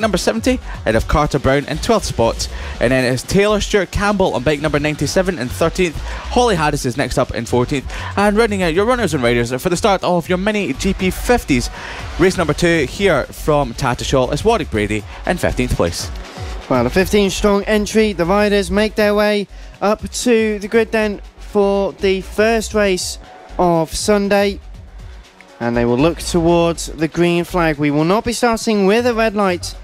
bike number 70 ahead of Carter Brown in 12th spot. And then it's Taylor Stewart Campbell on bike number 97 in 13th. Holly Harris is next up in 14th. And running out your runners and riders for the start of your mini GP50s. Race number 2 here from Tattershall is Warwick Brady in 15th place. Well, a 15-strong entry. The riders make their way up to the grid then for the first race of Sunday. And they will look towards the green flag. We will not be starting with a red light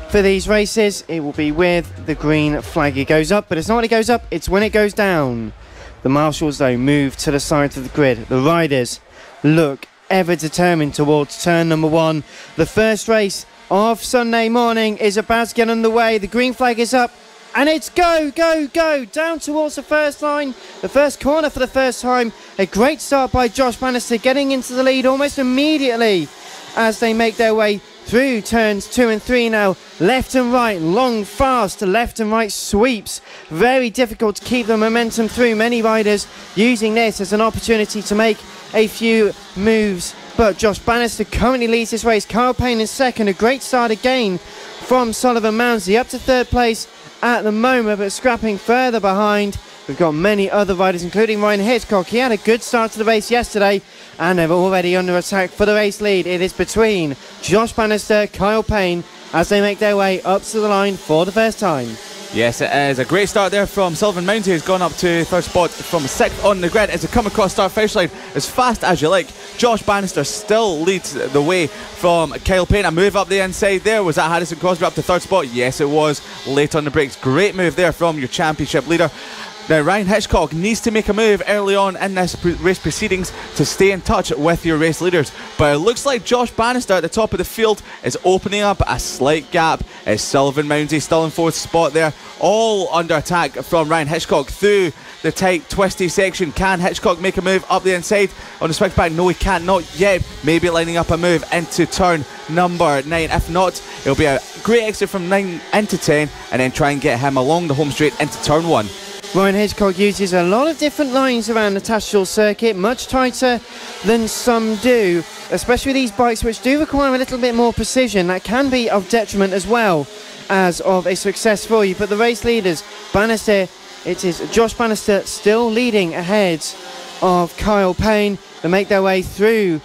for these races. It will be with the green flag. It goes up, but it's not when it goes up, it's when it goes down. The marshals, though, move to the side of the grid. The riders look ever determined towards turn number 1. The first race of Sunday morning is about to get underway. The green flag is up, and it's go, go, go, down towards the first line, the first corner for the first time. A great start by Josh Bannister, getting into the lead almost immediately as they make their way through turns 2 and 3 now. Left and right, long, fast left and right sweeps. Very difficult to keep the momentum through. Many riders using this as an opportunity to make a few moves. But Josh Bannister currently leads this race. Kyle Payne in second. A great start again from Sullivan Mounsley. Up to third place at the moment, but scrapping further behind. We've got many other riders, including Ryan Hitchcock. He had a good start to the race yesterday, and they're already under attack for the race lead. It is between Josh Bannister, Kyle Payne, as they make their way up to the line for the first time. Yes, it is a great start there from Sullivan Mounty, who's gone up to third spot from 6th on the grid as they come across start finish line as fast as you like. Josh Bannister still leads the way from Kyle Payne. A move up the inside there. Was that Harrison Crosby up to third spot? Yes, it was. Late on the brakes. Great move there from your championship leader. Now, Ryan Hitchcock needs to make a move early on in this race proceedings to stay in touch with your race leaders. But it looks like Josh Bannister at the top of the field is opening up a slight gap. It's Sullivan Mounty still in 4th spot there. All under attack from Ryan Hitchcock through the tight, twisty section. Can Hitchcock make a move up the inside on the switchback? No, he can't, not yet. Maybe lining up a move into turn number 9. If not, it'll be a great exit from 9 into 10 and then try and get him along the home straight into turn 1. Ryan Hitchcock uses a lot of different lines around the Tattershall circuit, much tighter than some do, especially these bikes which do require a little bit more precision. That can be of detriment as well as of a success for you. But the race leaders, Bannister, it is Josh Bannister still leading ahead of Kyle Payne. They make their way through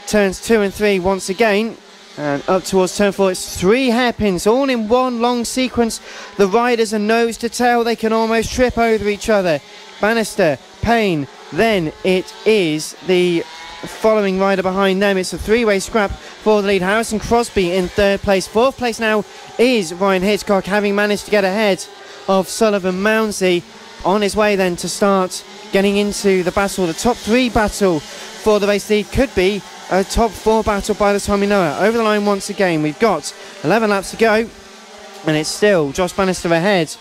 turns 2 and 3 once again. And up towards turn 4, it's 3 hairpins all in one long sequence. The riders are nose to tail. They can almost trip over each other. Bannister, Payne, then it is the following rider behind them. It's a 3-way scrap for the lead. Harrison Crosby in 3rd place. 4th place now is Ryan Hitchcock, having managed to get ahead of Sullivan Mounsley. On his way then to start getting into the battle. The top 3 battle for the race lead could be a top 4 battle by the time we know it. Over the line once again. We've got 11 laps to go, and it's still Josh Bannister ahead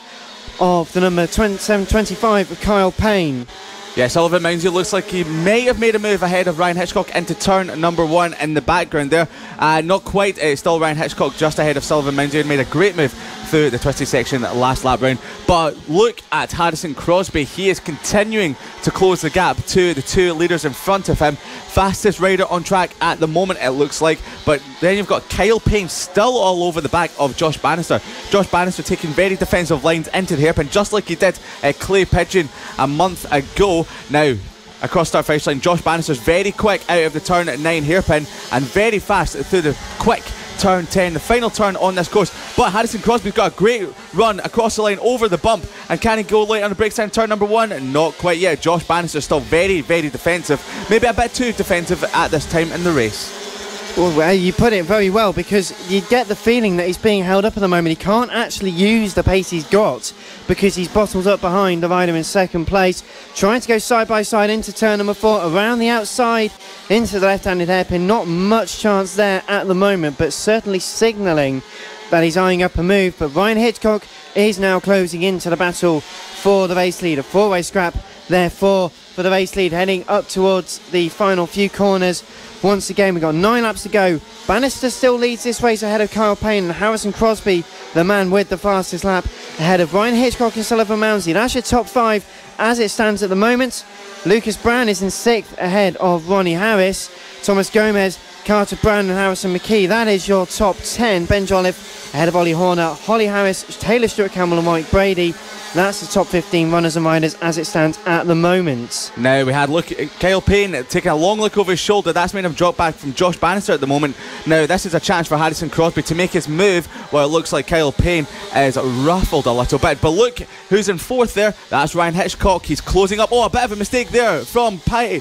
of the number 27-25 of Kyle Payne. Yeah, Sullivan Mounsley looks like he may have made a move ahead of Ryan Hitchcock into turn number 1 in the background there. Not quite, it's still Ryan Hitchcock just ahead of Sullivan Mounsley, and made a great move through the twisty section last lap round. But look at Harrison Crosby. He is continuing to close the gap to the 2 leaders in front of him. Fastest rider on track at the moment, it looks like. But then you've got Kyle Payne still all over the back of Josh Bannister. Josh Bannister taking very defensive lines into the hairpin, just like he did at Clay Pigeon a month ago. Now, across start finish line, Josh Bannister's very quick out of the turn at 9 hairpin and very fast through the quick turn 10, the final turn on this course. But Harrison Crosby's got a great run across the line over the bump, and can he go late on the brakes down turn number 1? Not quite yet. Josh Bannister's still very, very defensive, maybe a bit too defensive at this time in the race. Well, you put it very well, because you get the feeling that he's being held up at the moment. He can't actually use the pace he's got because he's bottled up behind the rider in 2nd place. Trying to go side by side into turn number 4, around the outside into the left-handed hairpin. Not much chance there at the moment, but certainly signalling that he's eyeing up a move. But Ryan Hitchcock is now closing into the battle for the race lead. A 4-way scrap, therefore, for the race lead, heading up towards the final few corners. Once again, we've got 9 laps to go. Bannister still leads this race ahead of Kyle Payne, and Harrison Crosby, the man with the fastest lap, ahead of Ryan Hitchcock and Sullivan Mounsley. That's your top 5 as it stands at the moment. Lucas Brown is in 6th ahead of Ronnie Harris. Thomas Gomez Carter Brown and Harrison McKee. That is your top 10. Ben Jolliffe ahead of Ollie Horner, Holly Harris, Taylor Stewart Campbell and Mike Brady. That's the top 15 runners and riders as it stands at the moment. Now we had Kyle Payne taking a long look over his shoulder. That's made him drop back from Josh Bannister at the moment. Now this is a chance for Harrison Crosby to make his move. Well, it looks like Kyle Payne is ruffled a little bit, but look who's in fourth there. That's Ryan Hitchcock. He's closing up. Oh, a bit of a mistake there from Payne.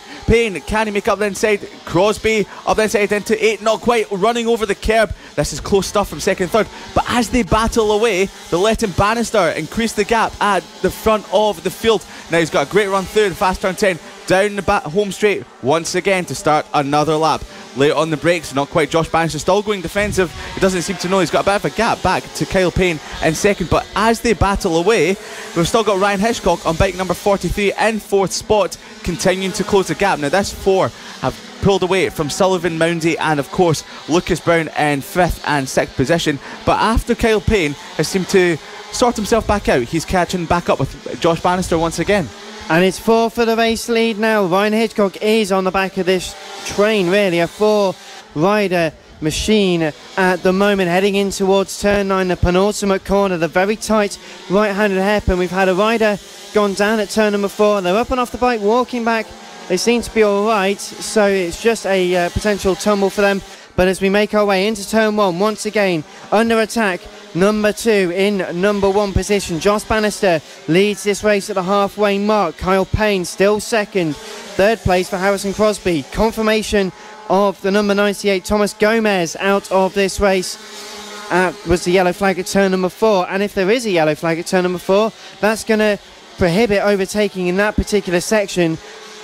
Can he make up the inside? Crosby up the inside into 8, not quite, running over the curb. This is close stuff from second and third, but as they battle away, they're letting Bannister increase the gap at the front of the field. Now he's got a great run through the fast turn 10, down the home straight once again to start another lap. Late on the brakes, not quite. Josh Bannister still going defensive. He doesn't seem to know he's got a bit of a gap back to Kyle Payne in second, but as they battle away, we've still got Ryan Hitchcock on bike number 43 in fourth spot, continuing to close the gap. Now this four have pulled away from Sullivan, Moundy and of course Lucas Brown in 5th and 6th position, but after Kyle Payne has seemed to sort himself back out, he's catching back up with Josh Bannister once again. And it's 4 for the race lead now. Ryan Hitchcock is on the back of this train, really, a 4-rider machine at the moment, heading in towards turn 9, the penultimate corner, the very tight right-handed hairpin. We've had a rider gone down at turn number 4. They're up and off the bike, walking back. They seem to be all right, so it's just a potential tumble for them. But as we make our way into turn 1, once again, under attack, number 2 in number 1 position. Josh Bannister leads this race at the halfway mark. Kyle Payne still second. Third place for Harrison Crosby. Confirmation of the number 98, Thomas Gomez, out of this race. Was the yellow flag at turn number 4. And if there is a yellow flag at turn number 4, that's going to prohibit overtaking in that particular section,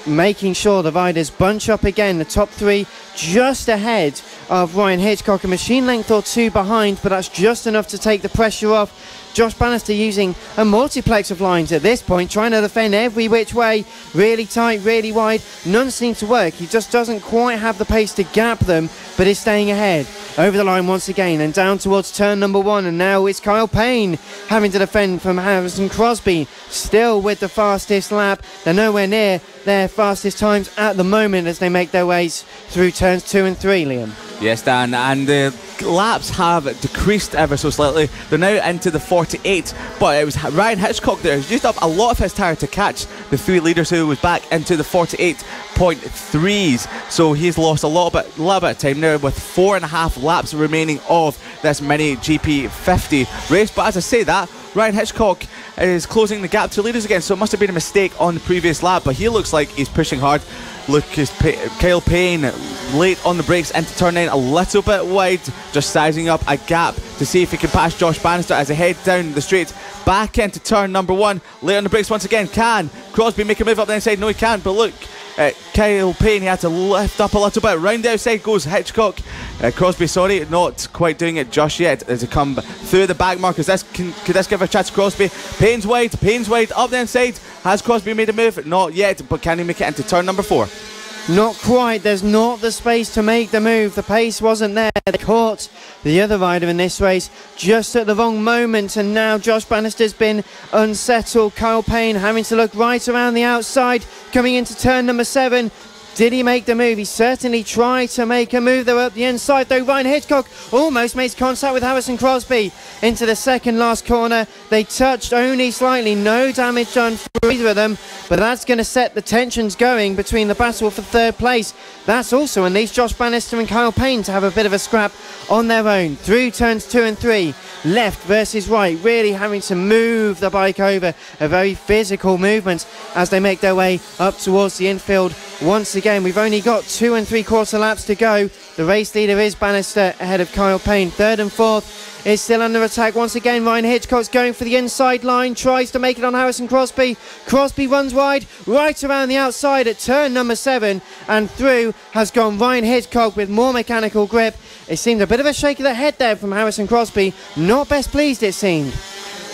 making sure the riders bunch up again. The top 3 just ahead of Ryan Hitchcock, a machine length or 2 behind, but that's just enough to take the pressure off. Josh Bannister using a multiplex of lines at this point, trying to defend every which way, really tight, really wide. None seem to work. He just doesn't quite have the pace to gap them, but is staying ahead. Over the line once again and down towards turn number 1, and now it's Kyle Payne having to defend from Harrison Crosby, still with the fastest lap. They're nowhere near their fastest times at the moment as they make their ways through turns 2 and 3, Liam. Yes, Dan, and the laps have decreased ever so slightly. They're now into the 48, but it was Ryan Hitchcock there who's used up a lot of his tyre to catch the 3 leaders who was back into the 48.3s. So he's lost a little bit of time now with 4.5 laps remaining of this mini GP50 race. But as I say that, Ryan Hitchcock is closing the gap to leaders again, so it must have been a mistake on the previous lap, but he looks like he's pushing hard. Kyle Payne late on the brakes into turn 9, a little bit wide, just sizing up a gap to see if he can pass Josh Bannister as they head down the straight back into turn number 1. Late on the brakes once again. Can Crosby make a move up the inside? No, he can't, but look, Kyle Payne, he had to lift up a little bit. Round the outside goes Hitchcock. Crosby, sorry, not quite doing it just yet as they come through the back markers. Could this give a chance to Crosby? Payne's wide up the inside. Has Crosby made a move? Not yet, but can he make it into turn number 4? Not quite. There's not the space to make the move. The pace wasn't there. They caught the other rider in this race just at the wrong moment, and now Josh Bannister's been unsettled. Kyle Payne having to look right around the outside, coming into turn number 7. Did he make the move? He certainly tried to make a move. They were up the inside though. Ryan Hitchcock almost makes contact with Harrison Crosby into the second last corner. They touched only slightly. No damage done for either of them, but that's going to set the tensions going between the battle for third place. That's also unleashed Josh Bannister and Kyle Payne to have a bit of a scrap on their own through turns 2 and 3. Left versus right, really having to move the bike over. A very physical movement as they make their way up towards the infield. Once again, we've only got 2 3/4 laps to go. The race leader is Bannister ahead of Kyle Payne. Third and fourth is still under attack. Once again, Ryan Hitchcock's going for the inside line, tries to make it on Harrison Crosby. Crosby runs wide, right around the outside at turn number 7, and through has gone Ryan Hitchcock with more mechanical grip. It seemed a bit of a shake of the head there from Harrison Crosby. Not best pleased, it seemed.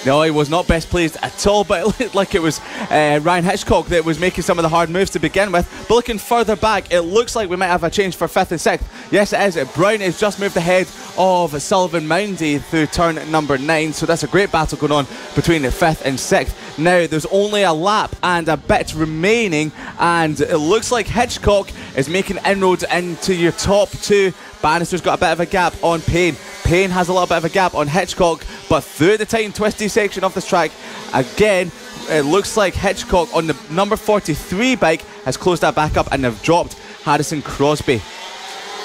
No, he was not best pleased at all, but it looked like it was Ryan Hitchcock that was making some of the hard moves to begin with. But looking further back, it looks like we might have a change for 5th and 6th. Yes, it is. Brown has just moved ahead of Sullivan Moundy through turn number 9, so that's a great battle going on between 5th and 6th. Now, there's only a lap and a bit remaining, and it looks like Hitchcock is making inroads into your top 2. Bannister's got a bit of a gap on Payne. Payne has a little bit of a gap on Hitchcock, but through the tight and twisty section of this track, again, it looks like Hitchcock on the number 43 bike has closed that back up and have dropped Harrison Crosby.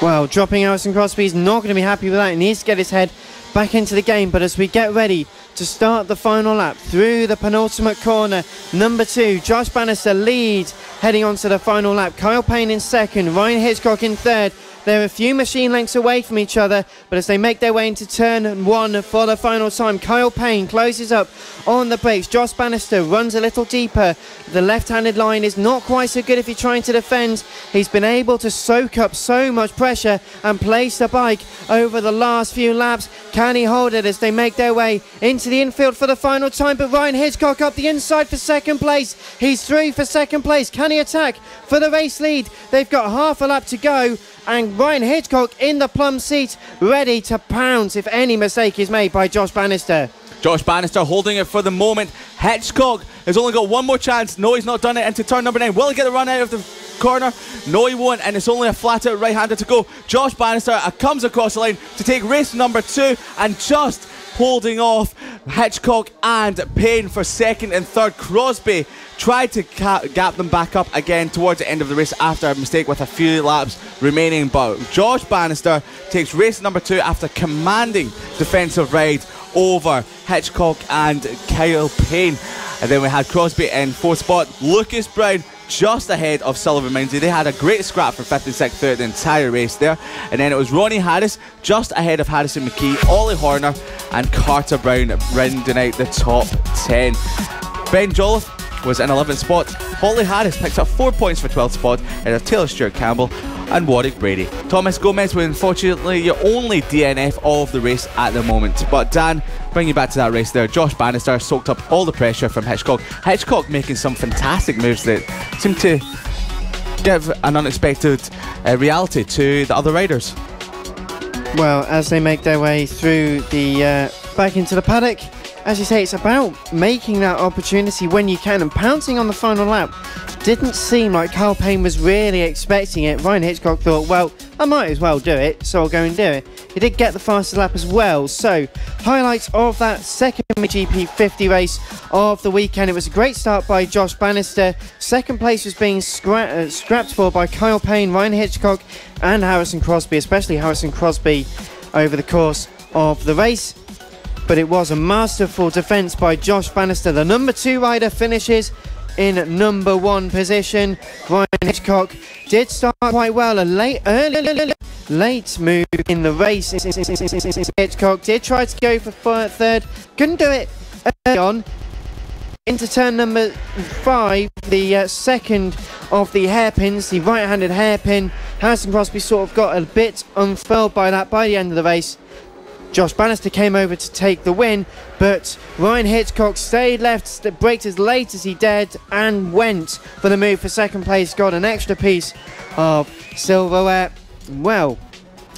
Well, dropping Harrison Crosby is not going to be happy with that. He needs to get his head back into the game, but as we get ready to start the final lap through the penultimate corner, number 2, Josh Bannister leads heading on to the final lap. Kyle Payne in 2nd, Ryan Hitchcock in 3rd. They're a few machine lengths away from each other, but as they make their way into turn 1 for the final time, Kyle Payne closes up on the brakes. Josh Bannister runs a little deeper. The left-handed line is not quite so good if you're trying to defend. He's been able to soak up so much pressure and place the bike over the last few laps. Can he hold it as they make their way into the infield for the final time? But Ryan Hitchcock up the inside for 2nd place. He's through for 2nd place. Can he attack for the race lead? They've got half a lap to go, and Ryan Hitchcock in the plum seat, ready to pounce if any mistake is made by Josh Bannister. Josh Bannister holding it for the moment. Hitchcock has only got one more chance. No, he's not done it into turn number 9. Will he get the run out of the corner? No, he won't, and it's only a flat out right-hander to go. Josh Bannister comes across the line to take race number 2, and just holding off Hitchcock and Payne for 2nd and 3rd. Crosby tried to gap them back up again towards the end of the race after a mistake with a few laps remaining, but Josh Bannister takes race number 2 after commanding defensive ride over Hitchcock and Kyle Payne. And then we had Crosby in 4th spot. Lucas Brown just ahead of Sullivan Moundy. They had a great scrap for 5th and 6th throughout the entire race there. And then it was Ronnie Harris just ahead of Harrison McKee, Ollie Horner and Carter Brown rounding out the top 10. Ben Jolliffe was in 11th spot. Holly Harris picks up 4 points for 12th spot ahead of Taylor Stewart Campbell and Warwick Brady. Thomas Gomez was unfortunately your only DNF of the race at the moment. But Dan, bring you back to that race there. Josh Bannister soaked up all the pressure from Hitchcock. Hitchcock making some fantastic moves that seem to give an unexpected reality to the other riders. Well, as they make their way through the back into the paddock, as you say, it's about making that opportunity when you can and pouncing on the final lap. Didn't seem like Kyle Payne was really expecting it. Ryan Hitchcock thought, well, I might as well do it, so I'll go and do it. He did get the fastest lap as well. So, highlights of that second MotoGP 50 race of the weekend. It was a great start by Josh Bannister. 2nd place was being scrapped for by Kyle Payne, Ryan Hitchcock and Harrison Crosby, especially Harrison Crosby over the course of the race. But it was a masterful defence by Josh Bannister. The number 2 rider finishes in number 1 position. Ryan Hitchcock did start quite well. A late move in the race. Hitchcock did try to go for 3rd. Couldn't do it early on. Into turn number 5, the second of the hairpins, the right-handed hairpin. Harrison Crosby sort of got a bit unfurled by that by the end of the race. Josh Bannister came over to take the win, but Ryan Hitchcock stayed left, braked as late as he dared, and went for the move for 2nd place. Got an extra piece of silverware. Well,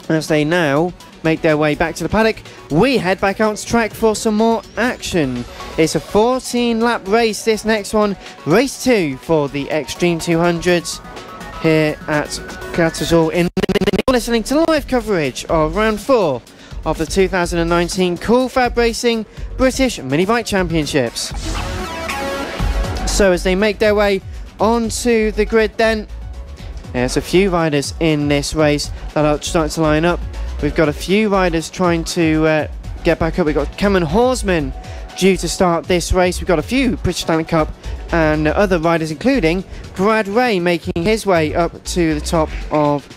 as they now make their way back to the paddock, we head back out to track for some more action. It's a 14-lap race, this next one. Race 2 for the Extreme 200s here at Tattershall. You're listening to live coverage of round 4 of the 2019 FAB-Racing British Mini Bike Championships. So as they make their way onto the grid then, there's a few riders in this race that are starting to line up. We've got a few riders trying to get back up. We've got Cameron Horsman due to start this race. We've got a few British Talent Cup and other riders, including Brad Ray making his way up to the top of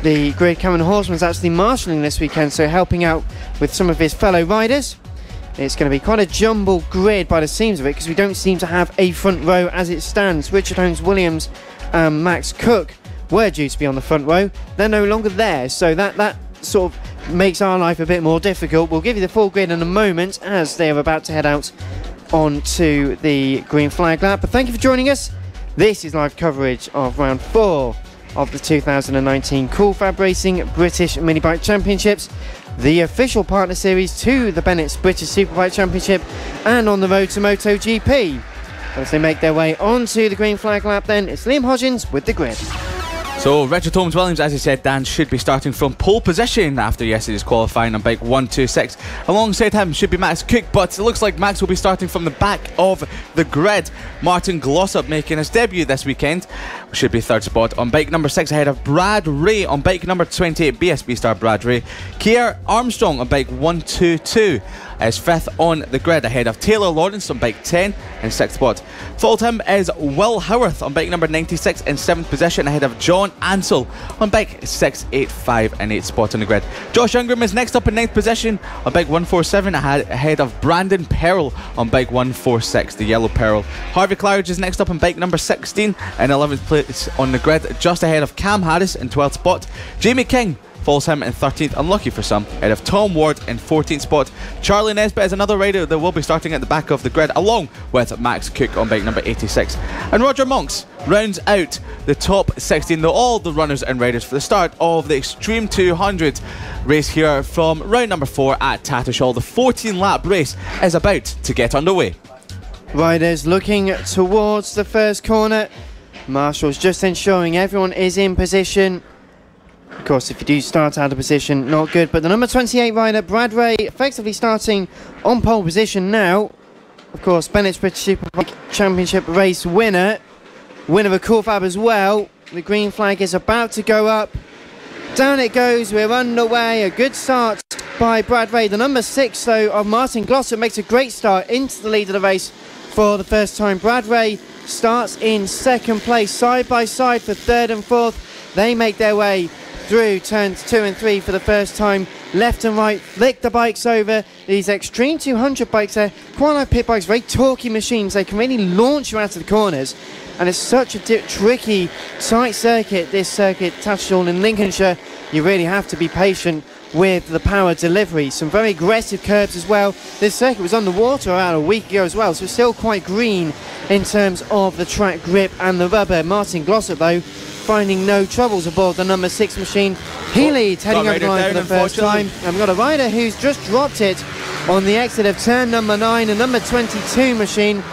the grid. Cameron Horsman's actually marshalling this weekend, so helping out with some of his fellow riders. It's going to be quite a jumbled grid by the seams of it, because we don't seem to have a front row as it stands. Richard Holmes-Williams and Max Cook were due to be on the front row. They're no longer there, so that sort of makes our life a bit more difficult. We'll give you the full grid in a moment as they are about to head out onto the green flag lap. But thank you for joining us. This is live coverage of round 4 of the 2019 FAB-Racing British Minibike Championships, the official partner series to the Bennett's British Superbike Championship, and on the road to MotoGP. As they make their way onto the green flag lap, then it's Liam Hodgins with the grid. So Richard Holmes Williams, as he said, Dan, should be starting from pole position after yesterday's qualifying on bike 126. Alongside him should be Max Cook, but it looks like Max will be starting from the back of the grid. Martin Glossop making his debut this weekend should be third spot on bike number 6 ahead of Brad Ray on bike number 28, BSB star Brad Ray. Keir Armstrong on bike 122 is 5th on the grid ahead of Taylor Lawrence on bike 10 in 6th spot. Followed him is Will Howarth on bike number 96 in 7th position ahead of John Ansell on bike 685 in 8th spot on the grid. Josh Ingram is next up in 9th position on bike 147 ahead of Brandon Pearl on bike 146, the yellow Pearl. Harvey Claridge is next up on bike number 16 in 11th place on the grid, just ahead of Cam Harris in 12th spot. Jamie King follows him in 13th, unlucky for some, ahead of Tom Ward in 14th spot. Charlie Nesbitt is another rider that will be starting at the back of the grid, along with Max Cook on bike number 86. And Roger Monks rounds out the top 16, though all the runners and riders for the start of the Extreme200 race here from round number 4 at Tattershall. The 14-lap race is about to get underway. Riders looking towards the first corner. Marshall's just ensuring everyone is in position. Of course, if you do start out of position, not good. But the number 28 rider, Brad Ray, effectively starting on pole position now. Of course, Bennett's British Superbike Championship race winner. Winner of FAB as well. The green flag is about to go up. Down it goes, we're underway. A good start by Brad Ray. The number 6, though, of Martin Glossop makes a great start into the lead of the race for the first time. Brad Ray starts in 2nd place, side by side for 3rd and 4th. They make their way through turns 2 and 3 for the first time. Left and right, flick the bikes over. These Extreme200 bikes are quite like pit bikes, very torquey machines. They can really launch you out of the corners. And it's such a tricky, tight circuit, this circuit, Tattershall in Lincolnshire. You really have to be patient with the power delivery. Some very aggressive curves as well. This circuit was underwater about a week ago as well, so it's still quite green in terms of the track grip and the rubber. Martin Glossop, though, finding no troubles aboard the number 6 machine. He leads, heading over the line for the first time. And we've got a rider who's just dropped it on the exit of turn number 9, a number 22 machine.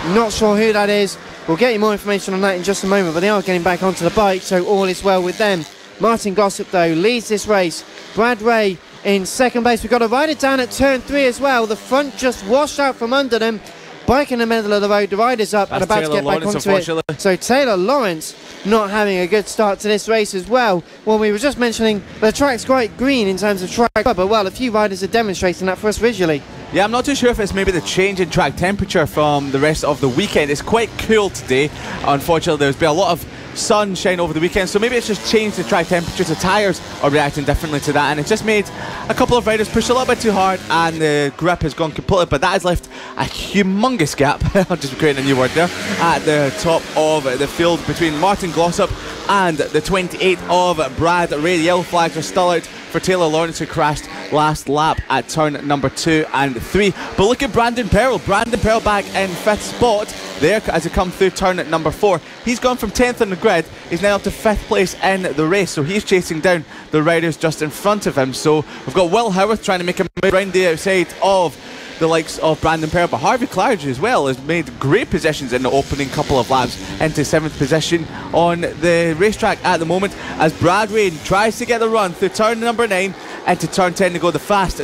Not sure who that is. We'll get you more information on that in just a moment, but they are getting back onto the bike, so all is well with them. Martin Glossop, though, leads this race. Brad Ray in 2nd place. We've got a rider down at turn 3 as well. The front just washed out from under them. Bike in the middle of the road, the rider's up and about to get back onto it. So Taylor Lawrence not having a good start to this race as well. Well, we were just mentioning the track's quite green in terms of track rubber. Well, a few riders are demonstrating that for us visually. Yeah, I'm not too sure if it's maybe the change in track temperature from the rest of the weekend. It's quite cool today. Unfortunately, there's been a lot of sunshine over the weekend, so maybe it's just changed the track temperature. The tyres are reacting differently to that, and it's just made a couple of riders push a little bit too hard, and the grip has gone completely, but that has left a humongous gap, I'll just create a new word there, at the top of the field between Martin Glossop and the 28 of Brad Ray. The yellow flags are still out for Taylor Lawrence, who crashed last lap at turn number 2 and 3. But look at Brandon Pearl. Brandon Pearl back in 5th spot there as he comes through turn at number 4. He's gone from 10th on the grid. He's now up to 5th place in the race, so he's chasing down the riders just in front of him. So we've got Will Howarth trying to make a move around the outside of the likes of Brandon Pearl, but Harvey Claridge as well has made great positions in the opening couple of laps into 7th position on the racetrack at the moment as Brad Ray tries to get the run through turn number 9 into turn 10 to go the fast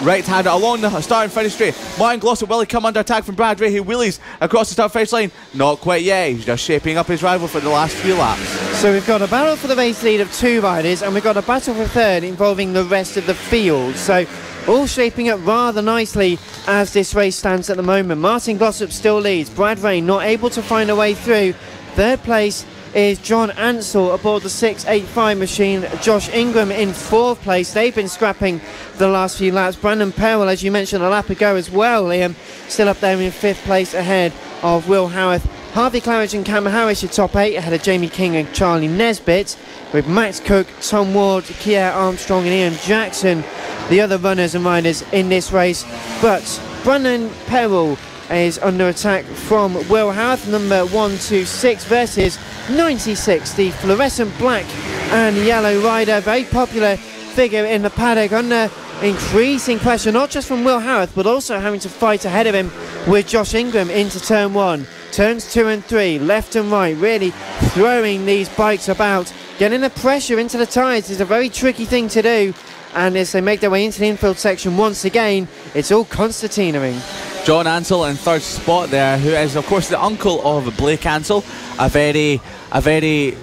right-hander along the start and finish straight. Martin Glossop, will he come under attack from Brad Ray, who wheelies across the start finish line? Not quite yet. He's just shaping up his rival for the last few laps. So we've got a battle for the race lead of 2 riders, and we've got a battle for 3rd involving the rest of the field. So all shaping up rather nicely as this race stands at the moment. Martin Glossop still leads. Brad Ray not able to find a way through. 3rd place is John Ansell aboard the 685 machine. Josh Ingram in 4th place. They've been scrapping the last few laps. Brandon Pearl, as you mentioned a lap ago as well, Liam, still up there in 5th place ahead of Will Howarth Harvey Claridge and Cam Harris your top 8 ahead of Jamie King and Charlie Nesbitt, with Max Cook, Tom Ward, Kier Armstrong and Ian Jackson the other runners and riders in this race. But Brandon Perrell is under attack from Will Howarth, number 126 versus 96, the fluorescent black and yellow rider, very popular figure in the paddock, under increasing pressure, not just from Will Howarth, but also having to fight ahead of him with Josh Ingram into turn 1. Turns 2 and 3, left and right, really throwing these bikes about. Getting the pressure into the tyres is a very tricky thing to do, and as they make their way into the infield section once again, it's all concertinaing. John Ansell in third spot there, who is of course the uncle of Blake Ansell, a very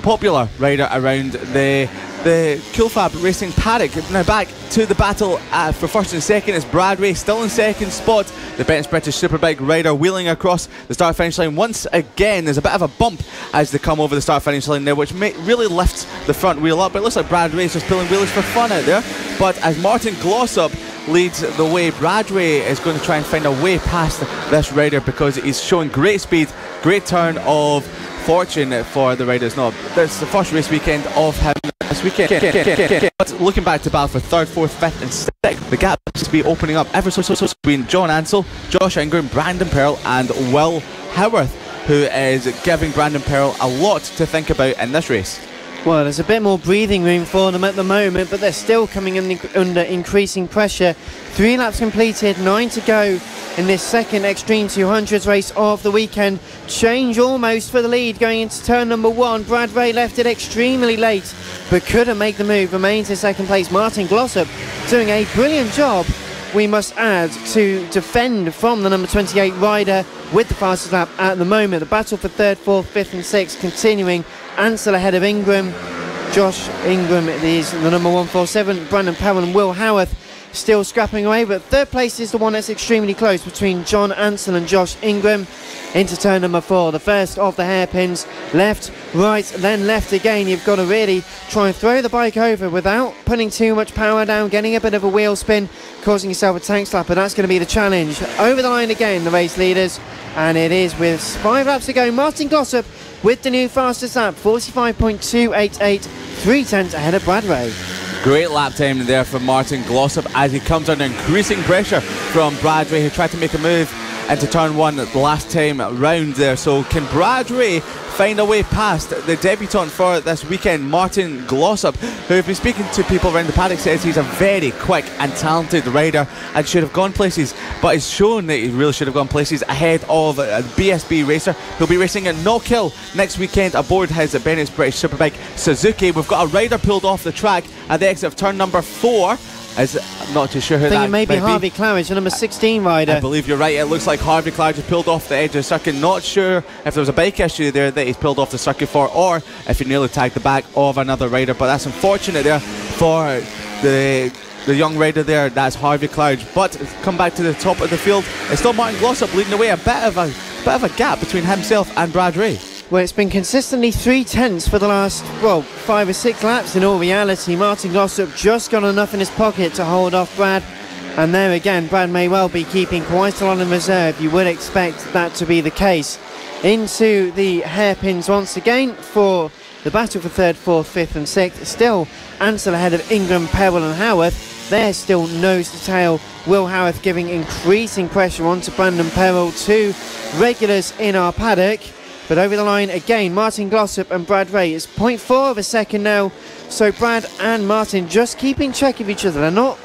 popular rider around the FAB-Racing paddock. Now back to the battle for first and second is Brad Ray, still in second spot. The Ben's British Superbike rider wheeling across the start finish line once again. There's a bit of a bump as they come over the start finish line there, which really lifts the front wheel up. It looks like Brad Ray's just pulling wheelies for fun out there. But as Martin Glossop leads the way, Brad Ray is going to try and find a way past this rider because he's showing great speed, great turn of fortune for the riders. No, that's the first race weekend of him this weekend. But looking back to battle for third, fourth, fifth and sixth, the gap seems to be opening up ever so between John Ansell, Josh Ingram, Brandon Perrell and Will Howarth, who is giving Brandon Perrell a lot to think about in this race. Well, there's a bit more breathing room for them at the moment, but they're still coming under increasing pressure. 3 laps completed, 9 to go in this second Extreme200 race of the weekend. Change almost for the lead going into turn number 1. Brad Ray left it extremely late, but couldn't make the move. Remains in second place. Martin Glossop doing a brilliant job, we must add, to defend from the number 28 rider with the fastest lap at the moment. The battle for third, fourth, fifth and sixth continuing. Ansell ahead of Ingram. Josh Ingram is the number 147. Brandon Perrell and Will Howarth still scrapping away, but third place is the one that's extremely close between John Ansell and Josh Ingram. Into turn number 4, the first of the hairpins. Left, right, then left again. You've got to really try and throw the bike over without putting too much power down, getting a bit of a wheel spin, causing yourself a tank slap, and that's going to be the challenge. Over the line again, the race leaders, and it is with 5 laps to go. Martin Glossop with the new fastest lap, 45.288, 3/10 ahead of Brad Ray. Great lap time there from Martin Glossop as he comes under increasing pressure from Brad Ray, who tried to make a move into turn 1 the last time round there. So can Brad Ray find a way past the debutant for this weekend, Martin Glossop, who, if been speaking to people around the paddock, says he's a very quick and talented rider and should have gone places, but he's shown that he really should have gone places ahead of a BSB racer who'll be racing at Knockhill next weekend aboard his Bennett's British Superbike Suzuki. We've got a rider pulled off the track at the exit of turn number 4. I'm not too sure who that may be. Harvey Claridge, the number 16 rider. I believe you're right. It looks like Harvey Claridge has pulled off the edge of the circuit. Not sure if there was a bike issue there that he's pulled off the circuit for, or if he nearly tagged the back of another rider. But that's unfortunate there for the young rider there. That's Harvey Claridge. But come back to the top of the field. It's still Martin Glossop leading the way. A bit of a gap between himself and Brad Ray. Well, it's been consistently 3/10 for the last, 5 or 6 laps in all reality. Martin Glossop just got enough in his pocket to hold off Brad. And there again, Brad may well be keeping quite a lot in reserve. You would expect that to be the case. Into the hairpins once again for the battle for third, fourth, fifth and sixth. Still Ansell ahead of Ingram, Perrell and Howarth. They're still nose to tail. Will Howarth giving increasing pressure onto Brandon Perrell, 2 regulars in our paddock. But over the line again, Martin Glossop and Brad Ray. It's 0.4 of a second now. So Brad and Martin just keeping track of each other. They're not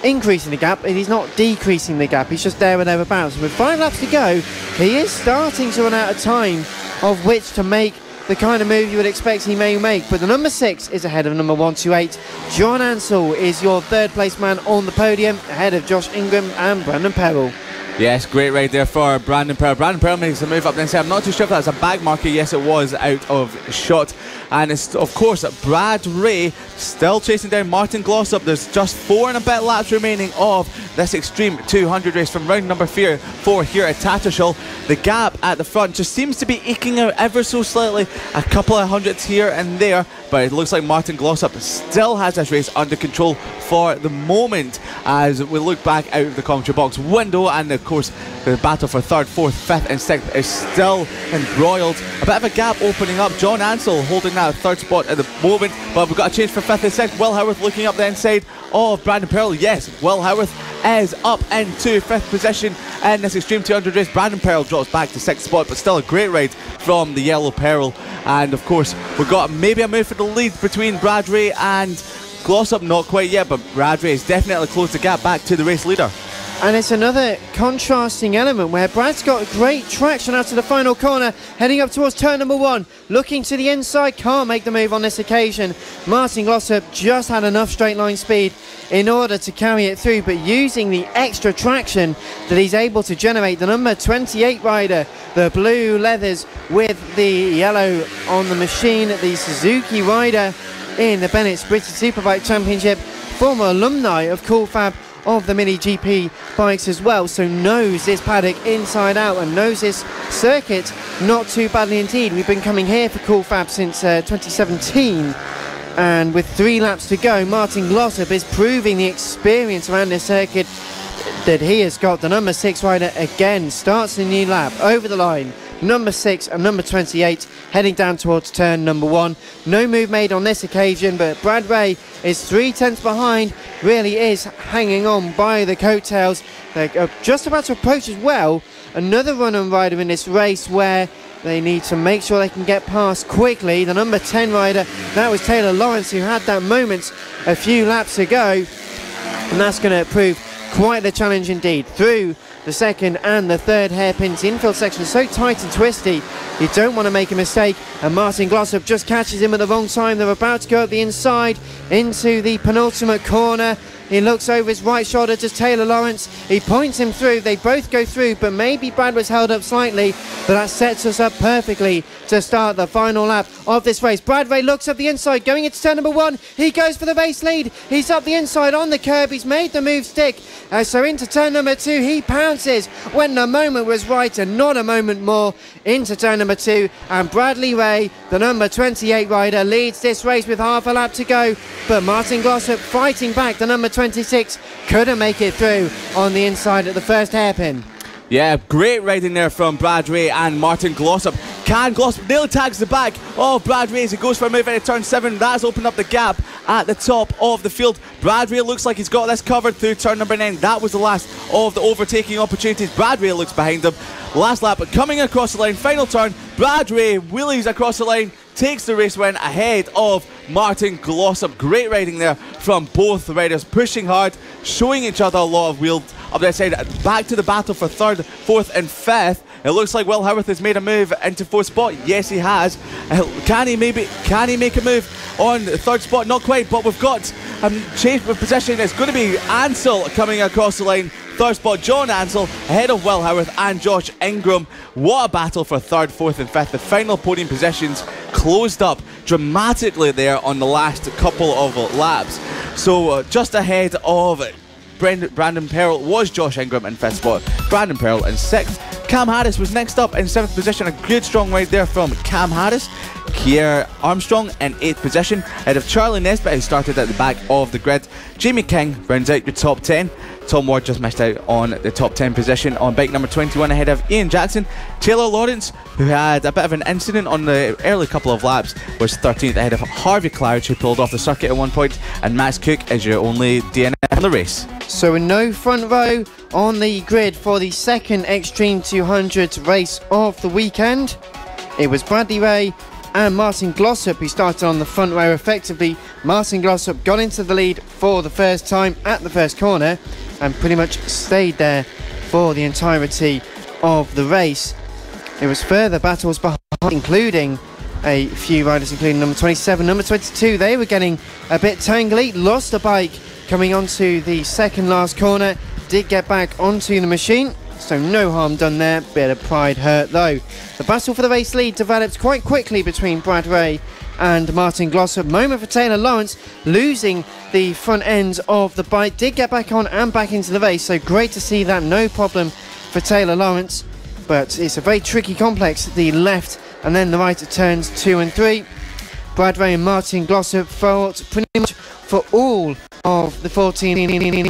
increasing the gap, he's not decreasing the gap. He's just there or thereabouts. With 5 laps to go, he is starting to run out of time of which to make the kind of move you would expect he may make. But the number 6 is ahead of number 128. John Ansell is your third place man on the podium, ahead of Josh Ingram and Brandon Perrell. Yes, great ride there for Brandon Perrell. Brandon Perrell makes a move up the inside. I'm not too sure if that's a bag marker. Yes, it was out of shot. And it's, of course, Brad Ray still chasing down Martin Glossop. There's just 4 and a bit laps remaining of this Extreme 200 race from round number 4 here at Tattershall. The gap at the front just seems to be eking out ever so slightly. A couple of hundreds here and there, but but it looks like Martin Glossop still has this race under control for the moment as we look back out of the commentary box window, and of course the battle for 3rd, 4th, 5th and 6th is still embroiled. A bit of a gap opening up. John Ansell holding that 3rd spot at the moment, but we've got a change for 5th and 6th. Will Howarth looking up the inside of Brandon Pearl. Yes, Will Howarth is up into 5th position in this Extreme 200 race. Brandon Pearl drops back to 6th spot, but still a great ride from the Yellow Peril. And of course we've got maybe a move for the lead between Brad Ray and Glossop. Not quite yet, but Brad Ray has definitely closed the gap back to the race leader. And it's another contrasting element where Brad's got great traction out to the final corner, heading up towards turn number 1, looking to the inside, can't make the move on this occasion. Martin Glossop just had enough straight line speed in order to carry it through, but using the extra traction that he's able to generate, the number 28 rider, the blue leathers with the yellow on the machine, the Suzuki rider in the Bennett's British Superbike Championship, former alumni of Cool Fab of the Mini GP bikes as well, so knows this paddock inside out and knows this circuit not too badly indeed. We've been coming here for Cool Fab since 2017, and with 3 laps to go, Martin Glossop is proving the experience around this circuit that he has got. The number 6 rider again starts the new lap over the line. Number 6 and number 28 heading down towards turn number 1. No move made on this occasion, but Brad Ray is 3/10 behind, really is hanging on by the coattails. They're just about to approach as well another run-on rider in this race where they need to make sure they can get past quickly. The number 10 rider, that was Taylor Lawrence, who had that moment a few laps ago, and that's going to prove quite the challenge indeed. Through the 2nd and the 3rd hairpins, the infield section is so tight and twisty, you don't want to make a mistake, and Martin Glossop just catches him at the wrong time. They're about to go up the inside into the penultimate corner. He looks over his right shoulder to Taylor Lawrence. He points him through. They both go through, but maybe Brad was held up slightly, but that sets us up perfectly to start the final lap of this race. Brad Ray looks up the inside, going into turn number 1. He goes for the race lead. He's up the inside on the curb. He's made the move stick. So into turn number 2, he pounces when the moment was right, and not a moment more, into turn number 2. And Bradley Ray, the number 28 rider, leads this race with half a lap to go. But Martin Glossop fighting back. The number 26 couldn't make it through on the inside at the first hairpin. Yeah, great riding there from Brad Ray and Martin Glossop. Can Glossop nearly tags the back of Brad Ray as he goes for a move into turn 7. That's opened up the gap at the top of the field. Brad Ray looks like he's got this covered through turn number 9. That was the last of the overtaking opportunities. Brad Ray looks behind him. Last lap, coming across the line, final turn. Brad Ray wheelies across the line, takes the race win ahead of Martin Glossop. Great riding there from both riders, pushing hard, showing each other a lot of wheel up their side. Back to the battle for 3rd, 4th and 5th. It looks like Will Howarth has made a move into 4th spot. Yes, he has. Can he make a move on 3rd spot? Not quite, but we've got a change of position. It's going to be Ansell coming across the line. 3rd spot, John Ansell ahead of Will Howarth and Josh Ingram. What a battle for 3rd, 4th and 5th. The final podium positions closed up dramatically there on the last couple of laps. So just ahead of Brandon Pearl was Josh Ingram in 5th spot, Brandon Pearl in 6th. Cam Harris was next up in 7th position. A good strong ride there from Cam Harris. Kier Armstrong in 8th position ahead of Charlie Nesbitt, who started at the back of the grid. Jamie King rounds out your top 10. Tom Ward just missed out on the top 10 position on bike number 21 ahead of Ian Jackson. Taylor Lawrence, who had a bit of an incident on the early couple of laps, was 13th ahead of Harvey Clouch, who pulled off the circuit at one point, and Max Cook is your only DNF on the race. So no front row on the grid for the 2nd Extreme 200 race of the weekend. It was Bradley Ray and Martin Glossop who started on the front row effectively. Martin Glossop got into the lead for the first time at the first corner and pretty much stayed there for the entirety of the race. There was further battles behind, including a few riders, including number 27, number 22. They were getting a bit tangly, lost a bike coming onto the second last corner, did get back onto the machine, so no harm done there. Bit of pride hurt though. The battle for the race lead developed quite quickly between Brad Ray and Martin Glossop. Moment for Taylor Lawrence, losing the front ends of the bike, did get back on and back into the race, so great to see that, no problem for Taylor Lawrence. But it's a very tricky complex, the left and then the right at turns 2 and 3. Brad Ray and Martin Glossop fought pretty much for all of the 14, and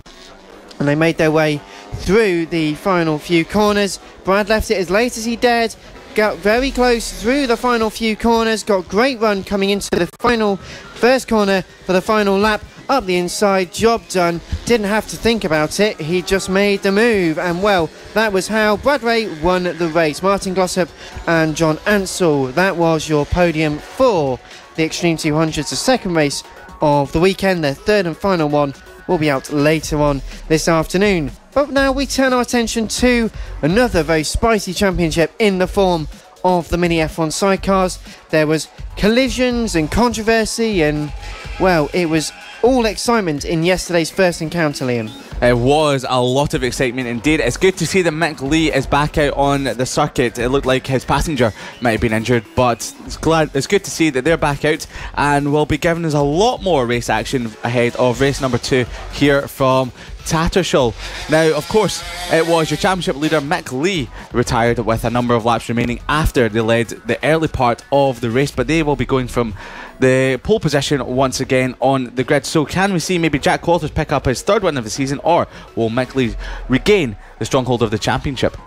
they made their way through the final few corners. Brad left it as late as he dared, got very close through the final few corners, got a great run coming into the final first corner for the final lap. Up the inside, job done, didn't have to think about it, he just made the move, and well, that was how Brad Ray won the race. Martin Glossop and John Ansell, that was your podium for the Extreme 200s, the second race of the weekend. Their third and final one will be out later on this afternoon. But now we turn our attention to another very spicy championship in the form of the Mini F1 sidecars. There was collisions and controversy, and well, it was all excitement in yesterday's first encounter, Liam. It was a lot of excitement indeed. It's good to see that Mick Lee is back out on the circuit. It looked like his passenger might have been injured, but it's good to see that they're back out and will be giving us a lot more race action ahead of race number 2 here from Tattershall. Now, of course, it was your championship leader Mick Lee retired with a number of laps remaining after they led the early part of the race, but they will be going from the pole position once again on the grid. So can we see maybe Jack Walters pick up his third win of the season, or will Mick Lee regain the stronghold of the championship?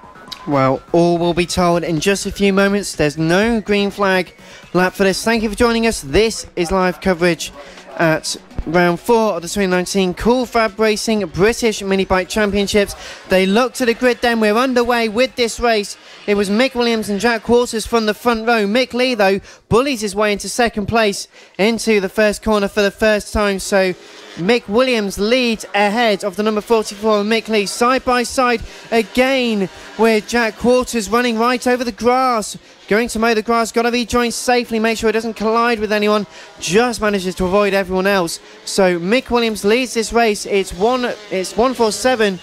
Well, all will be told in just a few moments. There's no green flag lap for this. Thank you for joining us. This is live coverage at round 4 of the 2019 Cool FAB-Racing British Mini Bike Championships. They look to the grid then. We're underway with this race. It was Mick Williams and Jack Walters from the front row. Mick Lee, though, bullies his way into second place into the first corner for the first time. So Mick Williams leads ahead of the number 44 and Mick Lee side by side again, with Jack Walters running right over the grass. Going to mow the grass, got to rejoin safely, make sure it doesn't collide with anyone, just manages to avoid everyone else. So Mick Williams leads this race. It's 147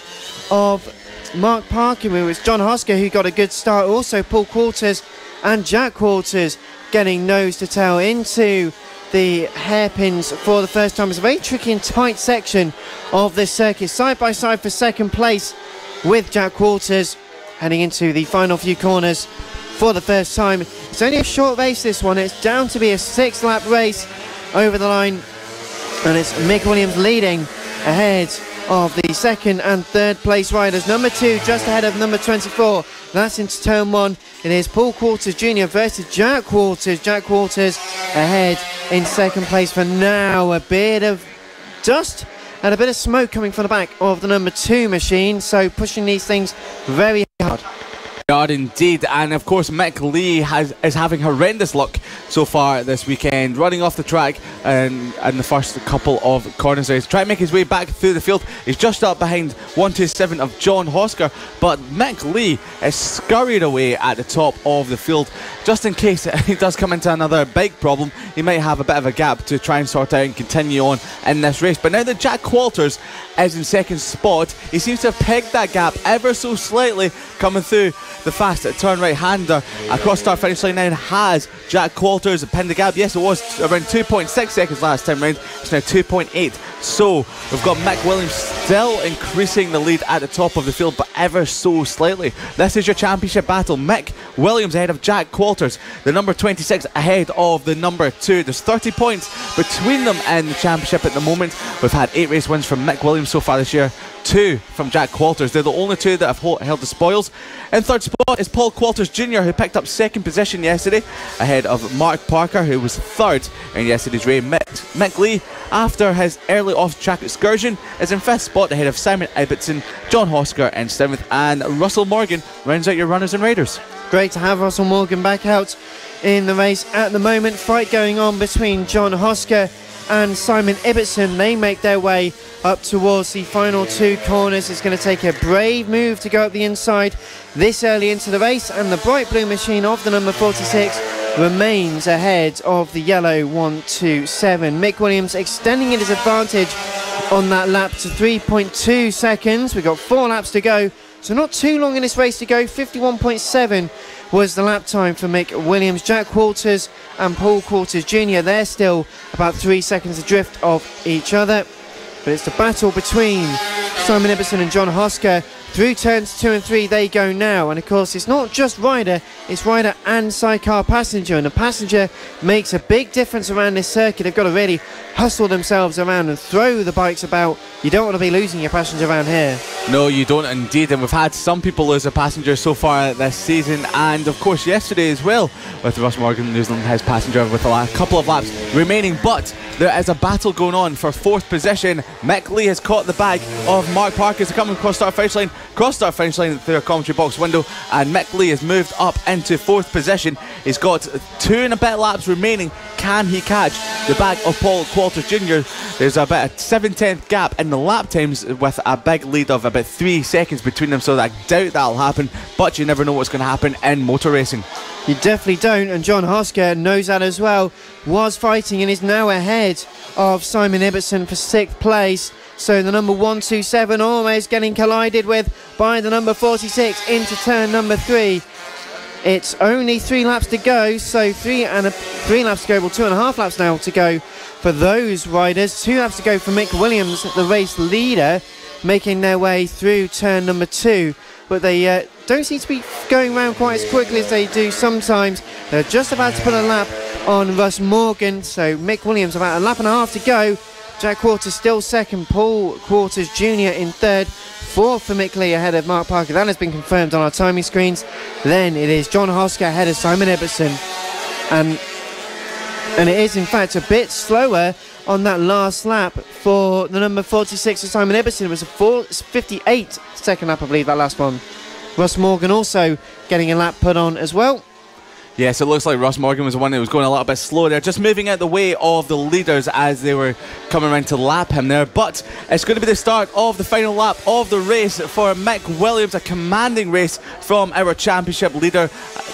of Mark Parkin. It was John Hosker who got a good start, also Paul Quarters and Jack Walters getting nose to tail into the hairpins for the first time. It's a very tricky and tight section of this circuit, side by side for second place with Jack Walters heading into the final few corners for the first time. It's only a short race, this one. It's down to be a 6-lap race over the line, and it's Mick Williams leading ahead of the second and third place riders. Number 2 just ahead of number 24. That's into turn 1. It is Paul Quarters Jr. versus Jack Walters. Jack Walters ahead in second place for now. A bit of dust and a bit of smoke coming from the back of the number 2 machine, so pushing these things very hard. God, indeed, and of course Mick Lee is having horrendous luck so far this weekend, running off the track in the first couple of corners. He's trying to make his way back through the field. He's just up behind 127 of John Hosker, but Mick Lee is scurried away at the top of the field. Just in case he does come into another bike problem, he might have a bit of a gap to try and sort out and continue on in this race. But now that Jack Walters is in second spot, he seems to have pegged that gap ever so slightly, coming through the fast turn right-hander across start finish line now. Has Jack Walters pinned the gap? Yes, it was around 2.6 seconds last time round. It's now 2.8. So we've got Mick Williams still increasing the lead at the top of the field, but ever so slightly. This is your championship battle. Mick Williams ahead of Jack Walters, the number 26 ahead of the number 2. There's 30 points between them in the championship at the moment. We've had 8 race wins from Mick Williams so far this year, 2 from Jack Walters. They're the only 2 that have held the spoils. In third spot is Paul Quarters Jr., who picked up second position yesterday ahead of Mark Parker, who was third in yesterday's race. Mick Lee, after his early off-track excursion, is in 5th spot ahead of Simon Ibbotson, John Hosker in 7th, and Russell Morgan rounds out your runners and riders. Great to have Russell Morgan back out in the race at the moment. Fight going on between John Hosker and Simon Ibbotson. They make their way up towards the final 2 corners. It's going to take a brave move to go up the inside this early into the race, and the bright blue machine of the number 46 remains ahead of the yellow 127. Mick Williams extending his advantage on that lap to 3.2 seconds. We've got 4 laps to go, so not too long in this race to go. 51.7 was the lap time for Mick Williams. Jack Walters and Paul Quarters Jr., they're still about 3 seconds adrift of each other. But it's the battle between Simon Ibbotson and John Hosker Through turns 2 and 3 they go now, and of course it's not just rider, it's rider and sidecar passenger, and the passenger makes a big difference around this circuit. They've got to really hustle themselves around and throw the bikes about. You don't want to be losing your passenger around here. No, you don't indeed, and we've had some people lose a passenger so far this season, and of course yesterday as well, with Russ Morgan losing his passenger with a couple of laps remaining. But there is a battle going on for 4th position. Mick Lee has caught the bag of Mark Parker as they come across start finish line, through a commentary box window, and Mick Lee has moved up into 4th position. He's got 2 and a bit laps remaining. Can he catch the bag of Paul Qualters Jr.? There's about a 7/10 gap in the lap times, with a big lead of about 3 seconds between them, so I doubt that'll happen, but you never know what's going to happen in motor racing. You definitely don't, and John Hosker knows that as well. Was fighting and is now ahead of Simon Ibbotson for 6th place. So the number 127 almost getting collided with by the number 46 into turn number 3. It's only 3 laps to go, so 3 laps to go, well 2.5 laps now to go for those riders. 2 laps to go for Mick Williams, the race leader, making their way through turn number 2. But they don't seem to be going round quite as quickly as they do sometimes. They're just about to put a lap on Russ Morgan, so Mick Williams about a lap and a half to go. Jack Qualters still second, Paul Qualters Jr. in third, 4th for Mick Lee ahead of Mark Parker. That has been confirmed on our timing screens. Then it is John Hosker ahead of Simon Ibbotson, and it is in fact a bit slower on that last lap for the number 46 of Simon Ibbotson. It was a 58 second lap, I believe, that last one. Russ Morgan also getting a lap put on as well. Yes, it looks like Russ Morgan was the one that was going a little bit slow there, just moving out the way of the leaders as they were coming around to lap him there. But it's going to be the start of the final lap of the race for Mick Williams, a commanding race from our championship leader.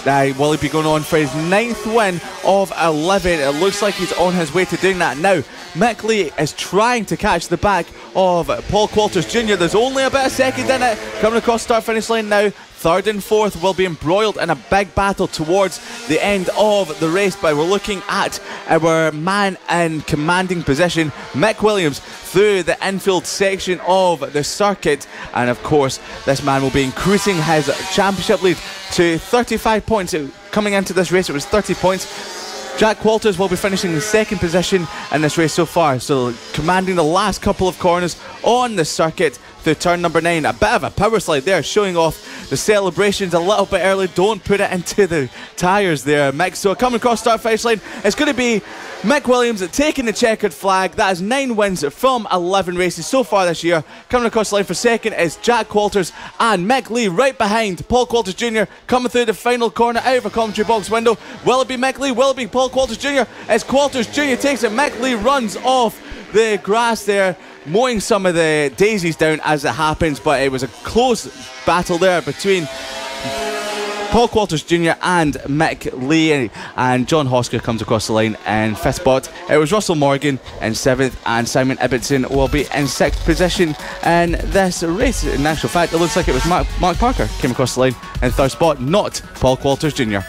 Will he be going on for his 9th win of 11? It looks like he's on his way to doing that now. Mick Lee is trying to catch the back of Paul Qualters Jr. There's only about a second in it. Coming across start finish line now. 3rd and 4th will be embroiled in a big battle towards the end of the race, but we're looking at our man in commanding position, Mick Williams, through the infield section of the circuit, and of course this man will be increasing his championship lead to 35 points. Coming into this race it was 30 points. Jack Qualters will be finishing in 2nd position in this race so far, so commanding the last couple of corners on the circuit through turn number 9. A bit of a power slide there, showing off the celebrations a little bit early. Don't put it into the tyres there, Mick. So coming across start finish line, it's going to be Mick Williams taking the checkered flag. That is 9 wins from 11 races so far this year. Coming across the line for 2nd is Jack Qualters, and Mick Lee right behind Paul Qualters Jr. coming through the final corner out of a commentary box window. Will it be Mick Lee? Will it be Paul Qualters Jr.? As Qualters Jr. takes it, Mick Lee runs off the grass there, mowing some of the daisies down as it happens, but it was a close battle there between Paul Qualters Jr. and Mick Lee, and John Hosker comes across the line in 5th spot. It was Russell Morgan in 7th, and Simon Ibbotson will be in 6th position in this race. In actual fact, it looks like it was Mark Parker came across the line in 3rd spot, not Paul Qualters Jr.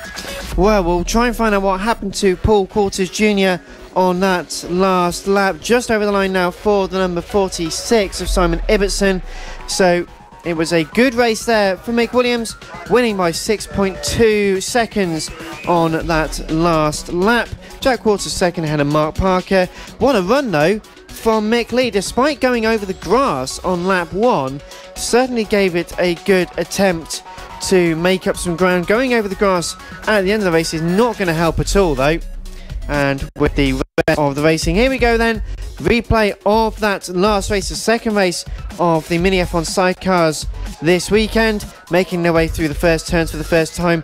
Well, we'll try and find out what happened to Paul Qualters Jr. on that last lap. Just over the line now for the number 46 of Simon Ibbotson. So it was a good race there for Mick Williams, winning by 6.2 seconds on that last lap. Jack Qualters 2nd ahead of Mark Parker. What a run though from Mick Lee, despite going over the grass on lap 1. Certainly gave it a good attempt to make up some ground. Going over the grass at the end of the race is not going to help at all though. And with the rest of the racing, here we go then. Replay of that last race, the 2nd race of the Mini F1 Sidecars this weekend, making their way through the first turns for the first time.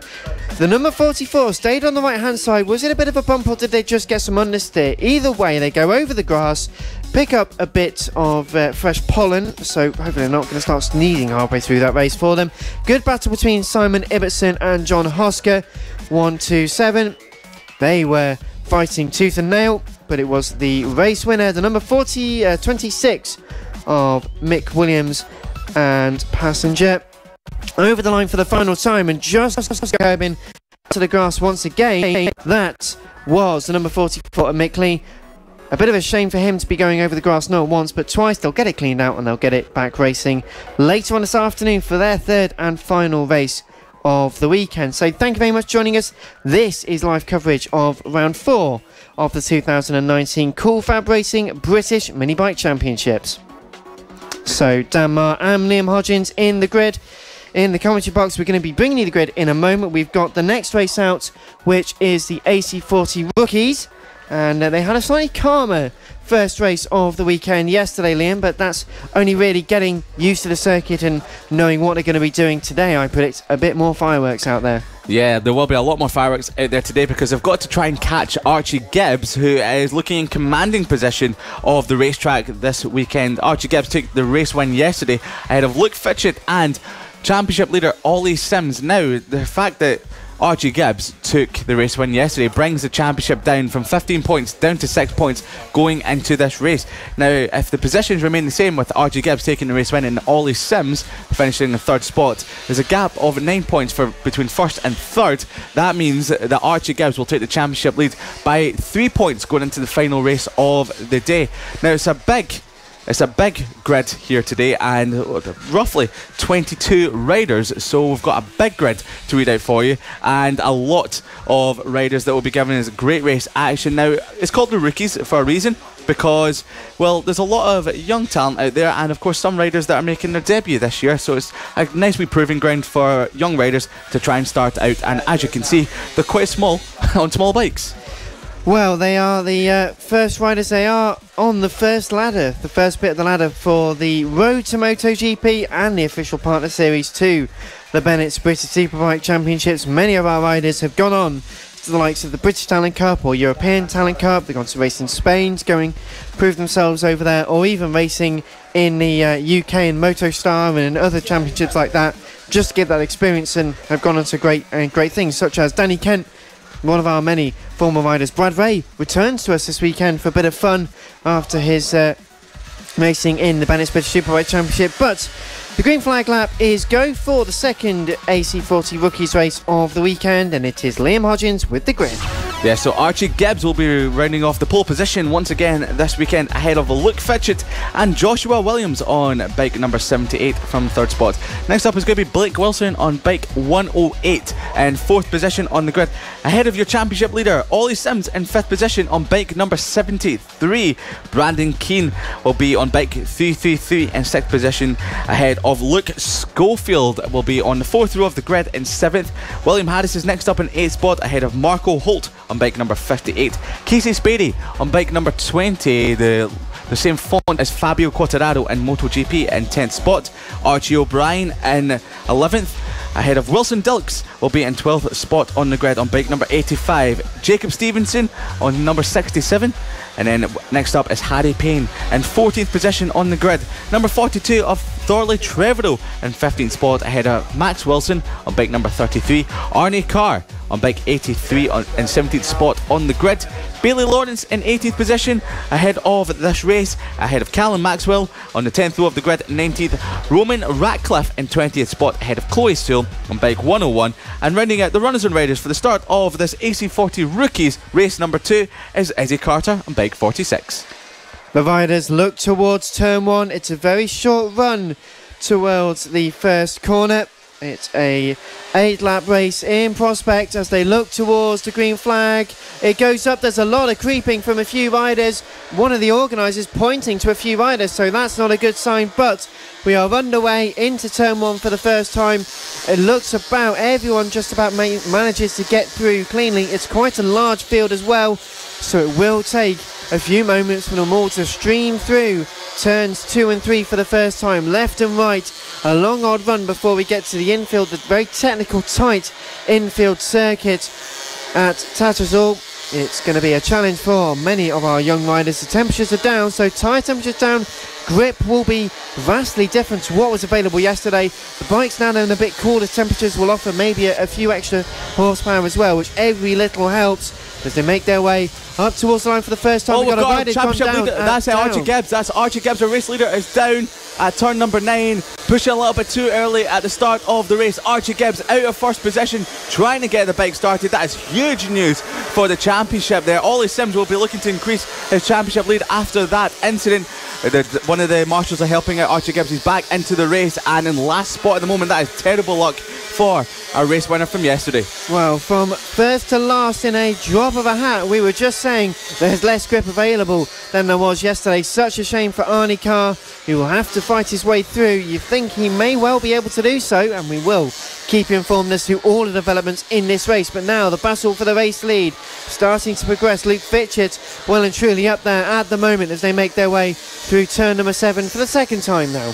The number 44 stayed on the right hand side. Was it a bit of a bump, or did they just get some understeer? Either way, they go over the grass, pick up a bit of fresh pollen, so hopefully they're not going to start sneezing halfway through that race for them. Good battle between Simon Ibbotson and John Hosker. 1-2-7. They were fighting tooth and nail, but it was the race winner, the number 26 of Mick Williams and passenger, over the line for the final time, and just curbing to the grass once again. That was the number 44 of Mick Lee. a bit of a shame for him to be going over the grass not once but twice. They'll get it cleaned out and they'll get it back racing later on this afternoon for their third and final race of the weekend. So thank you very much for joining us. This is live coverage of round 4 of the 2019 FAB-Racing British Mini Bike Championships. So Dan Marr and Liam Hodgins in the grid. In the commentary box, we're going to be bringing you the grid in a moment. We've got the next race out, which is the AC40 Rookies. And they had a slightly calmer first race of the weekend yesterday, Liam, but that's only really getting used to the circuit and knowing what they're going to be doing today. I predict a bit more fireworks out there. Yeah, there will be a lot more fireworks out there today because they've got to try and catch Archie Gibbs, who is looking in commanding position of the racetrack this weekend. Archie Gibbs took the race win yesterday ahead of Luke Fitchett and Championship leader Ollie Sims. Now, the fact that Archie Gibbs took the race win yesterday brings the championship down from 15 points down to 6 points going into this race. Now, if the positions remain the same with Archie Gibbs taking the race win and Ollie Sims finishing in third spot, there's a gap of 9 points between first and third. That means that Archie Gibbs will take the championship lead by 3 points going into the final race of the day. Now, it's a big grid here today and roughly 22 riders, so we've got a big grid to read out for you and a lot of riders that will be giving us great race action. Now, it's called the Rookies for a reason because, well, there's a lot of young talent out there and of course some riders that are making their debut this year, so it's a nice wee proving ground for young riders to try and start out, and as you can see, they're quite small on small bikes. Well, they are the first riders. They are on the first ladder, the first bit of the ladder for the Road to MotoGP and the official partner series to the Bennett's British Superbike Championships. Many of our riders have gone on to the likes of the British Talent Cup or European Talent Cup. They've gone to race in Spain to go and prove themselves over there, or even racing in the UK in MotoStar and in other championships like that, just to get that experience, and have gone on to great things, such as Danny Kent, one of our many former riders. Brad Ray returns to us this weekend for a bit of fun after his racing in the Bennett's British Superbike Championship. But the green flag lap is go for the second AC40 Rookies race of the weekend, and it is Liam Hodgins with the grid. Yeah, so Archie Gibbs will be rounding off the pole position once again this weekend ahead of Luke Fitchett and Joshua Williams on bike number 78 from third spot. Next up is going to be Blake Wilson on bike 108 and fourth position on the grid. Ahead of your championship leader, Ollie Sims in fifth position on bike number 73. Brandon Keane will be on bike 333 in sixth position ahead of Luke Schofield, will be on the fourth row of the grid in seventh. William Harris is next up in eighth spot ahead of Marco Holt on bike number 58. Casey Spady on bike number 20, the same font as Fabio Quartararo in MotoGP in 10th spot. Archie O'Brien in 11th ahead of Wilson Dilks, will be in 12th spot on the grid on bike number 85. Jacob Stevenson on number 67, and then next up is Harry Payne in 14th position on the grid. Number 42 of Thorley Trevorrow in 15th spot ahead of Max Wilson on bike number 33. Arnie Carr on bike 83 in 17th spot on the grid. Bailey Lawrence in 18th position ahead of this race, ahead of Callum Maxwell on the 10th row of the grid, 19th. Roman Ratcliffe in 20th spot ahead of Chloe Sewell on bike 101. And rounding out the runners and riders for the start of this AC40 Rookies race number 2 is Eddie Carter on bike 46. The riders look towards turn 1. It's a very short run towards the first corner. It's a 8-lap race in prospect as they look towards the green flag. It goes up. There's a lot of creeping from a few riders. One of the organisers pointing to a few riders, so that's not a good sign. But we are underway into turn 1 for the first time. It looks about everyone just about manages to get through cleanly. It's quite a large field as well, so it will take a few moments for them all to stream through turns 2 and 3 for the first time. Left and right, a long odd run before we get to the infield, the very technical tight infield circuit at Tattershall. It's going to be a challenge for many of our young riders. The temperatures are down, so tire temperatures down. Grip will be vastly different to what was available yesterday. The bikes now in a bit cooler temperatures will offer maybe a few extra horsepower as well, which every little helps as they make their way up towards the line for the first time. Oh, we've got a championship leader. That's Archie Gibbs. That's Archie Gibbs. Our race leader is down at turn number 9, pushing a little bit too early at the start of the race. Archie Gibbs out of first position, trying to get the bike started. That is huge news for the championship there. Ollie Sims will be looking to increase his championship lead after that incident. One of the marshals are helping out Archie Gibbs. He's back into the race and in last spot at the moment. That is terrible luck for our race winner from yesterday. Well, from first to last in a drop of a hat, we were just saying there's less grip available than there was yesterday. Such a shame for Arnie Carr, who will have to fight his way through. You think he may well be able to do so, and we will keep you informed as to all the developments in this race. But now the battle for the race lead starting to progress. Luke Fitchett well and truly up there at the moment as they make their way through turn number 7 for the second time now.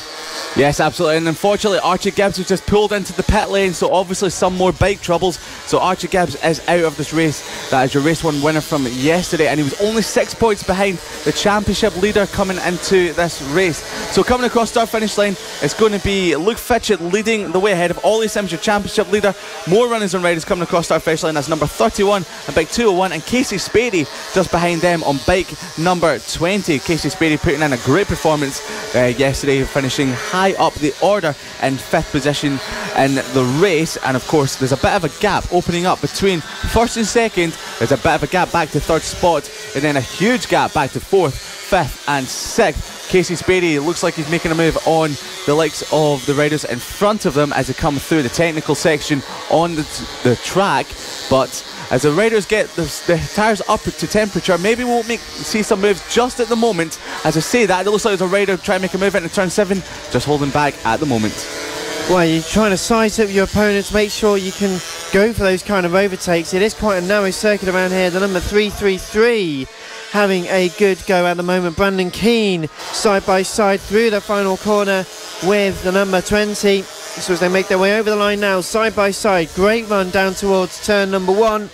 Yes, absolutely, and unfortunately Archie Gibbs was just pulled into the pit lane, so obviously some more bike troubles. So Archie Gibbs is out of this race. That is your race 1 winner from yesterday, and he was only 6 points behind the championship leader coming into this race. So coming across start finish line, it's going to be Luke Fitchett leading the way ahead of Ollie Sims, your championship leader. More runners and riders coming across start finish line. That's number 31 and bike 201, and Casey Spady just behind them on bike number 20. Casey Spady putting in a great performance yesterday, finishing high up the order in 5th position in the race. And of course there's a bit of a gap opening up between 1st and 2nd. There's a bit of a gap back to 3rd spot, and then a huge gap back to 4th, 5th and 6th. Casey Spady looks like he's making a move on the likes of the riders in front of them as they come through the technical section on the track. But as the riders get the tyres up to temperature, maybe we'll see some moves just at the moment. As I say that, it looks like there's a rider trying to make a move into turn 7, just holding back at the moment. Well, you're trying to size up your opponents, make sure you can go for those kind of overtakes. It is quite a narrow circuit around here. The number 333 having a good go at the moment. Brandon Keane side by side through the final corner with the number 20. So as they make their way over the line now, side by side, great run down towards turn number 1.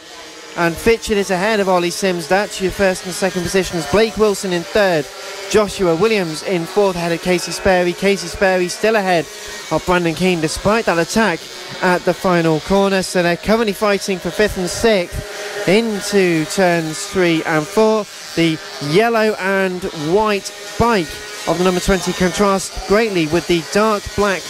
And Fitchett is ahead of Ollie Sims. That's your 1st and 2nd positions. Blake Wilson in 3rd. Joshua Williams in 4th ahead of Casey Sperry. Casey Sperry still ahead of Brandon Keane despite that attack at the final corner. So they're currently fighting for 5th and 6th into turns 3 and 4. The yellow and white bike of the number 20 contrasts greatly with the dark black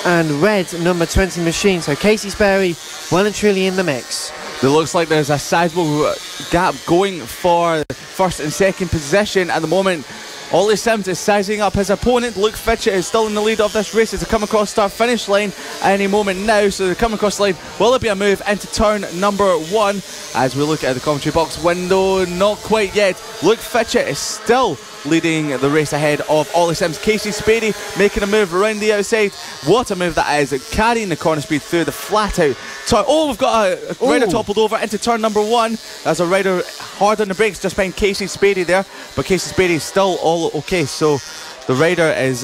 and red number 20 machine. So Casey Sperry well and truly in the mix. It looks like there's a sizable gap going for 1st and 2nd position at the moment. Ollie Sims is sizing up his opponent. Luke Fitchett is still in the lead of this race as they come across start finish line any moment now. So they're coming across the line. Will there be a move into turn number 1? As we look at the commentary box window, not quite yet. Luke Fitchett is still leading the race ahead of Ollie Sims. Casey Spady making a move around the outside. What a move that is, carrying the corner speed through the flat out turn. Oh, we've got a rider toppled over into turn number 1. There's a rider hard on the brakes just behind Casey Spady there, but Casey Spady is still all okay. So the rider is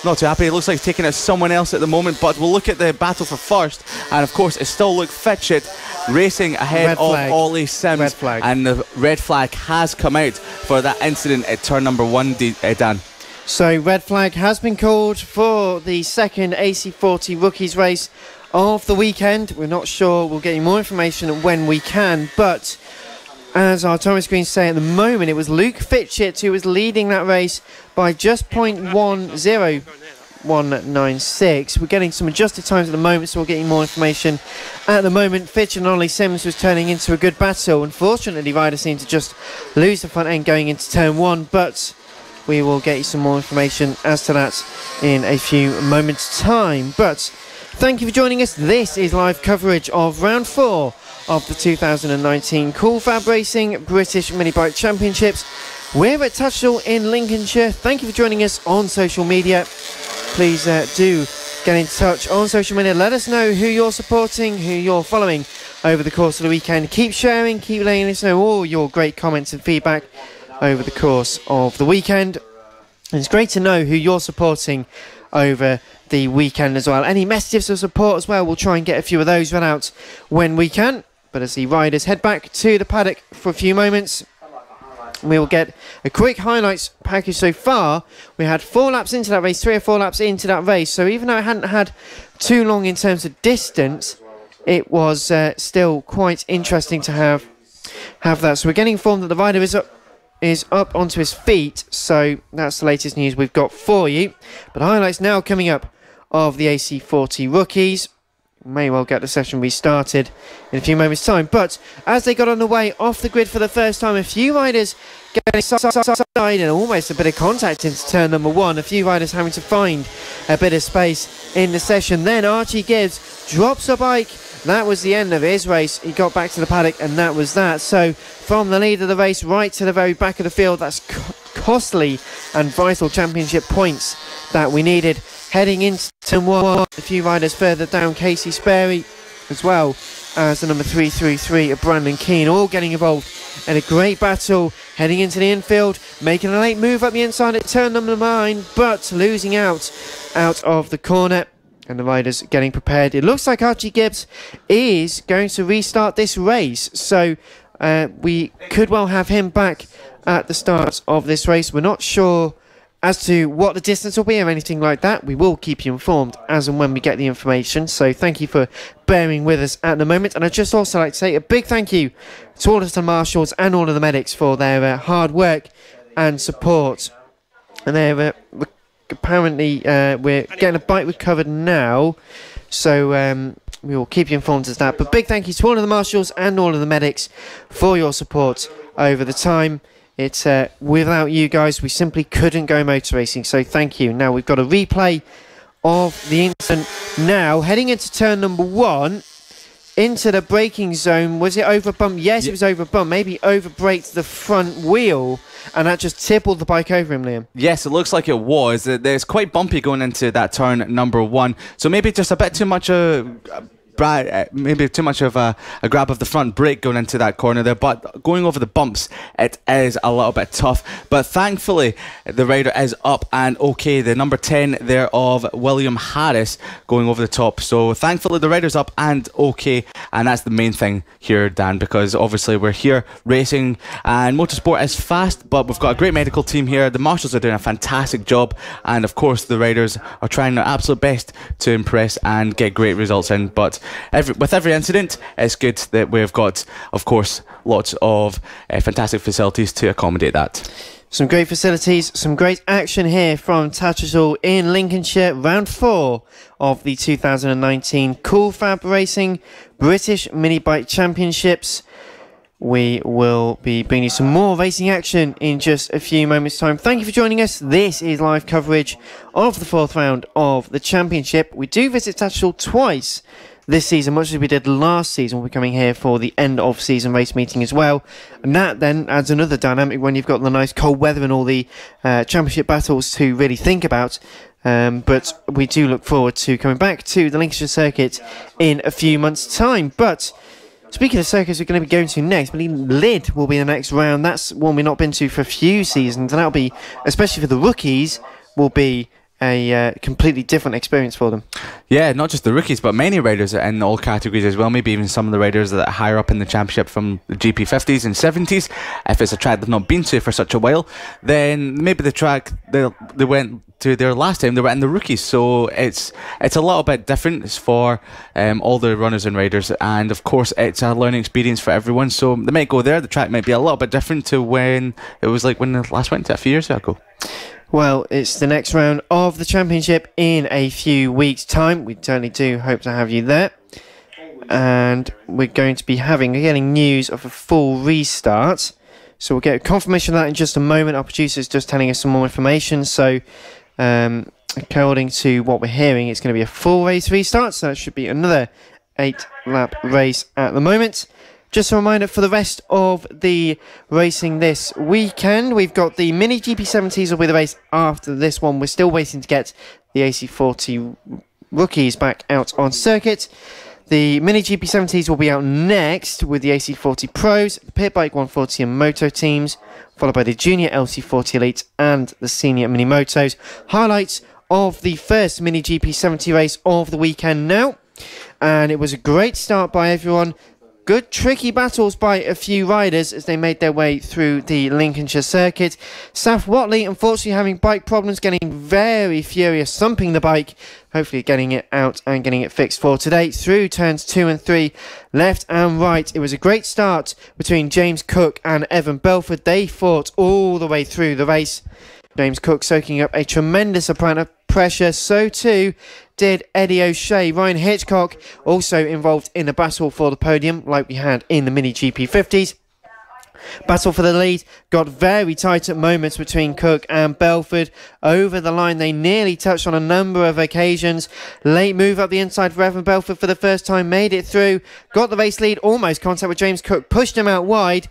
not too happy. It looks like he's taking it someone else at the moment, but we'll look at the battle for 1st, and of course it's still Luke Fitchett racing ahead of Ollie Sims. Red flag. And the red flag has come out for that incident at turn number 1, Dan. So red flag has been called for the 2nd AC40 Rookies race of the weekend. We're not sure, we'll get you more information when we can, but as our timing screens say at the moment, it was Luke Fitchett who was leading that race by just 0.10196. We're getting some adjusted times at the moment, so we'll get you more information. At the moment, Fitchett and Ollie Sims was turning into a good battle. Unfortunately, riders seemed to just lose the front end going into turn 1, but we will get you some more information as to that in a few moments' time. But thank you for joining us. This is live coverage of round 4 of the 2019 Cool FAB-Racing British Mini Bike Championships. We're at Tattershall in Lincolnshire. Thank you for joining us on social media. Please do get in touch on social media. Let us know who you're supporting, who you're following over the course of the weekend. Keep sharing, keep letting us know all your great comments and feedback over the course of the weekend. And it's great to know who you're supporting over the weekend as well. Any messages of support as well, we'll try and get a few of those run out when we can. But as the riders head back to the paddock for a few moments, we will get a quick highlights package so far. We had 4 laps into that race, 3 or 4 laps into that race. So even though it hadn't had too long in terms of distance, it was still quite interesting to have that. So we're getting informed that the rider is up onto his feet. So that's the latest news we've got for you. But highlights now coming up of the AC40 Rookies. may well get the session restarted in a few moments' time. But as they got on the way off the grid for the first time, a few riders getting side and almost a bit of contact into turn number 1. A few riders having to find a bit of space in the session. Then Archie Gibbs drops a bike. That was the end of his race. He got back to the paddock and that was that. So from the lead of the race right to the very back of the field, that's costly and vital championship points that we needed. Heading into turn 1, a few riders further down, Casey Sperry as well as the number 333 of Brandon Keane, all getting involved in a great battle. Heading into the infield, making a late move up the inside at turn number 9, but losing out of the corner. And the riders getting prepared. It looks like Archie Gibbs is going to restart this race, so we could well have him back at the start of this race. We're not sure as to what the distance will be or anything like that. We will keep you informed as and when we get the information, so thank you for bearing with us at the moment. And I'd just also like to say a big thank you to all of the marshals and all of the medics for their hard work and support. And they're apparently we're getting a bike recovered now, so we will keep you informed as that. But big thank you to all of the marshals and all of the medics for your support over the time. It's without you guys we simply couldn't go motor racing, so thank you. Now we've got a replay of the incident now, heading into turn number 1 into the braking zone. Was it over bump? Yes, it was over bump. Maybe over braked the front wheel, and that just tippled the bike over him, Liam. Yes, it looks like it was. It's quite bumpy going into that turn number 1, so maybe just a bit too much maybe too much of a grab of the front brake going into that corner there, but going over the bumps it is a little bit tough. But thankfully the rider is up and okay. The number 10 there of William Harris going over the top, so thankfully the rider's up and okay, and that's the main thing here, Dan, because obviously we're here racing and motorsport is fast, but we've got a great medical team here. The marshals are doing a fantastic job, and of course the riders are trying their absolute best to impress and get great results in. But with every incident, it's good that we've got, of course, lots of fantastic facilities to accommodate that. Some great facilities, some great action here from Tattershall in Lincolnshire, round 4 of the 2019 FAB-Racing British Mini Bike Championships. We will be bringing you some more racing action in just a few moments' time. Thank you for joining us. This is live coverage of the 4th round of the championship. We do visit Tattershall twice this season, much as we did last season. We'll be coming here for the end of season race meeting as well, and that then adds another dynamic when you've got the nice cold weather and all the championship battles to really think about. But we do look forward to coming back to the Lincolnshire circuit in a few months' time. But speaking of circuits we're going to be going to next, I believe Lyd will be the next round. That's one we've not been to for a few seasons, and that'll be, especially for the rookies, will be a completely different experience for them. Yeah, not just the rookies, but many riders in all categories as well. Maybe even some of the riders that are higher up in the championship from the GP50s and 70s. If it's a track they've not been to for such a while, then maybe the track they went to their last time they were in the rookies. So it's a little bit different for all the runners and riders, and of course it's a learning experience for everyone. So they might go there. The track might be a little bit different to when it was like when they last went to a few years ago. Well, it's the next round of the championship in a few weeks' time. We certainly do hope to have you there. And we're going to be getting news of a full restart. So we'll get confirmation of that in just a moment. Our producer's just telling us some more information. So, according to what we're hearing, it's going to be a full race restart. So that should be another 8-lap race at the moment. Just a reminder for the rest of the racing this weekend, we've got the Mini GP70s will be the race after this one. We're still waiting to get the AC40 rookies back out on circuit. The Mini GP70s will be out next with the AC40 Pros, the Pit Bike 140 and Moto teams, followed by the Junior LC40 Elite and the Senior Minimotos. Highlights of the first Mini GP70 race of the weekend now. And it was a great start by everyone. Good tricky battles by a few riders as they made their way through the Lincolnshire circuit. Saf Watley unfortunately having bike problems, getting very furious, thumping the bike, hopefully getting it out and getting it fixed for today. Through turns 2 and 3, left and right. It was a great start between James Cook and Evan Belford. They fought all the way through the race. James Cook soaking up a tremendous amount of pressure. So too did Eddie O'Shea. Ryan Hitchcock also involved in the battle for the podium like we had in the Mini GP50s. Battle for the lead got very tight at moments between Cook and Belford. Over the line they nearly touched on a number of occasions. Late move up the inside for Evan Belford for the first time, made it through, got the race lead, almost contact with James Cook, pushed him out wide.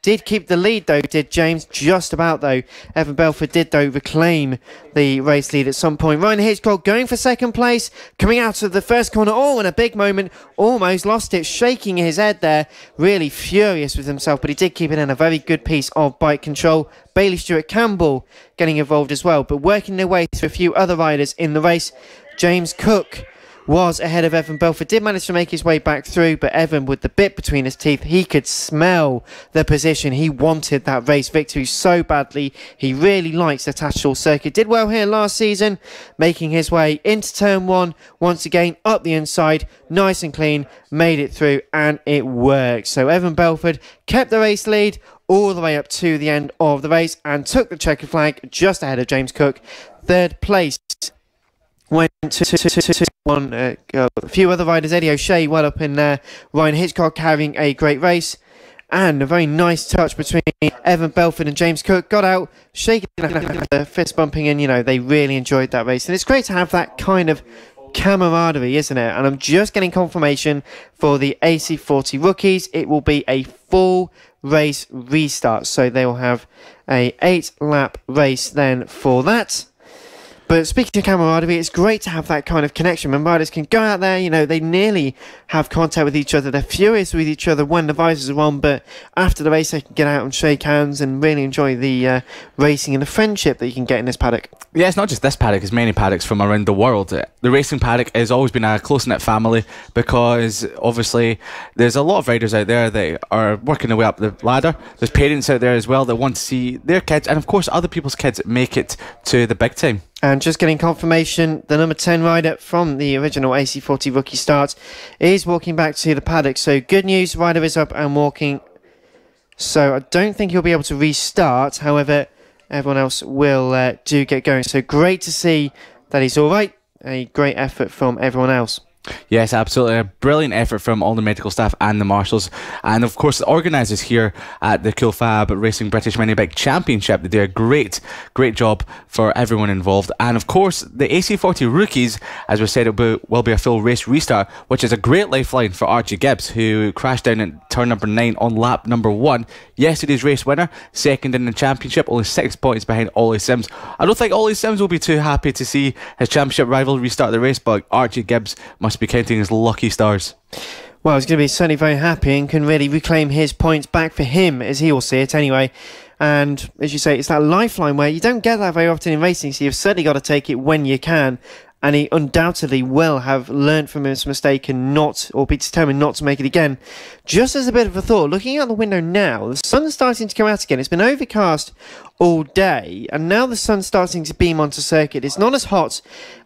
Did keep the lead though, did James, just about though. Evan Belford did though reclaim the race lead at some point. Ryan Hitchcock going for second place, coming out of the first corner, in a big moment, almost lost it, shaking his head there, really furious with himself, but he did keep it in. A very good piece of bike control. Bailey Stewart Campbell getting involved as well, but working their way through a few other riders in the race. James Cook was ahead of Evan Belford, did manage to make his way back through, but Evan with the bit between his teeth, he could smell the position. He wanted that race victory so badly. He really likes the Tattershall circuit. Did well here last season, making his way into turn one, once again up the inside, nice and clean, made it through, and it worked. So Evan Belford kept the race lead all the way up to the end of the race and took the checkered flag just ahead of James Cook. Third place went to a few other riders. Eddie O'Shea well up in there. Ryan Hitchcock having a great race. And a very nice touch between Evan Belford and James Cook. Got out, shaking, fist bumping, and, you know, they really enjoyed that race. And it's great to have that kind of camaraderie, isn't it? And I'm just getting confirmation for the AC40 rookies. It will be a full race restart. So they will have a 8-lap race then for that. But speaking of camaraderie, it's great to have that kind of connection when riders can go out there, you know, they nearly have contact with each other. They're furious with each other when the visors are on, but after the race they can get out and shake hands and really enjoy the racing and the friendship that you can get in this paddock. Yeah, it's not just this paddock, it's many paddocks from around the world. The racing paddock has always been a close-knit family because obviously there's a lot of riders out there that are working their way up the ladder. There's parents out there as well that want to see their kids and of course other people's kids make it to the big time. And just getting confirmation, the number 10 rider from the original AC40 rookie start is walking back to the paddock. So good news, rider is up and walking. So I don't think he'll be able to restart. However, everyone else will do get going. So great to see that he's all right. A great effort from everyone else. Yes, absolutely. A brilliant effort from all the medical staff and the marshals. And of course, the organisers here at the Cool FAB-Racing British Mini Bike Championship. They do a great job for everyone involved. And of course, the AC40 rookies, as we said, it will be a full race restart, which is a great lifeline for Archie Gibbs, who crashed down at turn number 9 on lap number 1. Yesterday's race winner, second in the championship, only 6 points behind Ollie Sims. I don't think Ollie Sims will be too happy to see his championship rival restart the race, but Archie Gibbs must be counting his lucky stars. Well, he's going to be certainly very happy and can really reclaim his points back for him, as he will see it anyway. And as you say, it's that lifeline where you don't get that very often in racing, so you've certainly got to take it when you can. And he undoubtedly will have learned from his mistake and be determined not to make it again. Just as a bit of a thought, looking out the window now, the sun's starting to come out again. It's been overcast all day, and now the sun's starting to beam onto circuit. It's not as hot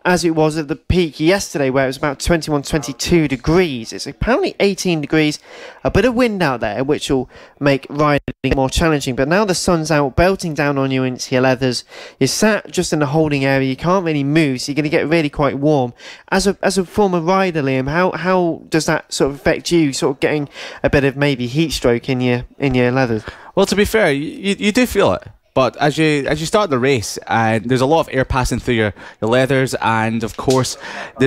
as it was at the peak yesterday, where it was about 21, 22 degrees. It's apparently 18 degrees, a bit of wind out there, which will make riding more challenging. But now the sun's out, belting down on you into your leathers. You're sat just in the holding area, you can't really move, so you're going to get really quite warm. As a former rider, Liam, how does that sort of affect you, sort of getting a bit of maybe heat stroke in your leathers? Well, to be fair, you do feel it. But as you start the race, there's a lot of air passing through your leathers, and of course,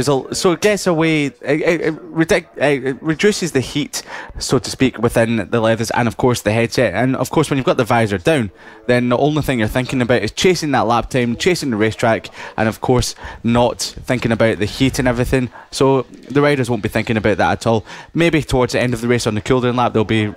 so it gets away. It reduces the heat, so to speak, within the leathers, and of course the headset. And of course, when you've got the visor down, then the only thing you're thinking about is chasing that lap time, chasing the racetrack, and of course not thinking about the heat and everything. So the riders won't be thinking about that at all. Maybe towards the end of the race on the cool down lap, they'll be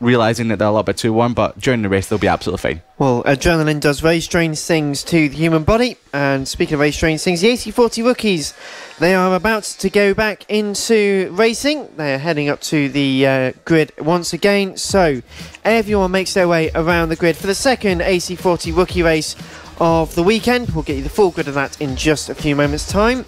realising that they're a little bit too warm, but during the race they'll be absolutely fine. Well, adrenaline does very strange things to the human body, and speaking of very strange things, the AC40 rookies, they are about to go back into racing. They're heading up to the grid once again, so everyone makes their way around the grid for the second AC40 rookie race of the weekend. We'll get you the full grid of that in just a few moments' time.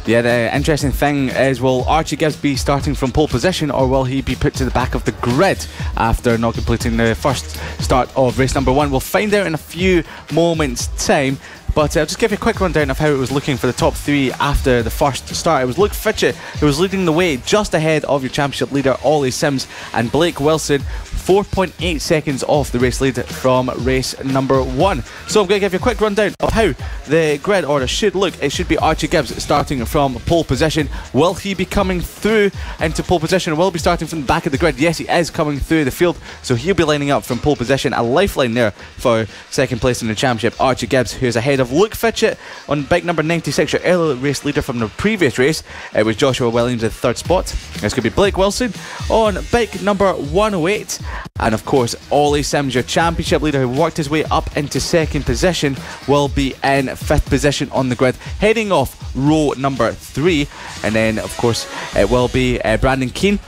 Yeah, the interesting thing is, will Archie Gibbs be starting from pole position, or will he be put to the back of the grid after not completing the first start of race number 1? We'll find out in a few moments' time. But I'll just give you a quick rundown of how it was looking for the top 3 after the first start. It was Luke Fitchett who was leading the way, just ahead of your championship leader Ollie Sims and Blake Wilson, 4.8 seconds off the race lead from race number 1. So I'm going to give you a quick rundown of how the grid order should look. It should be Archie Gibbs starting from pole position. Will he be coming through into pole position? Will he be starting from the back of the grid? Yes, he is coming through the field, so he'll be lining up from pole position. A lifeline there for second place in the championship, Archie Gibbs, who's ahead of Luke Fitchett on bike number 96, your early race leader from the previous race. It was Joshua Williams in the 3rd spot. It's going to be Blake Wilson on bike number 108. And of course, Ollie Sims, your championship leader, who worked his way up into 2nd position, will be in 5th position on the grid, heading off row number 3. And then, of course, it will be Brandon Keane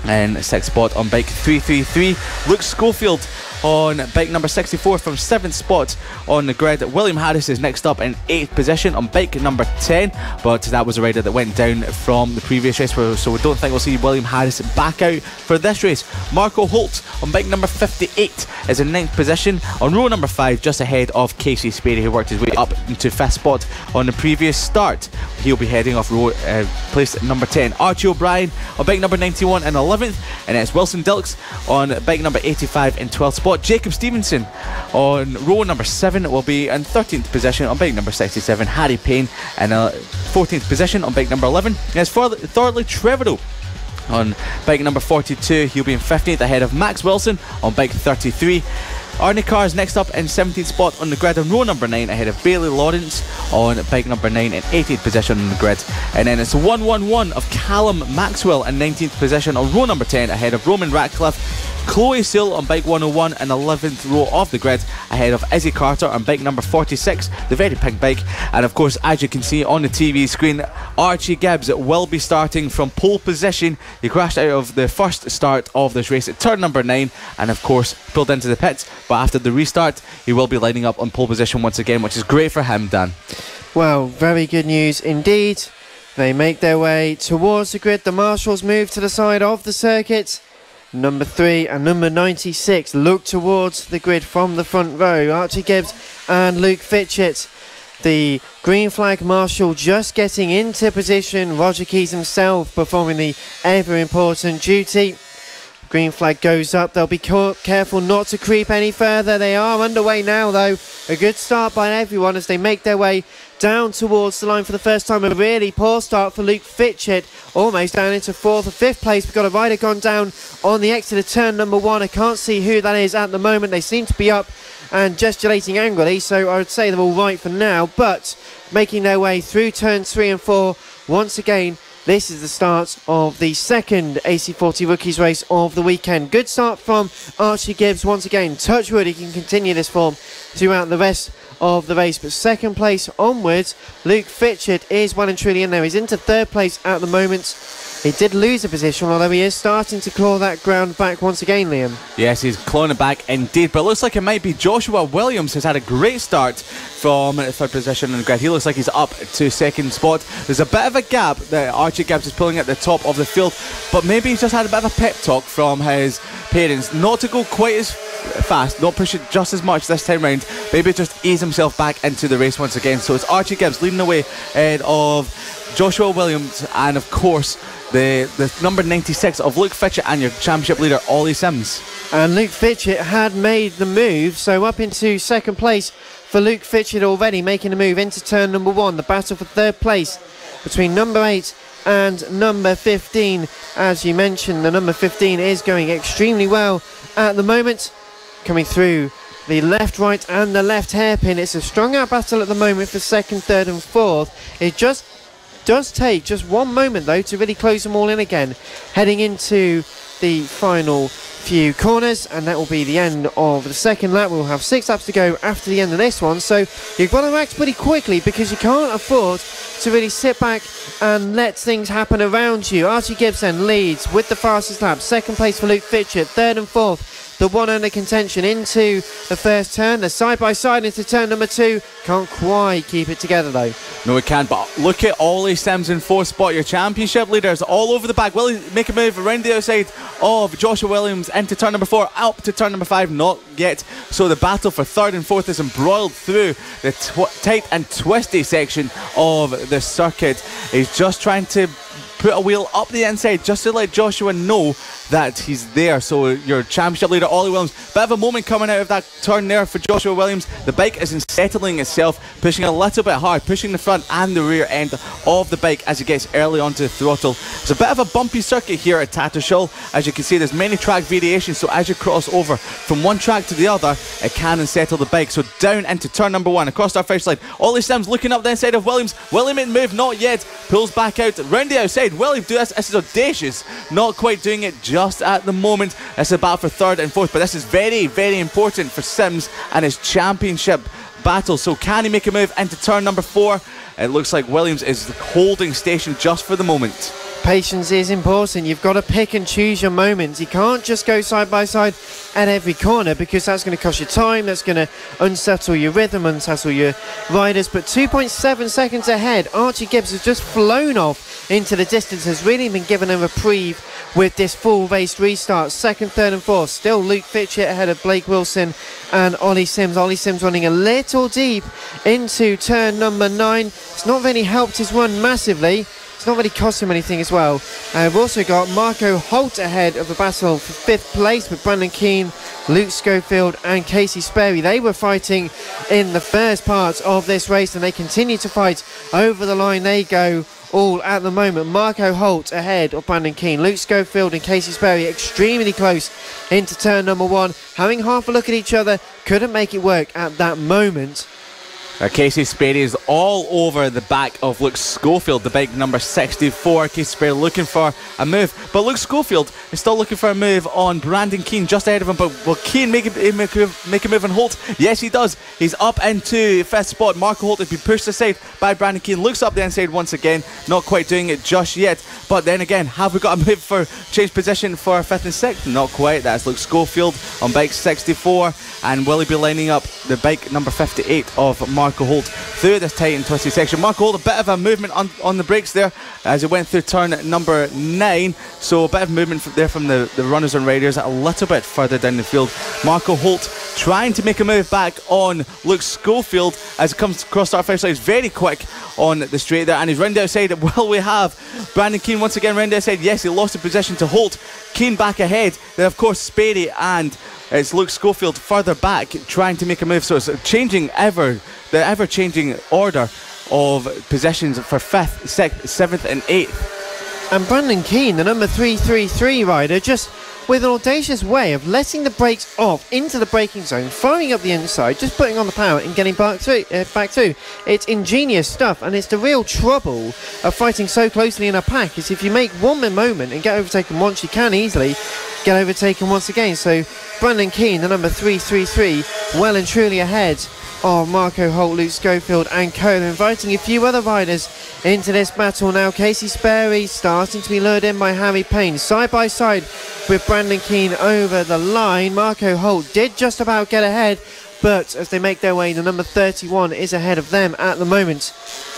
in 6th spot on bike 333. Luke Schofield on bike number 64 from 7th spot on the grid. William Harris is next up in 8th position on bike number 10, but that was a rider that went down from the previous race, so we don't think we'll see William Harris back out for this race. Marco Holt on bike number 58 is in 9th position on row number 5, just ahead of Casey Sperry, who worked his way up into 5th spot on the previous start. He'll be heading off place number 10. Archie O'Brien on bike number 91 in 11th, and it's Wilson Dilks on bike number 85 in 12th spot. Jacob Stevenson on row number 7 will be in 13th position on bike number 67. Harry Payne in 14th position on bike number 11. And it's Thorley Trevorrow on bike number 42. He'll be in 15th ahead of Max Wilson on bike 33. Arnie Carr is next up in 17th spot on the grid on row number 9 ahead of Bailey Lawrence on bike number 9 in 18th position on the grid. And then it's 111 of Callum Maxwell in 19th position on row number 10 ahead of Roman Ratcliffe. Chloe Seal on bike 101 in 11th row of the grid ahead of Izzy Carter on bike number 46, the very pink bike. And of course, as you can see on the TV screen, Archie Gibbs will be starting from pole position. He crashed out of the first start of this race at turn number 9 and of course pulled into the pits, but after the restart he will be lining up on pole position once again, which is great for him, Dan. Well, very good news indeed. They make their way towards the grid. The marshals move to the side of the circuit. Number 3 and number 96 look towards the grid from the front row. Archie Gibbs and Luke Fitchett. The green flag marshal just getting into position. Roger Keys himself performing the ever important duty. Green flag goes up. They'll be careful not to creep any further. They are underway now though. A good start by everyone as they make their way down towards the line for the first time. A really poor start for Luke Fitchett, almost down into 4th or 5th place. We've got a rider gone down on the exit of turn number 1. I can't see who that is at the moment. They seem to be up and gesticulating angrily, so I would say they're all right for now, but making their way through turns 3 and 4 once again. This is the start of the second AC40 Rookies race of the weekend. Good start from Archie Gibbs once again. Touch wood, he can continue this form throughout the rest of the race, but 2nd place onwards, Luke Fitchett is well and truly in there. He's into 3rd place at the moment. He did lose a position, although he is starting to claw that ground back once again, Liam. Yes, he's clawing it back indeed, but it looks like it might be Joshua Williams, who's had a great start from 3rd position in the grid. He looks like he's up to 2nd spot. There's a bit of a gap that Archie Gibbs is pulling at the top of the field, but maybe he's just had a bit of a pep talk from his parents not to go quite as fast, not push it just as much this time round, maybe just ease himself back into the race once again. So it's Archie Gibbs leading the way ahead of Joshua Williams and of course the number 96 of Luke Fitchett and your championship leader Ollie Sims. And Luke Fitchett had made the move, so up into 2nd place for Luke Fitchett already, making a move into turn number 1. The battle for 3rd place between number 8 and number 15. As you mentioned, the number 15 is going extremely well at the moment, coming through the left, right and the left hairpin. It's a strung out battle at the moment for 2nd, 3rd and 4th. It just does take just one moment though to really close them all in again, heading into the final few corners, and that will be the end of the 2nd lap. We'll have 6 laps to go after the end of this one, so you've got to act pretty quickly because you can't afford to really sit back and let things happen around you. Archie Gibson leads with the fastest lap. 2nd place for Luke Fitchett, 3rd and 4th the one under contention into the first turn. They're side by side into turn number 2. Can't quite keep it together though. No, we can't, but look at Ollie Sims in 4th spot. Your championship leaders all over the back. Will he make a move around the outside of Joshua Williams into turn number 4, up to turn number 5? Not yet. So the battle for 3rd and 4th is embroiled through the tight and twisty section of the circuit. He's just trying to put a wheel up the inside just to let Joshua know that he's there. So your championship leader Ollie Williams, bit of a moment coming out of that turn there for Joshua Williams. The bike is settling itself, pushing a little bit hard, pushing the front and the rear end of the bike as it gets early onto the throttle. It's a bit of a bumpy circuit here at Tattershall. As you can see, there's many track variations, so as you cross over from one track to the other, it can unsettle the bike. So down into turn number 1 across our first slide. Ollie Sims looking up the inside of Williams. Will he make the move? Not yet. Pulls back out round the outside. Will he do this? This is audacious. Not quite doing it just at the moment. It's a battle for 3rd and 4th, but this is very, very important for Sims and his championship battle. So can he make a move into turn number 4? It looks like Williams is holding station just for the moment. Patience is important. You've got to pick and choose your moments. You can't just go side by side at every corner, because that's going to cost you time, that's going to unsettle your rhythm, unsettle your riders. But 2.7 seconds ahead, Archie Gibbs has just flown off into the distance, has really been given a reprieve with this full race restart. 2nd, 3rd and 4th, still Luke Fitchett ahead of Blake Wilson and Ollie Sims. Ollie Sims running a little deep into turn number 9. It's not really helped his run massively. It's not really cost him anything as well. We've also got Marco Holt ahead of the battle for 5th place with Brandon Keane, Luke Schofield and Casey Sperry. They were fighting in the first part of this race, and they continue to fight. Over the line they go all at the moment. Marco Holt ahead of Brandon Keane, Luke Schofield and Casey Sperry extremely close into turn number 1, having half a look at each other, couldn't make it work at that moment. Casey Sperry is all over the back of Luke Schofield, the bike number 64. Casey Sperry looking for a move, but Luke Schofield is still looking for a move on Brandon Keane just ahead of him. But will Keane make a move on Holt? Yes, he does. He's up into 5th spot. Marco Holt has been pushed aside by Brandon Keane. Looks up the inside once again, not quite doing it just yet. But then again, have we got a move for change position for 5th and 6th? Not quite. That's Luke Schofield on bike 64, and will he be lining up the bike number 58 of Marco Holt through this tight and twisty section? Marco Holt, a bit of a movement on the brakes there as he went through turn number 9. So a bit of movement there from the runners and riders a little bit further down the field. Marco Holt trying to make a move back on Luke Schofield as it comes across our first side. He's very quick on the straight there, and he's round the outside. Will we have Brandon Keane once again round the outside? Yes, he lost the position to Holt. Keane back ahead. Then of course Sperry and it's Luke Schofield further back trying to make a move. So it's changing the ever-changing order of positions for 5th, 6th, 7th and 8th. And Brandon Keane, the number 333 rider, just with an audacious way of letting the brakes off into the braking zone, firing up the inside, just putting on the power and getting back through. It's ingenious stuff, and it's the real trouble of fighting so closely in a pack, is if you make one moment and get overtaken once, you can easily get overtaken once again. So Brandon Keane, the number 333, well and truly ahead of Marco Holt, Luke Schofield and co. They're inviting a few other riders into this battle now. Casey Sperry starting to be lured in by Harry Payne, side by side with Brandon Keane over the line. Marco Holt did just about get ahead, but as they make their way, the number 31 is ahead of them at the moment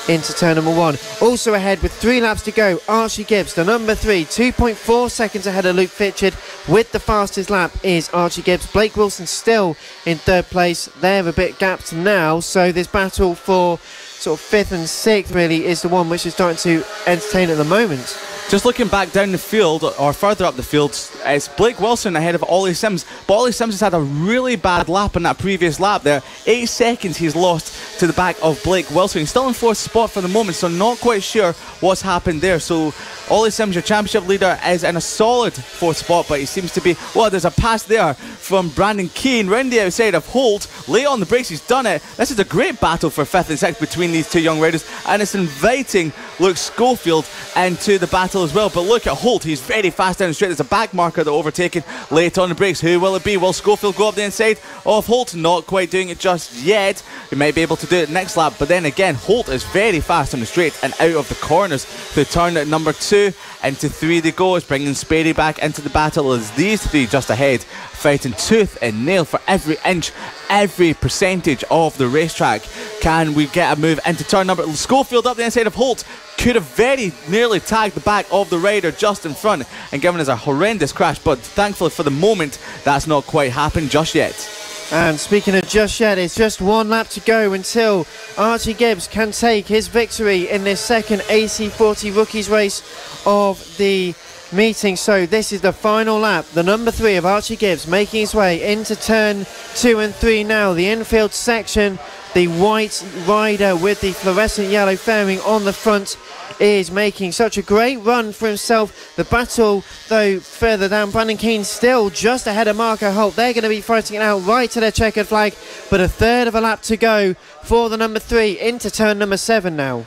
into turn number 1. Also ahead with 3 laps to go, Archie Gibbs, the number 3, 2.4 seconds ahead of Luke Fitchett. With the fastest lap is Archie Gibbs. Blake Wilson still in 3rd place. They're a bit gapped now, so this battle for sort of 5th and 6th really is the one which is starting to entertain at the moment. Just looking back down the field, or further up the field, it's Blake Wilson ahead of Ollie Sims. But Ollie Sims has had a really bad lap in that previous lap there. 8 seconds he's lost to the back of Blake Wilson. He's still in 4th spot for the moment, so not quite sure what's happened there. So Ollie Sims, your championship leader, is in a solid 4th spot, but he seems to be... Well, there's a pass there from Brandon Keane round the outside of Holt. Late on the brakes, he's done it. This is a great battle for 5th and 6th between these 2 young riders, and it's inviting Luke Schofield into the battle as well. But look at Holt, he's very fast down the straight. There's a back marker that overtaken late on the brakes. Who will it be? Will Schofield go up the inside of Holt? Not quite doing it just yet. He might be able to do it next lap, but then again, Holt is very fast on the straight and out of the corners through turn number 2. 2, into 3 they go. It's bringing Sperry back into the battle as these three just ahead, fighting tooth and nail for every inch, every percentage of the racetrack. Can we get a move into turn number? Schofield up the inside of Holt could have very nearly tagged the back of the rider just in front and given us a horrendous crash, but thankfully for the moment that's not quite happened just yet. And speaking of just yet, it's just 1 lap to go until Archie Gibbs can take his victory in this second AC40 Rookies race of the meeting. So this is the final lap. The number 3 of Archie Gibbs making his way into turn 2 and 3 now. The infield section, the white rider with the fluorescent yellow fairing on the front is making such a great run for himself. The battle, though, further down, Brandon Keane still just ahead of Marco Holt. They're going to be fighting it out right to their checkered flag, but a third of a lap to go for the number 3 into turn number 7 now.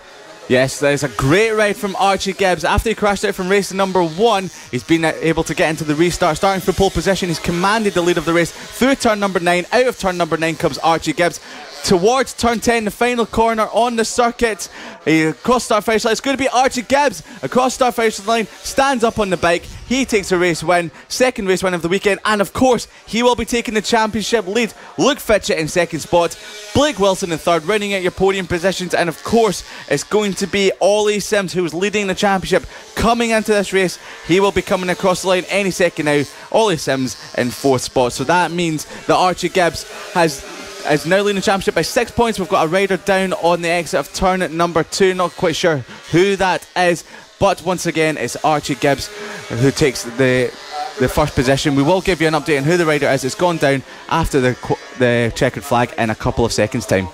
Yes, there's a great ride from Archie Gibbs. After he crashed out from race number 1, he's been able to get into the restart. Starting from pole position, he's commanded the lead of the race through turn number 9. Out of turn number 9 comes Archie Gibbs. Towards turn 10, the final corner on the circuit. Across start finish line, it's going to be Archie Gibbs. Across start finish line, stands up on the bike. He takes a race win, second race win of the weekend, and of course, he will be taking the championship lead. Luke Fitchett in second spot, Blake Wilson in third, rounding out your podium positions, and of course, it's going to be Ollie Sims who's leading the championship coming into this race. He will be coming across the line any second now. Ollie Sims in fourth spot, so that means that Archie Gibbs is now leading the championship by 6 points. We've got a rider down on the exit of turn number 2. Not quite sure who that is, but once again it's Archie Gibbs who takes the first position. We will give you an update on who the rider is. It's gone down after the checkered flag in a couple of seconds time.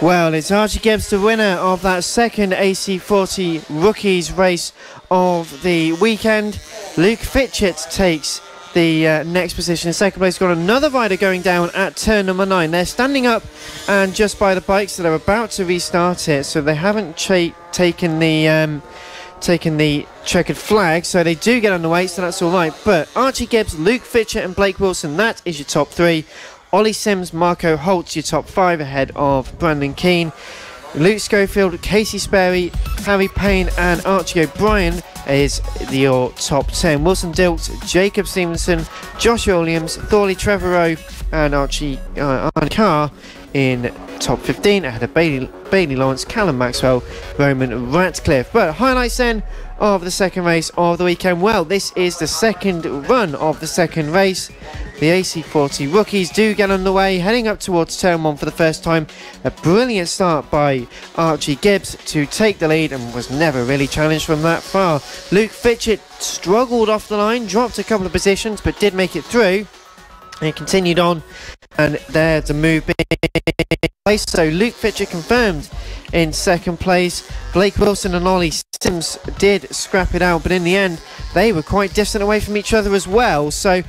Well, it's Archie Gibbs, the winner of that second AC40 Rookies race of the weekend. Luke Fitchett takes the next position in second place. Got another rider going down at turn number 9. They're standing up and just by the bike, so they're about to restart it, so they haven't taken the checkered flag, so they do get underway, so that's alright. But Archie Gibbs, Luke Fitchett and Blake Wilson, that is your top 3. Ollie Sims, Marco Holt, your top 5 ahead of Brandon Keane. Luke Schofield, Casey Sperry, Harry Payne and Archie O'Brien is your top 10. Wilson Dilt, Jacob Stevenson, Joshua Williams, Thorley Trevorrow and Archie Carr in top 15 ahead of Bailey Lawrence, Callum Maxwell, Roman Ratcliffe. But highlights then of the second race of the weekend. Well, this is the second run of the second race. The AC40 Rookies do get underway, heading up towards turn 1 for the first time. A brilliant start by Archie Gibbs to take the lead and was never really challenged from that far. Luke Fitchett struggled off the line, dropped a couple of positions but did make it through and continued on, and there to move in place. So Luke Fitchett confirmed in second place. Blake Wilson and Ollie Sims did scrap it out, but in the end they were quite distant away from each other as well. So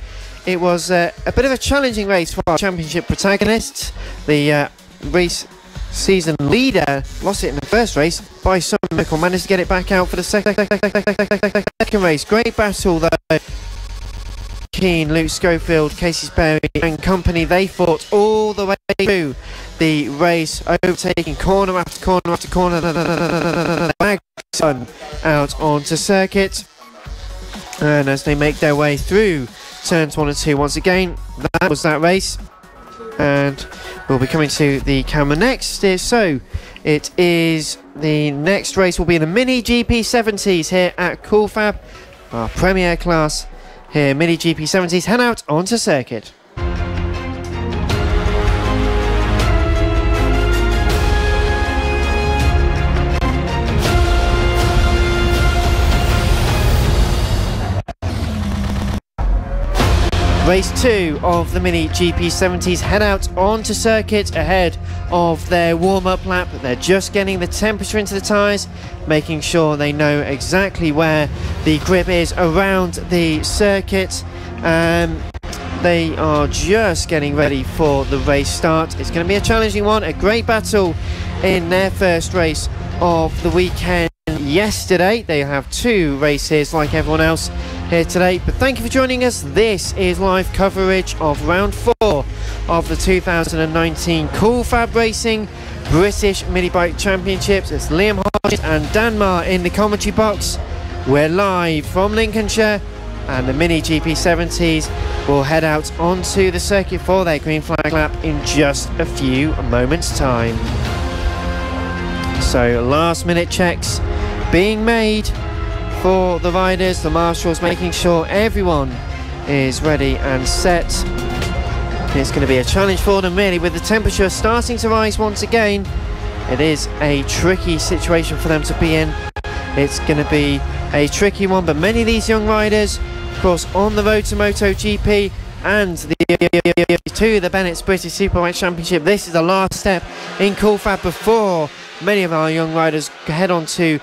it was a bit of a challenging race for our championship protagonists. The race season leader lost it in the first race by some miracle, managed to get it back out for the second race. Great battle though. Keane, Luke Schofield, Casey Sperry and company, they fought all the way through the race, overtaking corner after corner after corner, out onto circuit. And as they make their way through turns 1 and 2 once again, that was that race. And we'll be coming to the camera next. So it is the next race will be the Mini GP70s here at Cool Fab, our premier class here. Mini GP70s head out onto circuit. Race 2 of the Mini GP70s head out onto circuit ahead of their warm-up lap. They're just getting the temperature into the tyres, making sure they know exactly where the grip is around the circuit. They are just getting ready for the race start. It's going to be a challenging one, a great battle in their first race of the weekend yesterday. They have 2 races like everyone else here today, but thank you for joining us. This is live coverage of round 4 of the 2019 Cool Fab Racing British Mini Bike Championships. It's Liam Hodges and Dan Marr in the commentary box. We're live from Lincolnshire, and the Mini GP70s will head out onto the circuit for their green flag lap in just a few moments' time. So last minute checks being made for the riders, the marshals making sure everyone is ready and set. It's going to be a challenge for them really, with the temperature starting to rise once again. It is a tricky situation for them to be in. It's going to be a tricky one, but many of these young riders, of course, on the road to MotoGP and to the Bennett's British Superbike Championship. This is the last step in Coolfab before many of our young riders head on to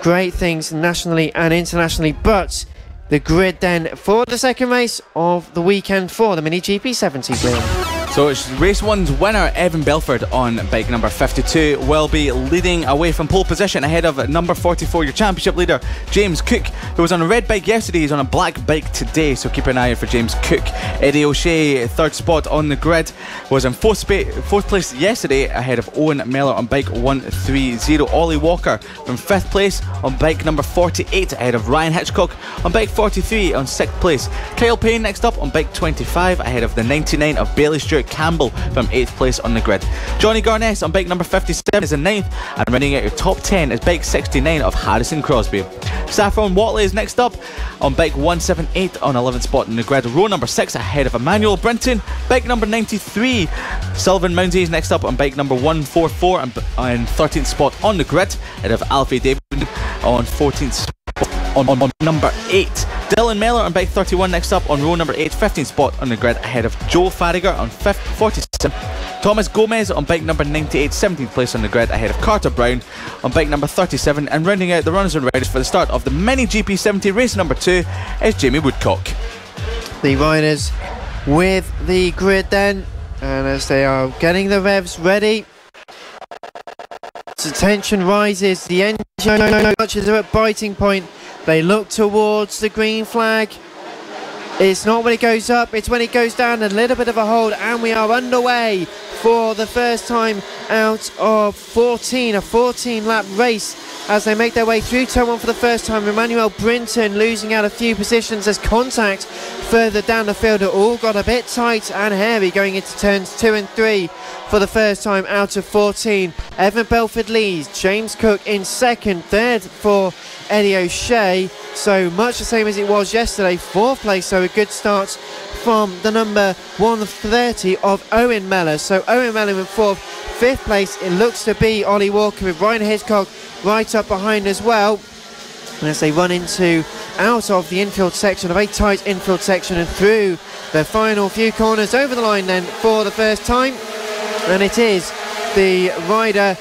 great things nationally and internationally. But the grid then for the second race of the weekend for the Mini GP70 win. So it's race one's winner, Evan Belford, on bike number 52, will be leading away from pole position ahead of number 44, your championship leader, James Cook, who was on a red bike yesterday. He's on a black bike today, so keep an eye out for James Cook. Eddie O'Shea, third spot on the grid, was in fourth place yesterday ahead of Owen Mellor on bike 130. Ollie Walker from fifth place on bike number 48 ahead of Ryan Hitchcock on bike 43 on sixth place. Kyle Payne next up on bike 25 ahead of the 99 of Bailey Stewart Campbell from 8th place on the grid. Johnny Garness on bike number 57 is in 9th, and running out your top 10 is bike 69 of Harrison Crosby. Saffron Watley is next up on bike 178 on 11th spot in the grid. Row number 6 ahead of Emmanuel Brinton. Bike number 93, Sylvan Moundy is next up on bike number 144 and 13th spot on the grid ahead of Alfie David on 14th spot on number 8. Dylan Mellor on bike 31 next up on row number 8, 15th spot on the grid ahead of Joe Farragher on 47. Thomas Gomez on bike number 98, 17th place on the grid ahead of Carter Brown on bike number 37. And rounding out the runners and riders for the start of the Mini GP70 race number 2 is Jamie Woodcock. The riders with the grid then, and as they are getting the revs ready, the tension rises, the engine touches are at biting point. They look towards the green flag. It's not when it goes up, it's when it goes down. A little bit of a hold, and we are underway for the first time out of 14, a 14-lap race as they make their way through turn 1 for the first time. Emmanuel Brinton losing out a few positions as contact further down the field. It all got a bit tight and hairy going into turns 2 and 3 for the first time out of 14. Evan Belford leads, James Cook in second, third for Eddie O'Shea, so much the same as it was yesterday. 4th place, so a good start from the number 130 of Owen Mellor. So Owen Mellor in 4th. 5th place, it looks to be Ollie Walker with Ryan Hitchcock right up behind as well. And as they run out of the infield section, a very tight infield section, and through the final few corners over the line then for the first time. And it is the rider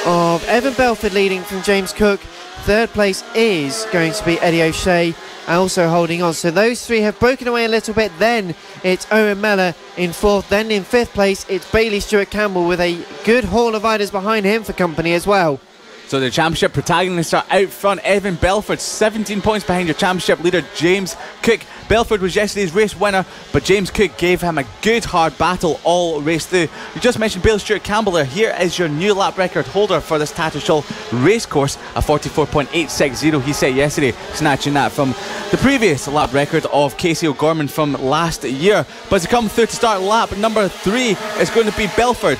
of Evan Belford leading from James Cook. 3rd place is going to be Eddie O'Shea, also holding on. So those three have broken away a little bit. Then it's Owen Mellor in 4th. Then in 5th place it's Bailey Stewart Campbell with a good haul of riders behind him for company as well. So the championship protagonists are out front. Evan Belford 17 points behind your championship leader James Cook. Belford was yesterday's race winner, but James Cook gave him a good hard battle all race through. You just mentioned Bailey Stewart Campbell there. Here is your new lap record holder for this Tattershall race course, a 44.860 he set yesterday, snatching that from the previous lap record of Casey O'Gorman from last year. But to come through to start lap number 3, it's going to be Belford,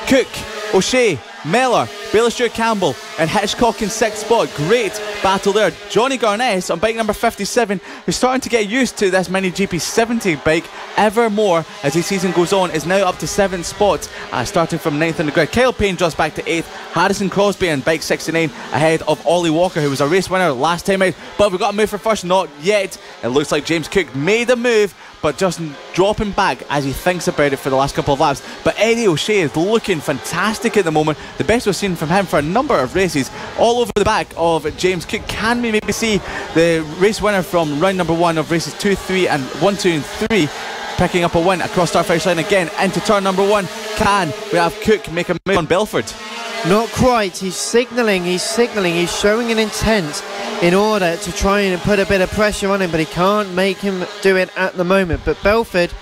Cook, O'Shea, Mellor, Bailey Stewart Campbell and Hitchcock in 6th spot. Great battle there. Johnny Garness on bike number 57, who's starting to get used to this Mini GP70 bike ever more as the season goes on, is now up to 7th spot, starting from 9th on the grid. Kyle Payne drops back to 8th. Harrison Crosby on bike 69 ahead of Ollie Walker, who was a race winner last time out. But we've got a move for first, not yet. It looks like James Cook made a move, but just dropping back as he thinks about it for the last couple of laps. But Eddie O'Shea is looking fantastic at the moment. The best we've seen from him for a number of races. All over the back of James Cook. Can we maybe see the race winner from round number 1 of races 2, 3 and 1, 2 and 3 picking up a win across start finish line again into turn number 1? Can we have Cook make a move on Belford? Not quite. He's signalling, he's showing an intent in order to try and put a bit of pressure on him, but he can't make him do it at the moment. But Belford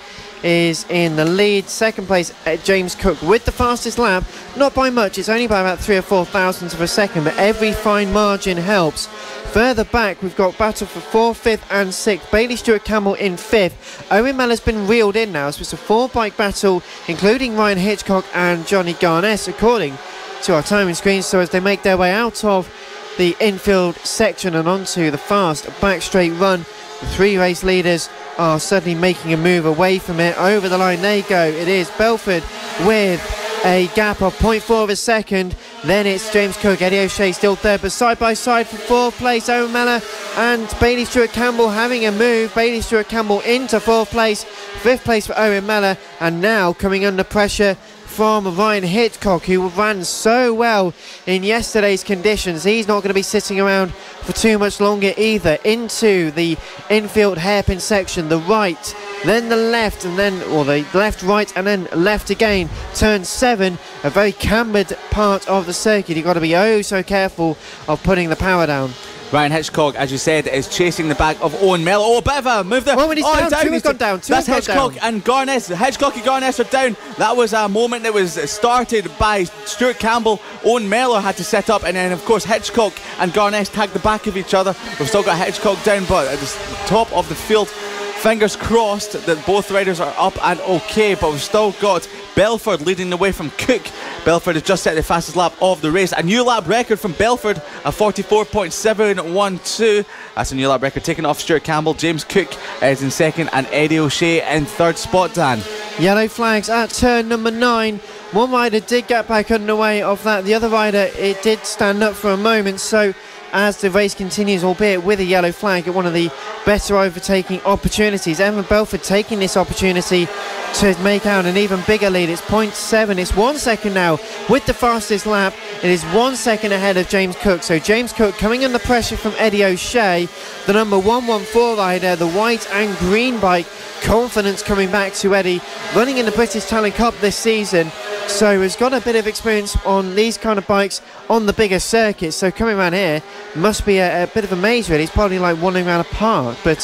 is in the lead. Second place, James Cook with the fastest lap. Not by much, it's only by about 3 or 4 thousandths of a second, but every fine margin helps. Further back, we've got battle for 4th, 5th and 6th. Bailey Stewart-Campbell in 5th. Owen Mellor's been reeled in now, so it's a 4-bike battle, including Ryan Hitchcock and Johnny Garness, according to our timing screen. So as they make their way out of the infield section and onto the fast back straight run, the 3 race leaders are certainly making a move away from it. Over the line they go. It is Belford with a gap of 0.4 of a second. Then it's James Cook, Eddie O'Shea still third, but side by side for 4th place, Owen Mellor and Bailey Stewart-Campbell having a move. Bailey Stewart-Campbell into 4th place, 5th place for Owen Mellor, and now coming under pressure from Ryan Hitchcock, who ran so well in yesterday's conditions. He's not going to be sitting around for too much longer either. Into the infield hairpin section, the right, then the left, and then, or the left, right, and then left again. Turn 7, a very cambered part of the circuit. You've got to be oh so careful of putting the power down. Ryan Hitchcock, as you said, is chasing the back of Owen Mellor. Oh, a bit of a move there. Oh, when he's down. Two has gone down. That's Hitchcock and Garness. Hitchcock and Garness are down. That was a moment that was started by Stuart Campbell. Owen Mellor had to set up, and then, of course, Hitchcock and Garness tagged the back of each other. We've still got Hitchcock down, but at the top of the field, fingers crossed that both riders are up and okay, but we've still got Belford leading the way from Cook. Belford has just set the fastest lap of the race. A new lap record from Belford, a 44.712. That's a new lap record taken off Stuart Campbell. James Cook is in second and Eddie O'Shea in third spot, Dan. Yellow flags at turn number 9. One rider did get back underway of that. The other rider, it did stand up for a moment. So as the race continues, albeit with a yellow flag, at one of the better overtaking opportunities. Evan Belford taking this opportunity to make out an even bigger lead. It's 0.7, it's 1 second now with the fastest lap. It is 1 second ahead of James Cook. So James Cook coming under pressure from Eddie O'Shea, the number 114 rider, the white and green bike. Confidence coming back to Eddie, running in the British Talent Cup this season, so he's got a bit of experience on these kind of bikes on the bigger circuits. So coming around here must be a bit of a maze really. He's probably like wandering around a park, but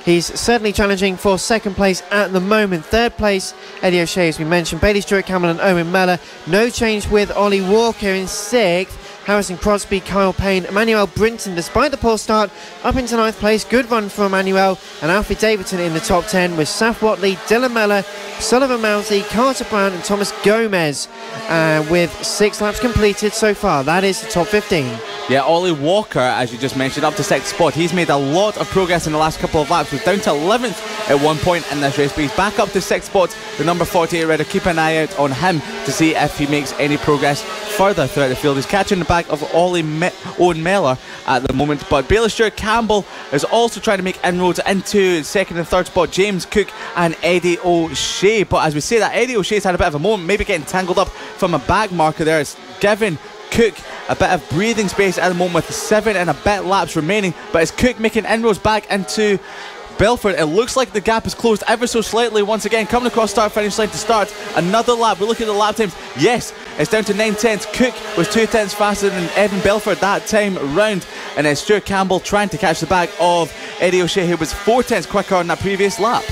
he's certainly challenging for second place at the moment. Third place, Eddie O'Shea, as we mentioned, Bailey Stewart-Campbell and Owen Mellor. No change with Ollie Walker in 6th. Harrison Crosby, Kyle Payne, Emmanuel Brinton, despite the poor start, up into 9th place. Good run for Emmanuel, and Alfie Davidson in the top 10 with Saf Watley, Dylan Mellor, Sullivan Mounty, Carter Brown and Thomas Gomez, with 6 laps completed so far. That is the top 15. Yeah, Ollie Walker, as you just mentioned, up to 6th spot. He's made a lot of progress in the last couple of laps. He's down to 11th at one point in this race, but he's back up to 6th spot. The number 48 rider, keep an eye out on him to see if he makes any progress further throughout the field. He's catching the back of Owen Mellor at the moment, but Bailey Stewart-Campbell is also trying to make inroads into 2nd and 3rd spot. James Cook and Eddie O'Shea, but as we say that, Eddie O'Shea's had a bit of a moment, maybe getting tangled up from a back marker there. It's giving Cook a bit of breathing space at the moment with 7 and a bit laps remaining, but is Cook making inroads back into Belford? It looks like the gap is closed ever so slightly once again. Coming across start-finish line to start another lap. We're looking at the lap times. Yes, it's down to 9 tenths. Cook was 2 tenths faster than Evan Belford that time round, and then Stuart Campbell trying to catch the back of Eddie O'Shea, who was 4 tenths quicker on that previous lap.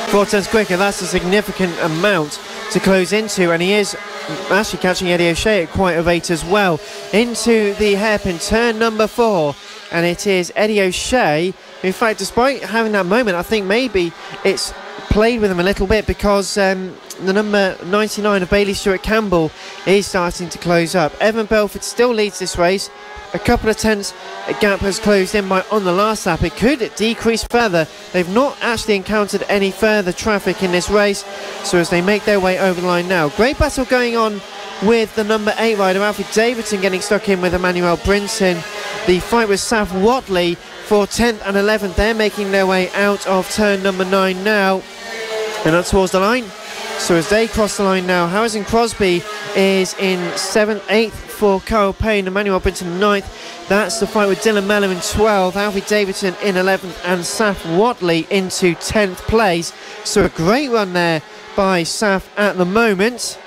4 tenths quicker, that's a significant amount to close into, and he is actually catching Eddie O'Shea at quite a rate as well. Into the hairpin, turn number 4, and it is Eddie O'Shea. In fact, despite having that moment, I think maybe it's played with him a little bit, because the number 99 of Bailey Stewart-Campbell is starting to close up. Evan Belford still leads this race. A couple of tenths gap has closed in by on the last lap. It could decrease further. They've not actually encountered any further traffic in this race, so as they make their way over the line now. Great battle going on with the number 8 rider, Alfie Davidson, getting stuck in with Emmanuel Brinton. The fight with Saf Watley for 10th and 11th. They're making their way out of turn number 9 now, and up towards the line. So as they cross the line now, Harrison Crosby is in 7th, 8th for Kyle Payne, Emmanuel Brinton 9th. That's the fight with Dylan Mellor in 12th, Alfie Davidson in 11th, and Saf Watley into 10th place. So a great run there by Saf at the moment.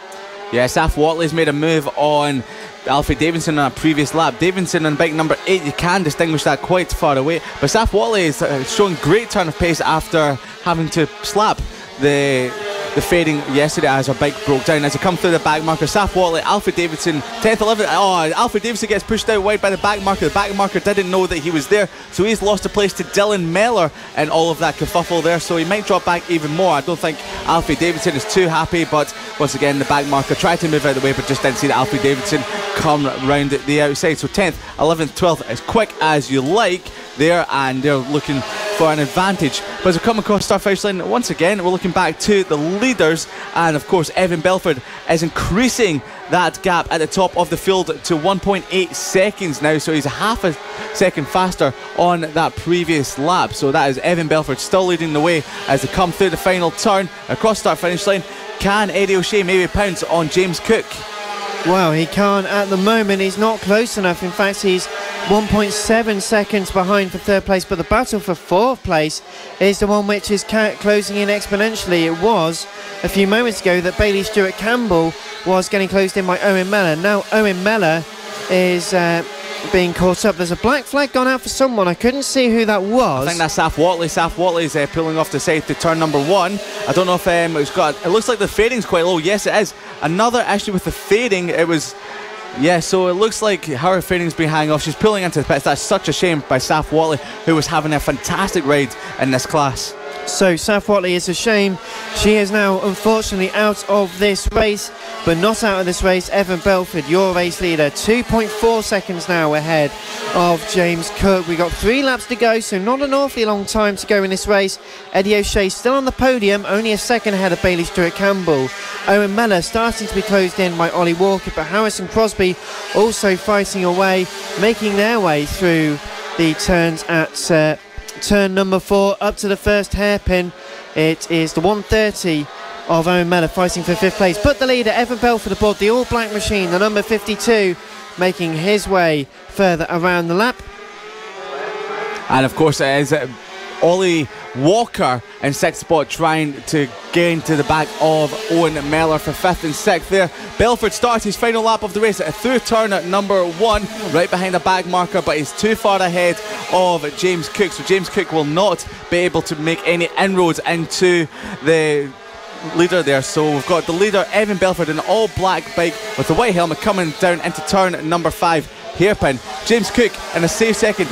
Yeah, Saf Watley's made a move on Alfie Davidson on a previous lap. Davidson on bike number 8, you can distinguish that quite far away, but Saf Watley is showing great turn of pace after having to slap the fading yesterday as her bike broke down. As he come through the back marker, Saf Watley, Alfred Davidson, 10th, 11th. Oh, Alfred Davidson gets pushed out wide by the back marker. The back marker didn't know that he was there, so he's lost a place to Dylan Mellor and all of that kerfuffle there, so he might drop back even more. I don't think Alfred Davidson is too happy, but once again the back marker tried to move out of the way but just didn't see that Alfred Davidson come round the outside. So 10th, 11th, 12th, as quick as you like there, and they're looking for an advantage. But as we come across start finish line, once again we're looking back to the leaders, and of course Evan Belford is increasing that gap at the top of the field to 1.8 seconds now, so he's a half a second faster on that previous lap. So that is Evan Belford still leading the way as they come through the final turn across start finish line. Can Eddie O'Shea maybe pounce on James Cook? Well, he can't at the moment. He's not close enough. In fact, he's 1.7 seconds behind for third place, but the battle for fourth place is the one which is closing in exponentially. It was a few moments ago that Bailey Stewart Campbell was getting closed in by Owen Mellor. Now Owen Mellor is being caught up. There's a black flag gone out for someone. I couldn't see who that was. I think that's Saf Watley. Saf Watley's pulling off the side to turn number 1. I don't know if it's got. It looks like the fading's quite low. Yes, it is. Another issue with the fading. It was. Yeah, so it looks like her fading's been hanging off. She's pulling into the pits. That's such a shame by Saf Watley, who was having a fantastic ride in this class. So Saf Watley, is a shame. She is now unfortunately out of this race, but not out of this race. Evan Belford, your race leader, 2.4 seconds now ahead of James Cook. We got 3 laps to go, so not an awfully long time to go in this race. Eddie O'Shea still on the podium, only a second ahead of Bailey Stewart Campbell. Owen Mellor starting to be closed in by Ollie Walker, but Harrison Crosby also fighting away, making their way through the turns at turn number 4 up to the first hairpin. It is the 130 of Owen Mellor fighting for 5th place, but the leader Evan Belford aboard the all black machine, the number 52, making his way further around the lap. And of course it is Ollie Walker in 6th spot, trying to gain to the back of Owen Mellor for 5th and 6th there. Belford starts his final lap of the race through turn at number 1, right behind the back marker, but he's too far ahead of James Cook, so James Cook will not be able to make any inroads into the leader there. So we've got the leader Evan Belford in an all black bike with the white helmet coming down into turn number 5 hairpin. James Cook in a safe second.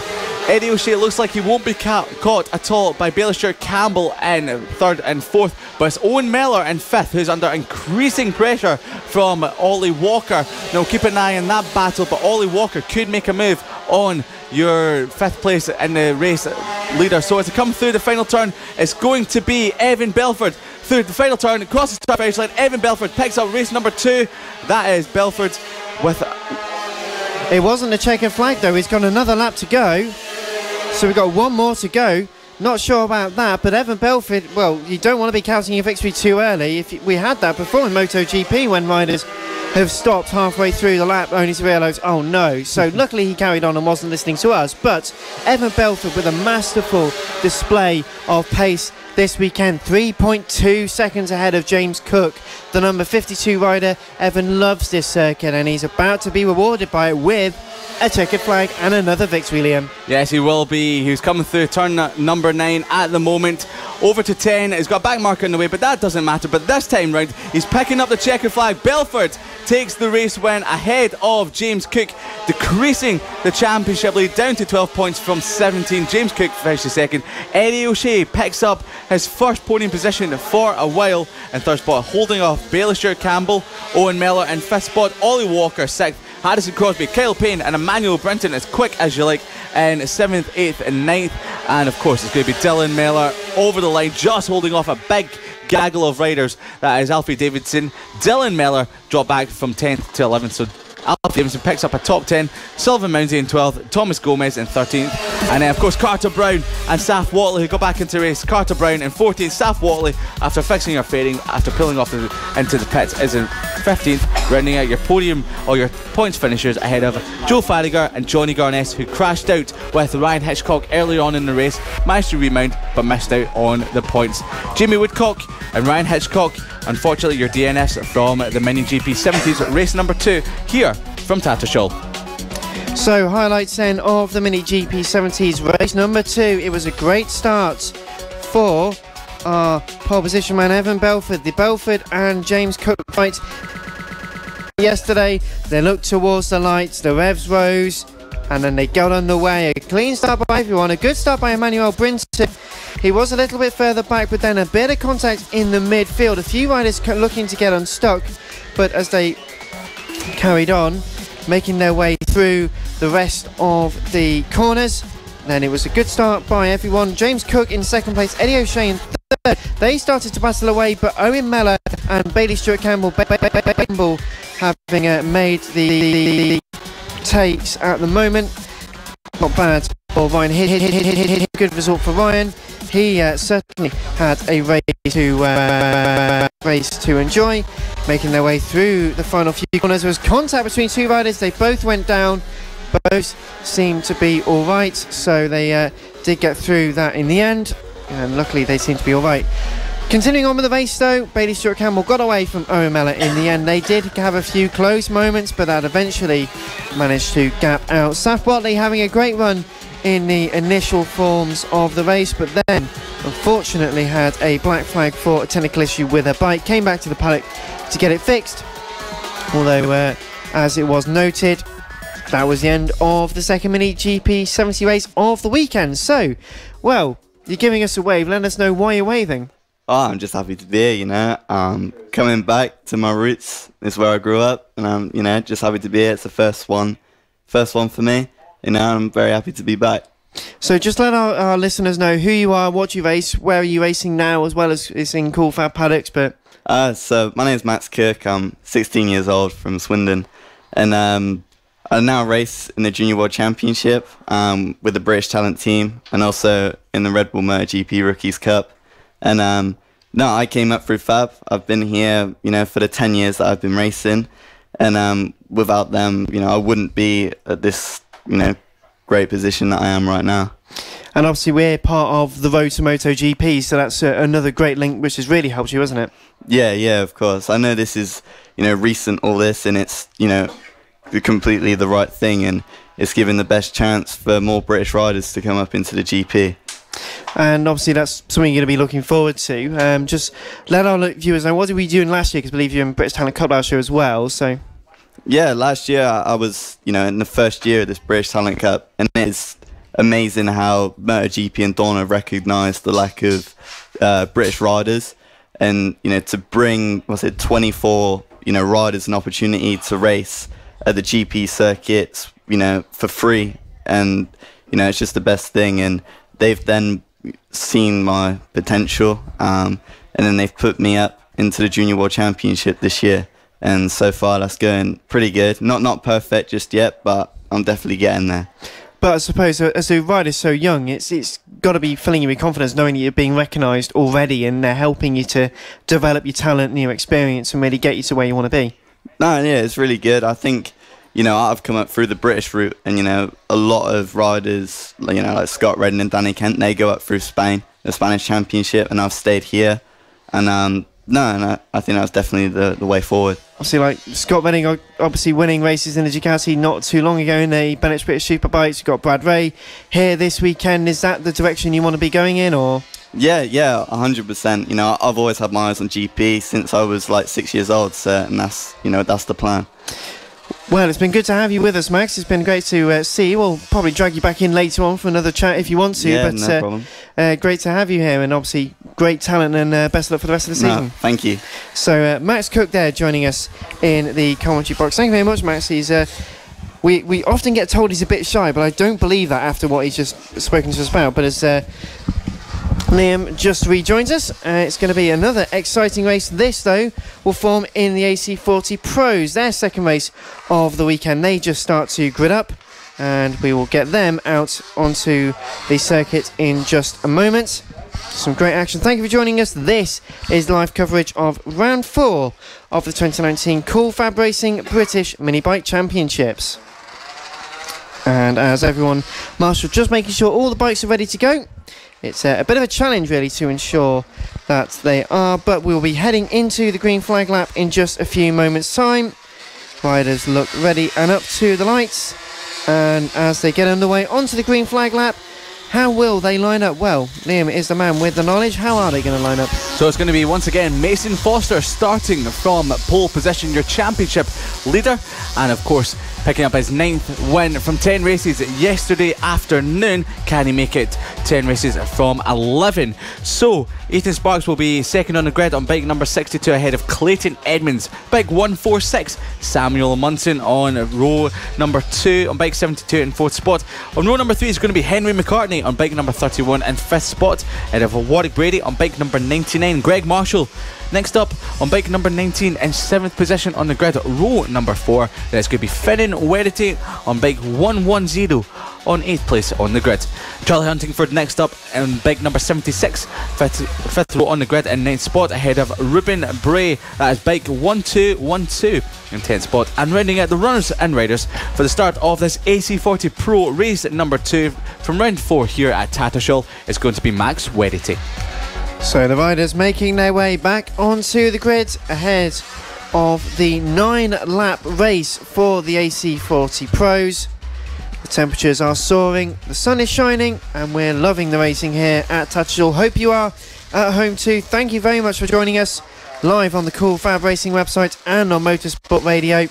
Eddie O'Shea looks like he won't be caught at all by Bailey Stewart Campbell in 3rd and 4th, but it's Owen Mellor in 5th, who's under increasing pressure from Ollie Walker. Now keep an eye on that battle, but Ollie Walker could make a move on your 5th place in the race leader. So as it comes through the final turn, it's going to be Evan Belford through the final turn, crosses the finish line. Evan Belford picks up race number 2. That is Belford with... It wasn't a checkered flag though. He's got another lap to go, so we've got 1 more to go. Not sure about that, but Evan Belford, well, you don't want to be counting your victory too early. If we had that before in MotoGP, when riders have stopped halfway through the lap only to realise, oh no. So luckily he carried on and wasn't listening to us. But Evan Belford with a masterful display of pace this weekend, 3.2 seconds ahead of James Cook, the number 52 rider. Evan loves this circuit and he's about to be rewarded by it with a checkered flag and another victory, Liam. Yes, he will be. He's coming through turn number 9 at the moment. Over to 10. He's got a back marker in the way, but that doesn't matter. But this time round, he's picking up the checkered flag. Belford takes the race win ahead of James Cook, decreasing the championship lead down to 12 points from 17. James Cook finishes 2nd. Eddie O'Shea picks up his first podium position for a while in 3rd spot, holding off Bailey Stewart Campbell, Owen Mellor in 5th spot, Ollie Walker 6th, Harrison Crosby, Kyle Payne and Emmanuel Brinton, as quick as you like, in 7th, 8th and 9th. And of course it's going to be Dylan Mellor over the line, just holding off a big gaggle of riders. That is Alfie Davidson. Dylan Mellor dropped back from 10th to 11th, so Alfie Davidson picks up a top 10. Sullivan Moundsey in 12th, Thomas Gomez in 13th, and then of course Carter Brown and Saf Watley, who got back into the race. Carter Brown in 14th, Saf Watley, after fixing her fading, after pulling off into the pits, is in 15th, rounding out your podium or your points finishers ahead of Joe Farragher and Johnny Garness, who crashed out with Ryan Hitchcock early on in the race, managed to remount but missed out on the points. Jamie Woodcock and Ryan Hitchcock, unfortunately your DNFs from the Mini GP 70s race number 2 here from Tattershall. So highlights then of the Mini GP 70s race number 2. It was a great start for our pole position man Evan Belford. The Belford and James Cook fight yesterday. They looked towards the lights, the revs rose, and then they got underway. A clean start by everyone, a good start by Emmanuel Brinton. He was a little bit further back, but then a bit of contact in the midfield. A few riders looking to get unstuck, but as they carried on, making their way through the rest of the corners, then it was a good start by everyone. James Cook in second place, Eddie O'Shea in third. They started to battle away, but Owen Mellor and Bailey Stewart-Campbell having made the takes at the moment. Not bad for Ryan. Hit. Good result for Ryan. He certainly had a race to enjoy, making their way through the final few corners. There was contact between two riders. They both went down. Both seemed to be all right, so they did get through that in the end, and luckily they seem to be all right. Continuing on with the race though, Bailey Stewart-Campbell got away from Owen Mellor in the end. They did have a few close moments, but that eventually managed to gap out. Saf Watley having a great run in the initial forms of the race, but then unfortunately had a black flag for a technical issue with her bike. Came back to the paddock to get it fixed, although as it was noted, that was the end of the second mini GP 70 race of the weekend. So, well, you're giving us a wave. Let us know why you're waving. Oh, I'm just happy to be here, you know. Coming back to my roots. This is where I grew up, and I'm, you know, just happy to be here. It's the first one for me. You know, I'm very happy to be back. So just let our listeners know who you are, what you race, where are you racing now, as well as it's in cool fab paddocks. But so my name's Max Kirk. I'm 16 years old from Swindon, and I now race in the Junior World Championship with the British Talent team, and also in the Red Bull MotoGP Rookies Cup. And no, I came up through FAB. I've been here, you know, for the 10 years that I've been racing, and without them, you know, I wouldn't be at this, you know, great position that I am right now. And obviously we're part of the Road to MotoGP, so that's another great link which has really helped you, hasn't it? Yeah, of course. I know this is, you know, recent, all this, and it's, you know, completely the right thing, and it's given the best chance for more British riders to come up into the GP. And obviously that's something you're going to be looking forward to. Just let our viewers know, what did we do in last year? Because I believe you're in British Talent Cup last year as well, so... Yeah, last year I was, you know, in the first year of this British Talent Cup, and it's amazing how MotoGP and Dorna have recognised the lack of British riders, and, you know, to bring, 24, you know, riders an opportunity to race at the GP circuits, you know, for free, and, you know, it's just the best thing. And they've then seen my potential, and then they've put me up into the Junior World Championship this year. And so far that's going pretty good. Not perfect just yet, but I'm definitely getting there. But I suppose as a rider so young, it's got to be filling you with confidence knowing that you're being recognised already, and they're helping you to develop your talent and your experience and really get you to where you want to be. No, yeah, it's really good. I think, you know, I've come up through the British route, and, you know, a lot of riders, you know, like Scott Redden and Danny Kent, they go up through Spain, the Spanish Championship, and I've stayed here. And I think that's definitely the way forward. Obviously, like Scott Redding, obviously winning races in the Ducati not too long ago in the Bennett's British Superbikes. You've got Brad Ray here this weekend. Is that the direction you want to be going in, or...? Yeah, 100%. You know, I've always had my eyes on GP since I was like 6 years old, so, and that's, you know, that's the plan. Well, it's been good to have you with us, Max. It's been great to see you. We'll probably drag you back in later on for another chat if you want to. Yeah, but, no problem. Great to have you here, and obviously great talent, and best of luck for the rest of the season. No, thank you. So Max Cook there joining us in the commentary box. Thank you very much, Max. He's we often get told he's a bit shy, but I don't believe that after what he's just spoken to us about. But as Liam just rejoins us, it's going to be another exciting race. This, though, will form in the AC40 Pros, their second race of the weekend. They just start to grid up, and we will get them out onto the circuit in just a moment. Some great action. Thank you for joining us. This is live coverage of round 4 of the 2019 Cool FAB-Racing British Mini Bike Championships. And as everyone, Marshall just making sure all the bikes are ready to go. It's a bit of a challenge, really, to ensure that they are, but we'll be heading into the green flag lap in just a few moments' time. Riders look ready and up to the lights, and as they get underway onto the green flag lap, How will they line up? Well, Liam is the man with the knowledge. How are they going to line up? So it's going to be once again Mason Foster starting from pole position, your championship leader, and of course picking up his 9th win from 10 races yesterday afternoon. Can he make it 10 races from 11? So Ethan Sparks will be second on the grid on bike number 62 ahead of Clayton Edmonds. Bike 146, Samuel Munson on row number 2 on bike 72 in 4th spot. On row number 3 is going to be Henry McCartney on bike number 31 in 5th spot ahead of Warwick Brady on bike number 99. Greg Marshall next up on bike number 19 in 7th position on the grid, row number 4. That's going to be Finnan Werity on bike 110 on 8th place on the grid. Charlie Huntingford next up on bike number 76, 5th row on the grid in 9th spot ahead of Ruben Bray. That is bike 1212 in 10th spot. And rounding out the runners and riders for the start of this AC40 Pro Race number 2 from round 4 here at Tattershall is going to be Max Werity. So the riders making their way back onto the grid ahead of the 9-lap race for the AC40 Pros. The temperatures are soaring, the sun is shining, and we're loving the racing here at Tattershall. Hope you are at home too. Thank you very much for joining us live on the cool FAB-Racing website and on Motorsport Radio.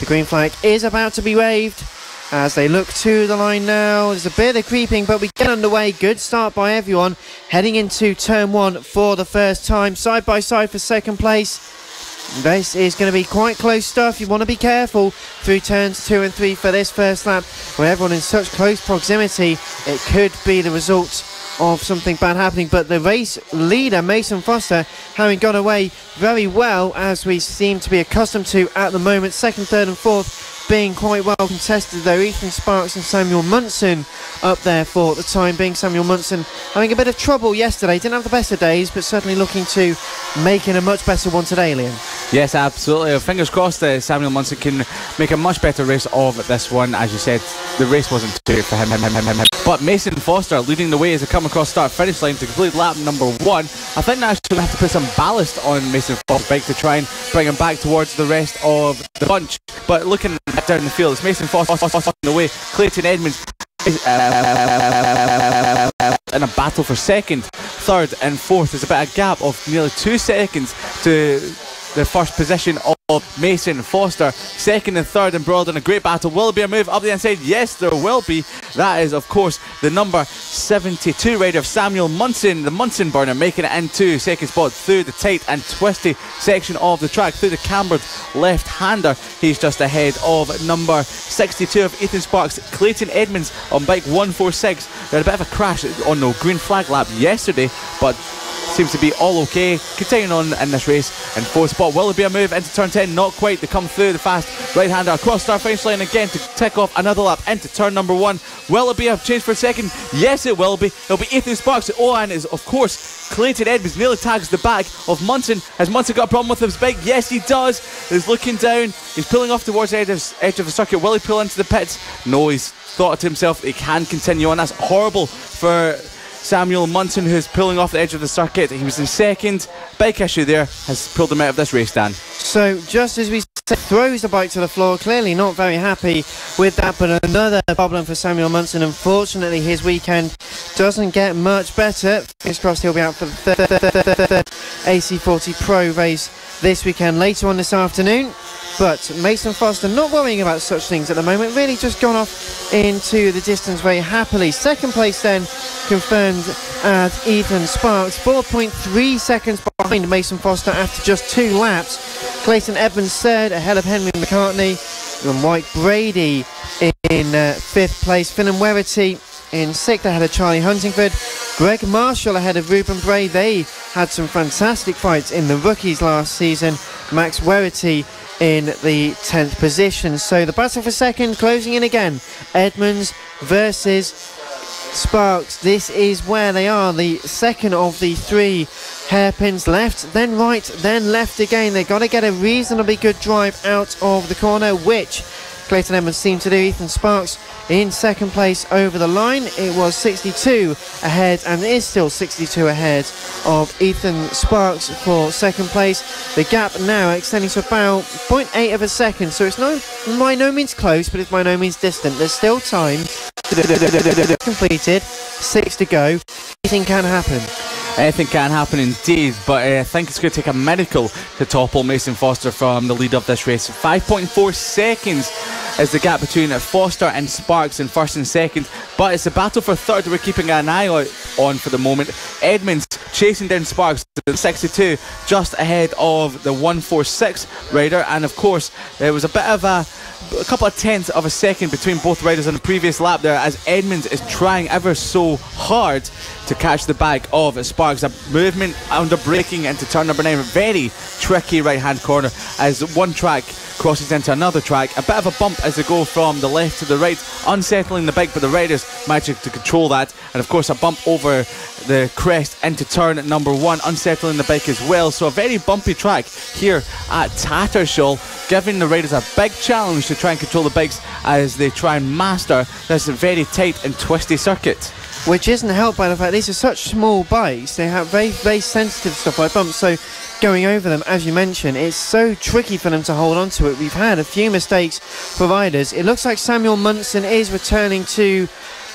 The green flag is about to be waved as they look to the line now. There's a bit of creeping, but we get underway. Good start by everyone. Heading into turn 1 for the first time. Side by side for second place. This is going to be quite close stuff. You want to be careful through turns 2 and 3 for this first lap, where everyone in such close proximity. It could be the result of something bad happening, but the race leader Mason Foster having got away very well, as we seem to be accustomed to at the moment. Second, third and fourth being quite well contested though. Ethan Sparks and Samuel Munson up there for the time being. Samuel Munson having a bit of trouble yesterday, didn't have the best of days, but certainly looking to make it a much better one today, Liam. Yes, absolutely. Fingers crossed that Samuel Munson can make a much better race of this one. As you said, the race wasn't too good for him. But Mason Foster leading the way as they come across start-finish line to complete lap number 1. I think they actually have to put some ballast on Mason Foster's bike to try and bring him back towards the rest of the bunch. But looking down the field, it's Mason Foster on the way. Clayton Edmonds in a battle for second, third and fourth. There's about a gap of nearly 2 seconds to the first position of Mason Foster. Second and third embroiled in a great battle. Will there be a move up the inside? Yes, there will be. That is, of course, the number 72 rider of Samuel Munson, the Munson burner, making it into second spot through the tight and twisty section of the track, through the cambered left-hander. He's just ahead of number 62 of Ethan Sparks. Clayton Edmonds on bike 146. They had a bit of a crash on the green flag lap yesterday, but seems to be all okay. Continuing on in this race in 4th spot. Will there be a move into turn 10? Not quite. They come through the fast right-hander across start finish line again to tick off another lap into turn number 1. Will it be a change for a second? Yes, it will be. It'll be Ethan Sparks. Oh, and is of course Clayton Edmonds nearly tags the back of Munson. Has Munson got a problem with his bike? Yes, he does. He's looking down. He's pulling off towards the edge of the circuit. Will he pull into the pits? No, he's thought to himself he can continue on. That's horrible for Samuel Munson, who's pulling off the edge of the circuit. He was in second. Bike issue there has pulled him out of this race, Dan. So just as we said, throws the bike to the floor. Clearly not very happy with that, but another problem for Samuel Munson. Unfortunately, his weekend doesn't get much better. Fingers crossed he'll be out for the third AC40 Pro Race this weekend later on this afternoon. But Mason Foster not worrying about such things at the moment, really just gone off into the distance very happily. Second place then confirmed at Ethan Sparks, 4.3 seconds behind Mason Foster after just 2 laps. Clayton Edmonds third ahead of Henry McCartney, and White Brady in 5th place. Finnan Werity in 6th ahead of Charlie Huntingford. Greg Marshall ahead of Ruben Bray. They had some fantastic fights in the rookies last season. Max Werity in the 10th position. So the battle for second closing in again. Edmonds versus Sparks. This is where they are. The second of the 3 hairpins, left, then right, then left again. They've got to get a reasonably good drive out of the corner, which Clayton Edmonds seemed to do. Ethan Sparks in second place over the line. It was 62 ahead and is still 62 ahead of Ethan Sparks for second place. The gap now extending to about 0.8 of a second, so it's by no means close, but it's by no means distant. There's still time completed, 6 to go. Anything can happen. Anything can happen indeed, but I think it's going to take a miracle to topple Mason Foster from the lead of this race. 5.4 seconds is the gap between Foster and Sparks in first and second, but it's a battle for third we're keeping an eye on for the moment. Edmonds chasing down Sparks at 62, just ahead of the 146 rider, and of course there was a bit of a couple of tenths of a second between both riders on the previous lap there, as Edmonds is trying ever so hard to catch the back of Sparks. A movement under braking into turn number 9, very tricky right hand corner as one track crosses into another track. A bit of a bump as they go from the left to the right, unsettling the bike, but the riders managed to control that. And of course a bump over the crest into turn number 1, unsettling the bike as well. So a very bumpy track here at Tattershall, giving the riders a big challenge to try and control the bikes as they try and master this very tight and twisty circuit. Which isn't helped by the fact these are such small bikes. They have very, very sensitive stuff like bumps, so going over them, as you mentioned, it's so tricky for them to hold on to it. We've had a few mistakes for riders. It looks like Samuel Munson is returning to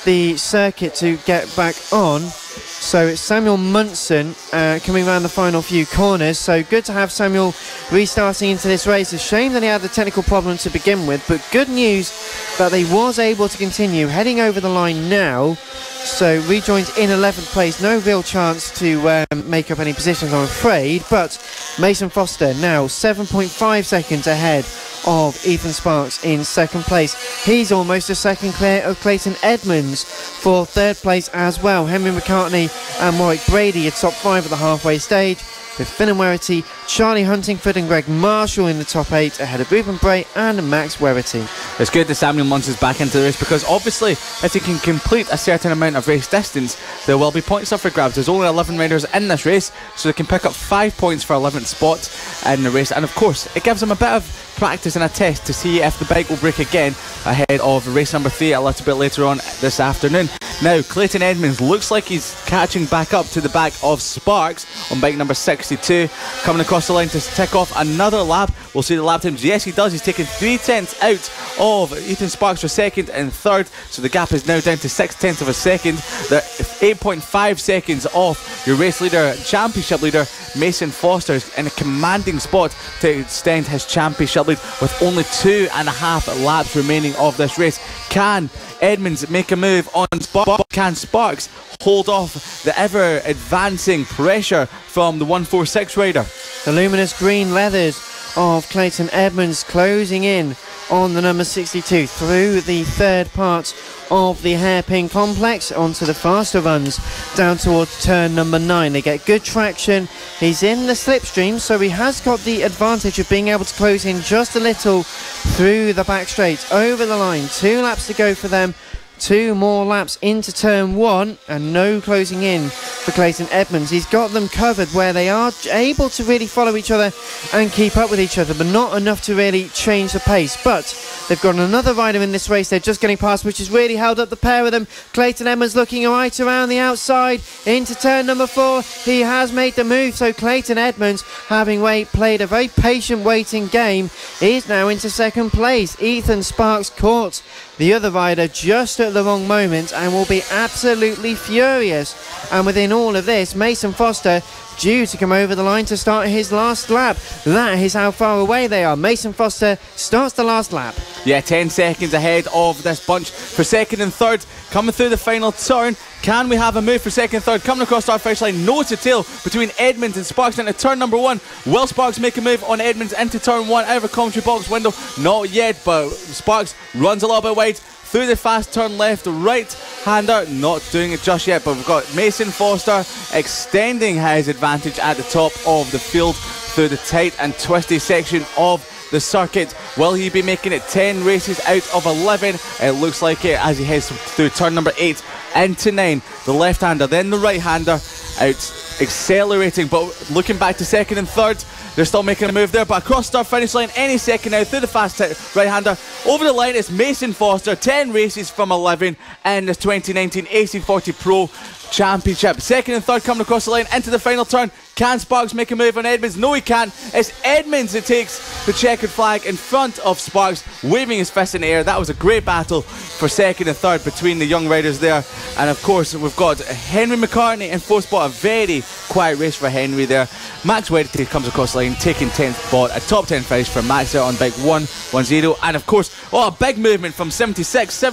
the circuit to get back on. So it's Samuel Munson coming around the final few corners. So good to have Samuel restarting into this race. A shame that he had the technical problem to begin with, but good news that he was able to continue heading over the line now. So rejoins in 11th place. No real chance to make up any positions, I'm afraid, but Mason Foster now 7.5 seconds ahead of Ethan Sparks in second place. He's almost a second clear of Clayton Edmonds for third place as well. Henry McCartney and Warwick Brady at top 5 at the halfway stage, with Finn Werrity, Charlie Huntingford and Greg Marshall in the top 8 ahead of Ruben Bray and Max Werrity. It's good that Samuel Munson's back into the race, because obviously if he can complete a certain amount of race distance, there will be points up for grabs. There's only 11 riders in this race, so they can pick up 5 points for 11th spot in the race, and of course it gives them a bit of practice and a test to see if the bike will break again ahead of race number 3 a little bit later on this afternoon. Now Clayton Edmonds looks like he's catching back up to the back of Sparks on bike number 62, coming across the line to tick off another lap. We'll see the lap times. Yes, he does. He's taken 3 tenths out of Ethan Sparks for second and third, so the gap is now down to 6 tenths of a second. They're 8.5 seconds off your race leader, championship leader Mason Foster, in a commanding spot to extend his championship lead with only 2.5 laps remaining of this race. Can Edmonds make a move on Sparks? Can Sparks hold off the ever advancing pressure from the 146 rider? The luminous green leathers of Clayton Edmonds closing in on the number 62 through the third part of the hairpin complex onto the faster runs down towards turn number 9. They get good traction. He's in the slipstream, so he has got the advantage of being able to close in just a little through the back straight over the line. 2 laps to go for them. 2 more laps into turn 1 and no closing in for Clayton Edmonds. He's got them covered where they are able to really follow each other and keep up with each other, but not enough to really change the pace. But they've got another rider in this race they're just getting past, which has really held up the pair of them. Clayton Edmonds looking right around the outside into turn number 4. He has made the move, so Clayton Edmonds, having played a very patient waiting game, is now into second place. Ethan Sparks caught the other rider just at the wrong moment and will be absolutely furious. And within all of this, Mason Foster due to come over the line to start his last lap. That is how far away they are. Mason Foster starts the last lap. Yeah, 10 seconds ahead of this bunch for second and third, coming through the final turn. Can we have a move for second and third? Coming across our finish line, nose to tail between Edmonds and Sparks into turn number 1. Will Sparks make a move on Edmonds into turn 1 out of a commentary box window? Not yet, but Sparks runs a little bit wide through the fast turn left, right hander, not doing it just yet, but we've got Mason Foster extending his advantage at the top of the field through the tight and twisty section of the circuit. Will he be making it 10 races out of 11? It looks like it as he heads through turn number 8 into 9. The left hander, then the right hander out accelerating, but looking back to second and third, they're still making a move there, but across start finish line any second now through the fast right-hander. Over the line, it's Mason Foster, 10 races from 11 in the 2019 AC40 Pro Championship. Second and third coming across the line into the final turn. Can Sparks make a move on Edmonds? No, he can't. It's Edmonds that takes the checkered flag in front of Sparks, waving his fist in the air. That was a great battle for second and third between the young riders there. And of course, we've got Henry McCartney in fourth spot. A very quiet race for Henry there. Max Wedderty comes across the line, taking 10th spot. A top 10 finish for Max there on bike 110. And of course, a big movement from 76.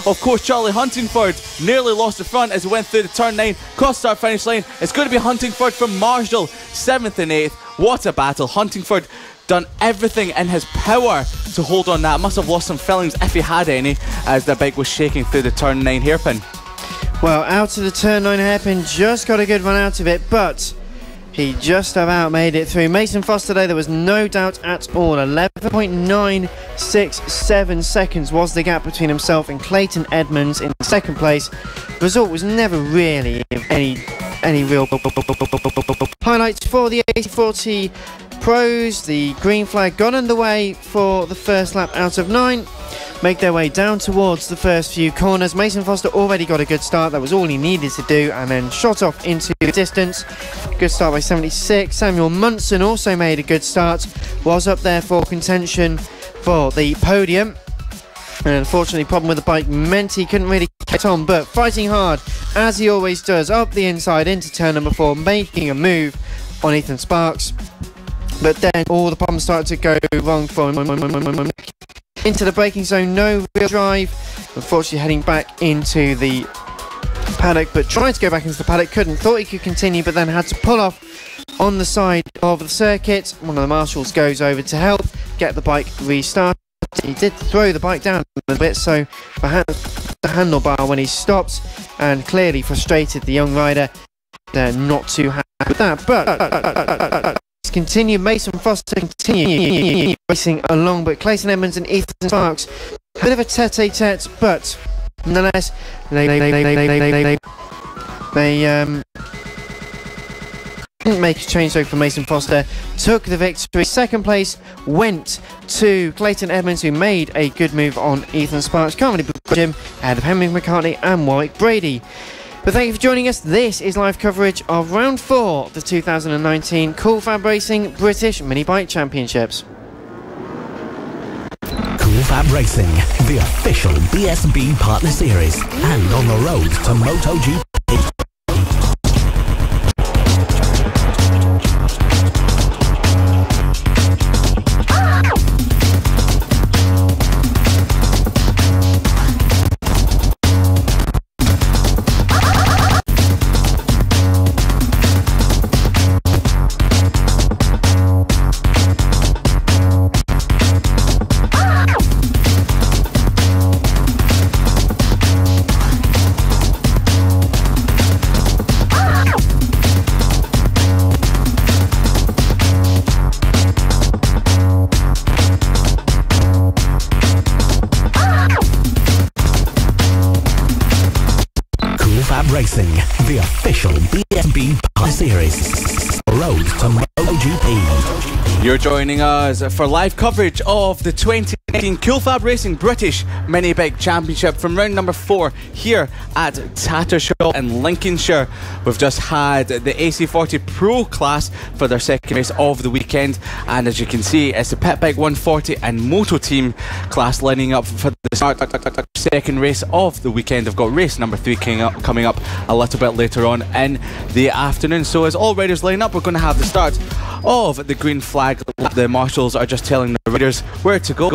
Of course, Charlie Huntingford nearly lost the front as he went through the turn 9 cross start finish line. It's going to be Huntingford from Marshall, 7th and 8th. What a battle. Huntingford done everything in his power to hold on that. Must have lost some fillings if he had any, as the bike was shaking through the turn 9 hairpin. Well, out of the turn 9 hairpin, just got a good run out of it, but he just about made it through. Mason Foster there was no doubt at all. 11.967 seconds was the gap between himself and Clayton Edmonds in second place. The result was never really any real highlights for the AC40 Pros. The green flag got underway for the first lap out of 9. Make their way down towards the first few corners. Mason Foster already got a good start. That was all he needed to do, and then shot off into the distance. Good start by 76. Samuel Munson also made a good start. Was up there for contention for the podium. And unfortunately, problem with the bike meant he couldn't really get on, but fighting hard, as he always does, up the inside into turn number 4, making a move on Ethan Sparks. But then all the problems started to go wrong for him. Into the braking zone, no real drive. Unfortunately, heading back into the paddock, but tried to go back into the paddock, couldn't. Thought he could continue, but then had to pull off on the side of the circuit. One of the marshals goes over to help get the bike restarted. He did throw the bike down a little bit, so the handlebar when he stopped, and clearly frustrated the young rider. They're not too happy with that, but continue. Mason Foster continue racing along, but Clayton Edmonds and Ethan Sparks, a bit of a tete-a-tete, but nonetheless they didn't make a change though for Mason Foster. Took the victory. Second place went to Clayton Edmonds, who made a good move on Ethan Sparks. Can't really begrudge him, ahead of Henry McCartney and Warwick Brady. But thank you for joining us. This is live coverage of round 4 of the 2019 Cool FAB-Racing British Mini Bike Championships. Cool FAB-Racing, the official BSB partner series, and on the road to MotoGP. Racing, the official BSB partner series. Road to MotoGP. You're joining us for live coverage of the 2019 Cool FAB-Racing British Mini Bike Championship from round number 4 here at Tattershall in Lincolnshire. We've just had the AC40 Pro class for their second race of the weekend, and as you can see, it's the Pit Bike 140 and MotoTeam class lining up for the start second race of the weekend. I've got race number 3 coming up a little bit later on in the afternoon. So as all riders line up, we're going to have the start of the green flag. The marshals are just telling the riders where to go,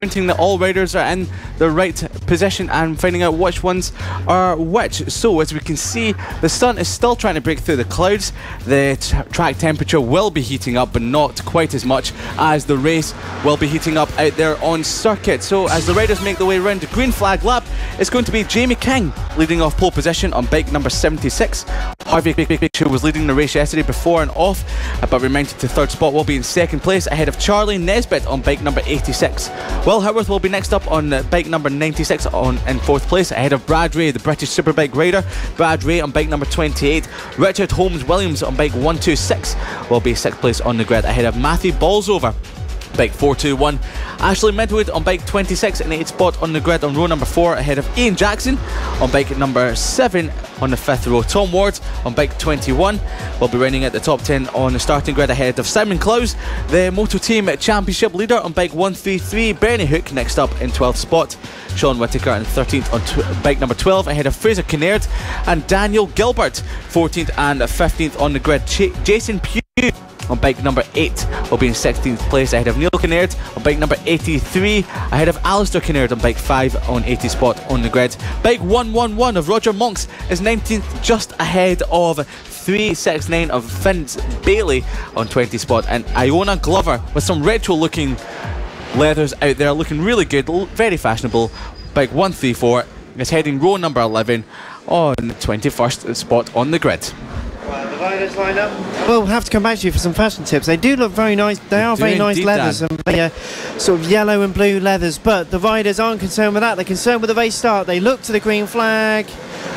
pointing that all riders are in the right position and finding out which ones are which. So as we can see, the sun is still trying to break through the clouds. The track temperature will be heating up, but not quite as much as the race will be heating up out there on circuit. So as the riders make their way around the green flag lap, it's going to be Jamie King leading off pole position on bike number 76. Harvey, who was leading the race yesterday before and off, but remounted to third spot, will be in second place ahead of Charlie Nesbitt on bike number 86. Will Howarth will be next up on bike number 96 in fourth place ahead of Brad Ray, the British Superbike rider. Brad Ray on bike number 28. Richard Holmes Williams on bike 126 will be sixth place on the grid ahead of Matthew Bolsover, bike 421. Ashley Midwood on bike 26 in 8th spot on the grid on row number 4 ahead of Ian Jackson on bike number 7 on the 5th row. Tom Ward on bike 21 will be running at the top 10 on the starting grid ahead of Simon Clowes, the MotoTeam Championship leader on bike 133. Bernie Hook next up in 12th spot. Sean Whittaker in 13th on bike number 12 ahead of Fraser Kinnaird and Daniel Gilbert 14th and 15th on the grid. Jason Pugh on bike number 8 will be in 16th place ahead of Neil Kinnaird on bike number 83 ahead of Alistair Kinnaird on bike 5 on 80th spot on the grid. Bike 111 of Roger Monks is 19th, just ahead of 369 of Vince Bailey on 20th spot, and Iona Glover with some retro looking leathers out there looking really good, very fashionable. Bike 134 is heading row number 11 on the 21st spot on the grid. Well, the riders line up. We'll have to come back to you for some fashion tips. They do look very nice. They are very nice leathers, and they sort of yellow and blue leathers. But the riders aren't concerned with that. They're concerned with the race start. They look to the green flag.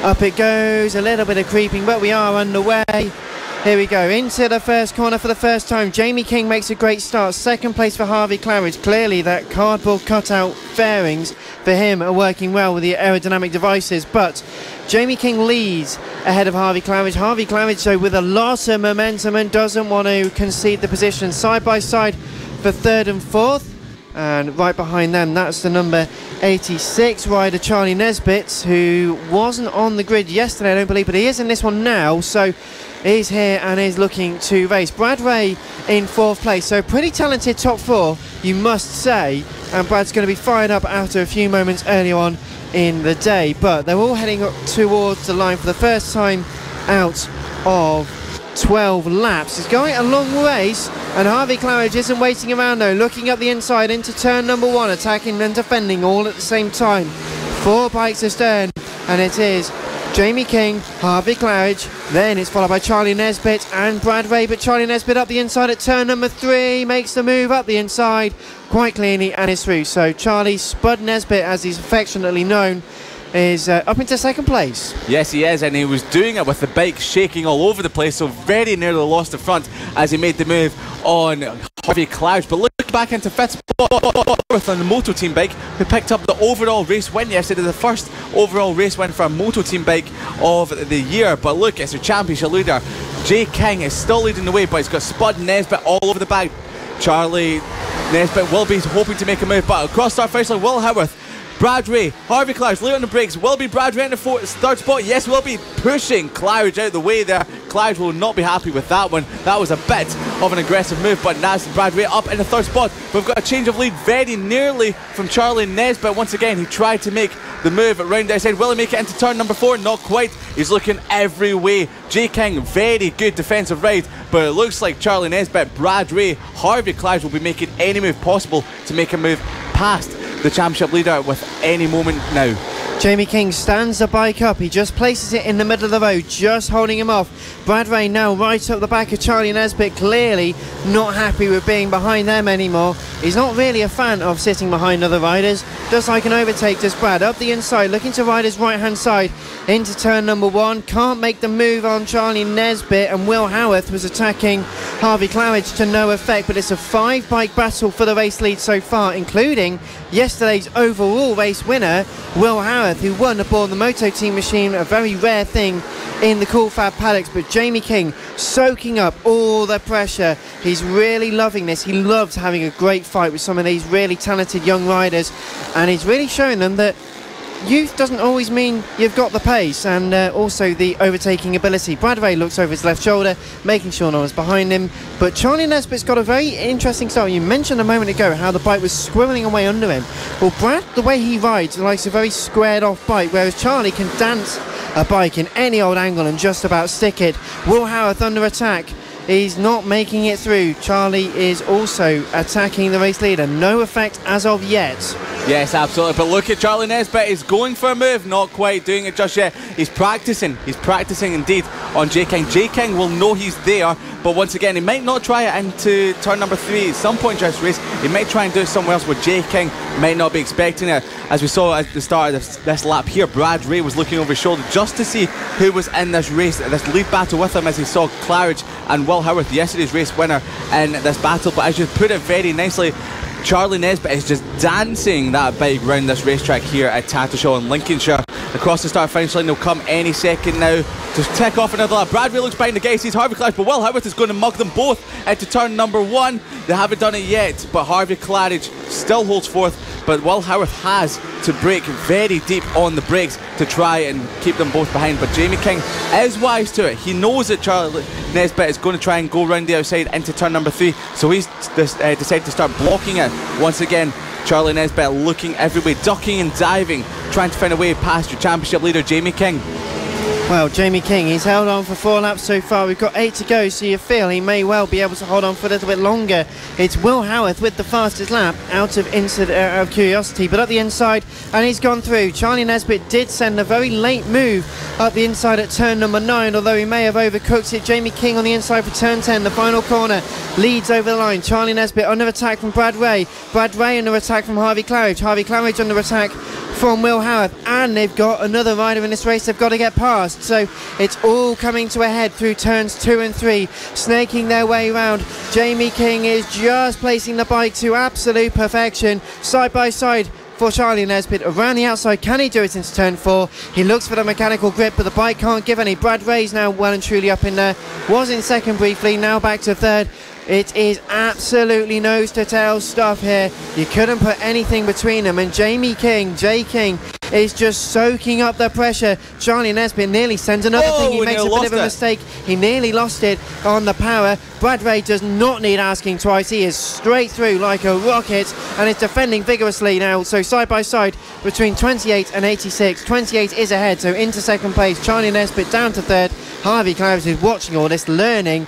Up it goes. A little bit of creeping, but we are underway. Here we go, into the first corner for the first time. Jamie King makes a great start. Second place for Harvey Claridge. Clearly that cardboard cutout fairings for him are working well with the aerodynamic devices, but Jamie King leads ahead of Harvey Claridge. Harvey Claridge, though, with a lot of momentum and doesn't want to concede the position. Side by side for third and fourth. And right behind them, that's the number 86 rider, Charlie Nesbitt, who wasn't on the grid yesterday, I don't believe, but he is in this one now. So he's here and is looking to race. Brad Ray in fourth place, so pretty talented top four, you must say. And Brad's going to be fired up after a few moments earlier on in the day. But they're all heading up towards the line for the first time out of 12 laps. It's going a long race, and Harvey Claridge isn't waiting around though, looking up the inside into turn number 1, attacking and defending all at the same time. 4 bikes astern, and it is Jamie King, Harvey Claridge, then it's followed by Charlie Nesbitt and Brad Ray, but Charlie Nesbitt up the inside at turn number 3, makes the move up the inside quite cleanly and is through. So Charlie Spud Nesbitt, as he's affectionately known, is up into second place. Yes, he is, and he was doing it with the bike shaking all over the place, so very nearly lost the front as he made the move on Harvey Claridge. But look back into fifth spot on the MotoTeam bike, who picked up the overall race win yesterday, the first overall race win for a MotoTeam bike of the year. But look, it's a championship leader. Jay King is still leading the way, but he's got Spud Nesbitt all over the back. Charlie Nesbitt will be hoping to make a move, but across start first line, Will Howarth, Brad Ray, Harvey Claridge late on the brakes. Will be Brad Ray in the third spot. Yes, will be pushing Claridge out of the way there. Claridge will not be happy with that one. That was a bit of an aggressive move, but that's Brad Ray up in the third spot. We've got a change of lead very nearly from Charlie Nesbitt. Once again, he tried to make the move around the outside. Will he make it into turn number 4? Not quite. He's looking every way. Jay King, very good defensive ride, but it looks like Charlie Nesbitt, Brad Ray, Harvey Claridge will be making any move possible to make a move past the championship leader with any moment now. Jamie King stands the bike up. He just places it in the middle of the road, just holding him off. Brad Ray now right up the back of Charlie Nesbitt, clearly not happy with being behind them anymore. He's not really a fan of sitting behind other riders. Just like an overtake, does Brad up the inside, looking to ride his right hand side into turn number 1. Can't make the move on Charlie Nesbitt, and Will Howarth was attacking Harvey Claridge to no effect. But it's a 5 bike battle for the race lead so far, including yesterday's overall race winner, Will Howarth, who won aboard the MotoTeam machine, a very rare thing in the cool fab paddocks. But Jamie King soaking up all the pressure. He's really loving this. He loves having a great fight with some of these really talented young riders, and he's really showing them that youth doesn't always mean you've got the pace and also the overtaking ability. Brad Ray looks over his left shoulder, making sure no one's behind him. But Charlie Nesbitt's got a very interesting start. You mentioned a moment ago how the bike was squirreling away under him. Well, Brad, the way he rides, likes a very squared off bike, whereas Charlie can dance a bike in any old angle and just about stick it. Will Howarth under attack. He's not making it through. Charlie is also attacking the race leader. No effect as of yet. Yes, absolutely. But look at Charlie Nesbitt. He's going for a move, not quite doing it just yet. He's practicing indeed on J King. J King will know he's there, but once again, he might not try it into turn number 3 at some point during this race. He might try and do it somewhere else where J King might not be expecting it. As we saw at the start of this lap here, Brad Ray was looking over his shoulder just to see who was in this race, this lead battle with him, as he saw Claridge and Will Howarth, yesterday's race winner, in this battle. But as you put it very nicely, Charlie Nesbitt is just dancing that bike round this racetrack here at Tattershall in Lincolnshire. Across the start finish line, they'll come any second now to tick off another lap. Brad Ray looks behind the guy, sees Harvey Claridge, but Will Howarth is going to mug them both into turn number 1. They haven't done it yet, but Harvey Claridge still holds forth. But Will Howarth has to brake very deep on the brakes to try and keep them both behind. But Jamie King is wise to it. He knows that Charlie Nesbitt is going to try and go round the outside into turn number 3, so he's decided to start blocking it. Once again, Charlie Nesbitt looking every way, ducking and diving, trying to find a way past your championship leader, Jamie King. Well, Jamie King, he's held on for 4 laps so far. We've got 8 to go, so you feel he may well be able to hold on for a little bit longer. It's Will Howarth with the fastest lap out of curiosity, but up the inside, and he's gone through. Charlie Nesbitt did send a very late move up the inside at turn number 9, although he may have overcooked it. Jamie King on the inside for turn 10, the final corner, leads over the line. Charlie Nesbitt under attack from Brad Ray. Brad Ray under attack from Harvey Claridge. Harvey Claridge under attack from Will Howarth, and they've got another rider in this race they've got to get past. So it's all coming to a head through turns 2 and 3, snaking their way around. Jamie King is just placing the bike to absolute perfection, side by side for Charlie Nesbitt around the outside. Can he do it into turn 4? He looks for the mechanical grip, but the bike can't give any. Brad Ray's now well and truly up in there, was in second briefly, now back to third. It is absolutely nose to tail stuff here. You couldn't put anything between them, and Jamie King, J King, is just soaking up the pressure. Charlie Nesbitt nearly sends another thing. He makes a bit of a mistake. He nearly lost it on the power. Brad Ray does not need asking twice. He is straight through like a rocket and is defending vigorously now. So side by side between 28 and 86. 28 is ahead, so into second place. Charlie Nesbitt down to third. Harvey Claridge is watching all this, learning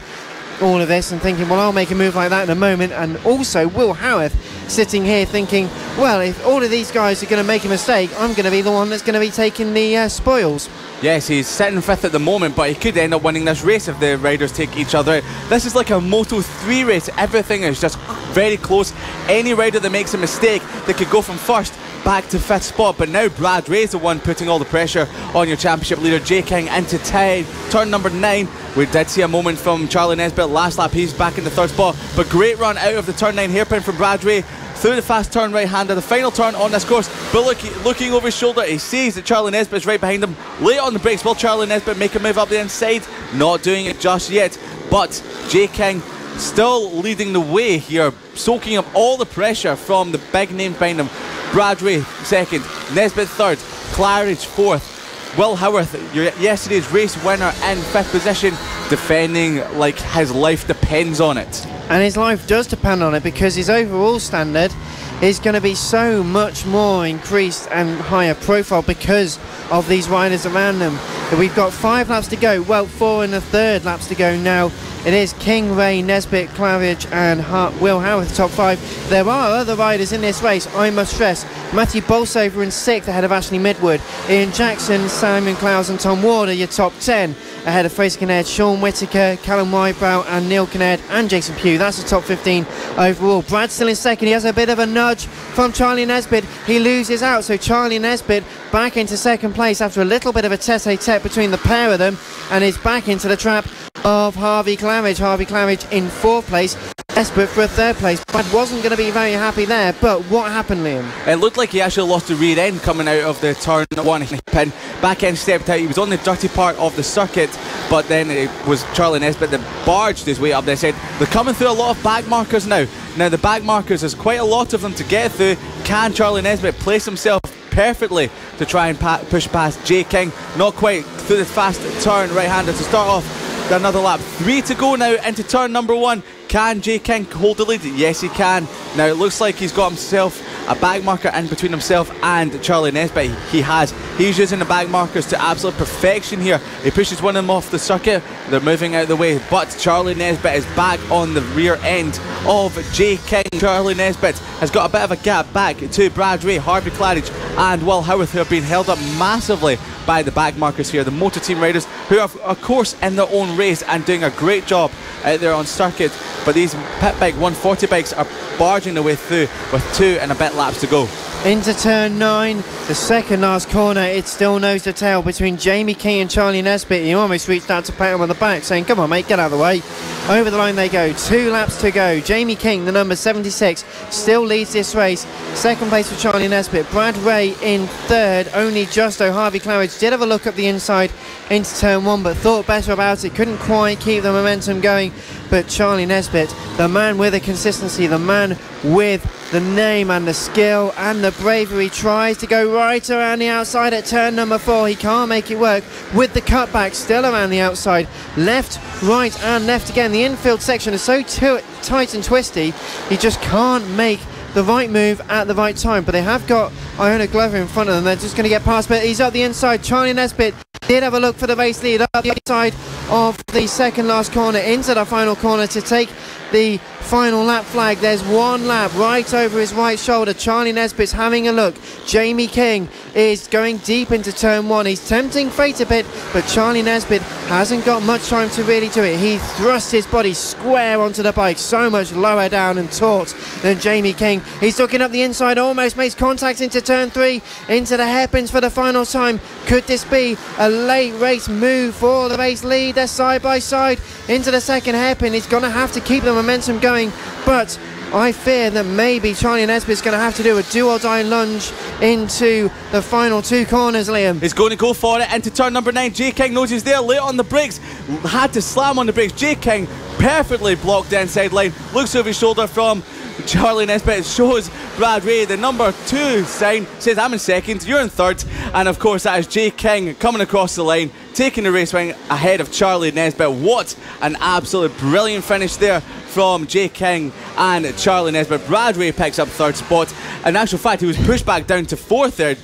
all of this and thinking, well, I'll make a move like that in a moment. And also Will Howarth sitting here thinking, well, if all of these guys are going to make a mistake, I'm going to be the one that's going to be taking the spoils. Yes, he's sitting 5th at the moment, but he could end up winning this race if the riders take each other out. This is like a Moto3 race. Everything is just very close. Any rider that makes a mistake, they could go from 1st back to 5th spot. But now Brad Ray's the one putting all the pressure on your championship leader, J King, into turn number 9. We did see a moment from Charlie Nesbitt last lap. He's back in the 3rd spot, but great run out of the turn 9 hairpin from Brad Ray through the fast turn right-hander, the final turn on this course. But looking over his shoulder, he sees that Charlie Nesbitt's right behind him. Late on the brakes, will Charlie Nesbitt make a move up the inside? Not doing it just yet, but J King still leading the way here, soaking up all the pressure from the big names behind him. Brad Ray 2nd, Nesbitt 3rd, Claridge 4th. Will Howarth, yesterday's race winner, in 5th position, defending like his life depends on it. And his life does depend on it, because his overall standard is going to be so much more increased and higher profile because of these riders around them. We've got 5 laps to go, well, 4 and a third laps to go now. It is King, Ray, Nesbitt, Claridge and Will Howarth, top 5. There are other riders in this race, I must stress. Matthew Bolsover in 6th ahead of Ashley Midwood. Ian Jackson, Simon Clowes and Tom Ward are your top 10 ahead of Fraser Kinnaird, Sean Whittaker, Callum Wybrow and Neil Kinnaird and Jason Pugh. That's the top 15 overall. Brad's still in 2nd. He has a bit of a nudge from Charlie Nesbitt. He loses out, so Charlie Nesbitt back into 2nd place after a little bit of a tete-a-tete between the pair of them, and is back into the trap of Harvey Claridge. Harvey Claridge in 4th place, Nesbitt for a 3rd place. Brad wasn't going to be very happy there, but what happened, Liam? It looked like he actually lost the rear end coming out of the turn 1 pin. Back end stepped out. He was on the dirty part of the circuit, but then it was Charlie Nesbitt that barged his way up there. Said they're coming through a lot of back markers now. Now the back markers, there's quite a lot of them to get through. Can Charlie Nesbitt place himself perfectly to try and push past J King? Not quite through the fast turn right-hander to start off. Another lap, 3 to go now into turn number 1. Can J King hold the lead? Yes, he can. Now it looks like he's got himself a bag marker in between himself and Charlie Nesbitt. He's using the bag markers to absolute perfection here. He pushes one of them off the circuit, they're moving out of the way, but Charlie Nesbitt is back on the rear end of Jay King. Charlie Nesbitt has got a bit of a gap back to Brad Ray, Harvey Claridge and Will Howarth, who have been held up massively by the bag markers here. The MotoTeam riders, who are of course in their own race and doing a great job out there on circuit, but these pit bike 140 bikes are barging their way through with 2 and a bit laps to go. Into turn 9, the second last corner. It's still nose to tail between Jamie King and Charlie Nesbitt. He almost reached out to pat him on the back, saying, come on mate, get out of the way. Over the line they go, 2 laps to go. Jamie King, the number 76, still leads this race. Second place for Charlie Nesbitt. Brad Ray in third, only Justo. Harvey Claridge did have a look up the inside into turn 1, but thought better about it, couldn't quite keep the momentum going. But Charlie Nesbitt, the man with the consistency, the man with the name and the skill and the bravery, tries to go right around the outside at turn number 4. He can't make it work with the cutback still around the outside. Left, right and left again. The infield section is so tight and twisty, he just can't make the right move at the right time. But they have got Iona Glover in front of them. They're just going to get past, but he's up the inside. Charlie Nesbitt did have a look for the race lead up the outside of the second last corner into the final corner to take the final lap flag. There's one lap right over his right shoulder. Charlie Nesbitt's having a look. Jamie King is going deep into turn 1. He's tempting fate a bit, but Charlie Nesbitt hasn't got much time to really do it. He thrusts his body square onto the bike, so much lower down and taut than Jamie King. He's looking up the inside, almost makes contact into turn 3, into the hairpins for the final time. Could this be a late race move for the race lead? They're side by side into the second hairpin. He's going to have to keep the momentum going, but I fear that maybe Charlie Nesbitt's going to have to do a do-or-die lunge into the final 2 corners, Liam. He's going to go for it into turn number 9. Jay King knows he's there, late on the brakes, had to slam on the brakes. Jay King perfectly blocked the inside line, looks over his shoulder from Charlie Nesbitt, shows Brad Ray the number 2 sign, says I'm in second, you're in third, and of course that is Jay King coming across the line, taking the race wing ahead of Charlie Nesbitt. What an absolute brilliant finish there from Jay King and Charlie Nesbitt. Brad Ray picks up 3rd spot. In actual fact, he was pushed back down to 4th there.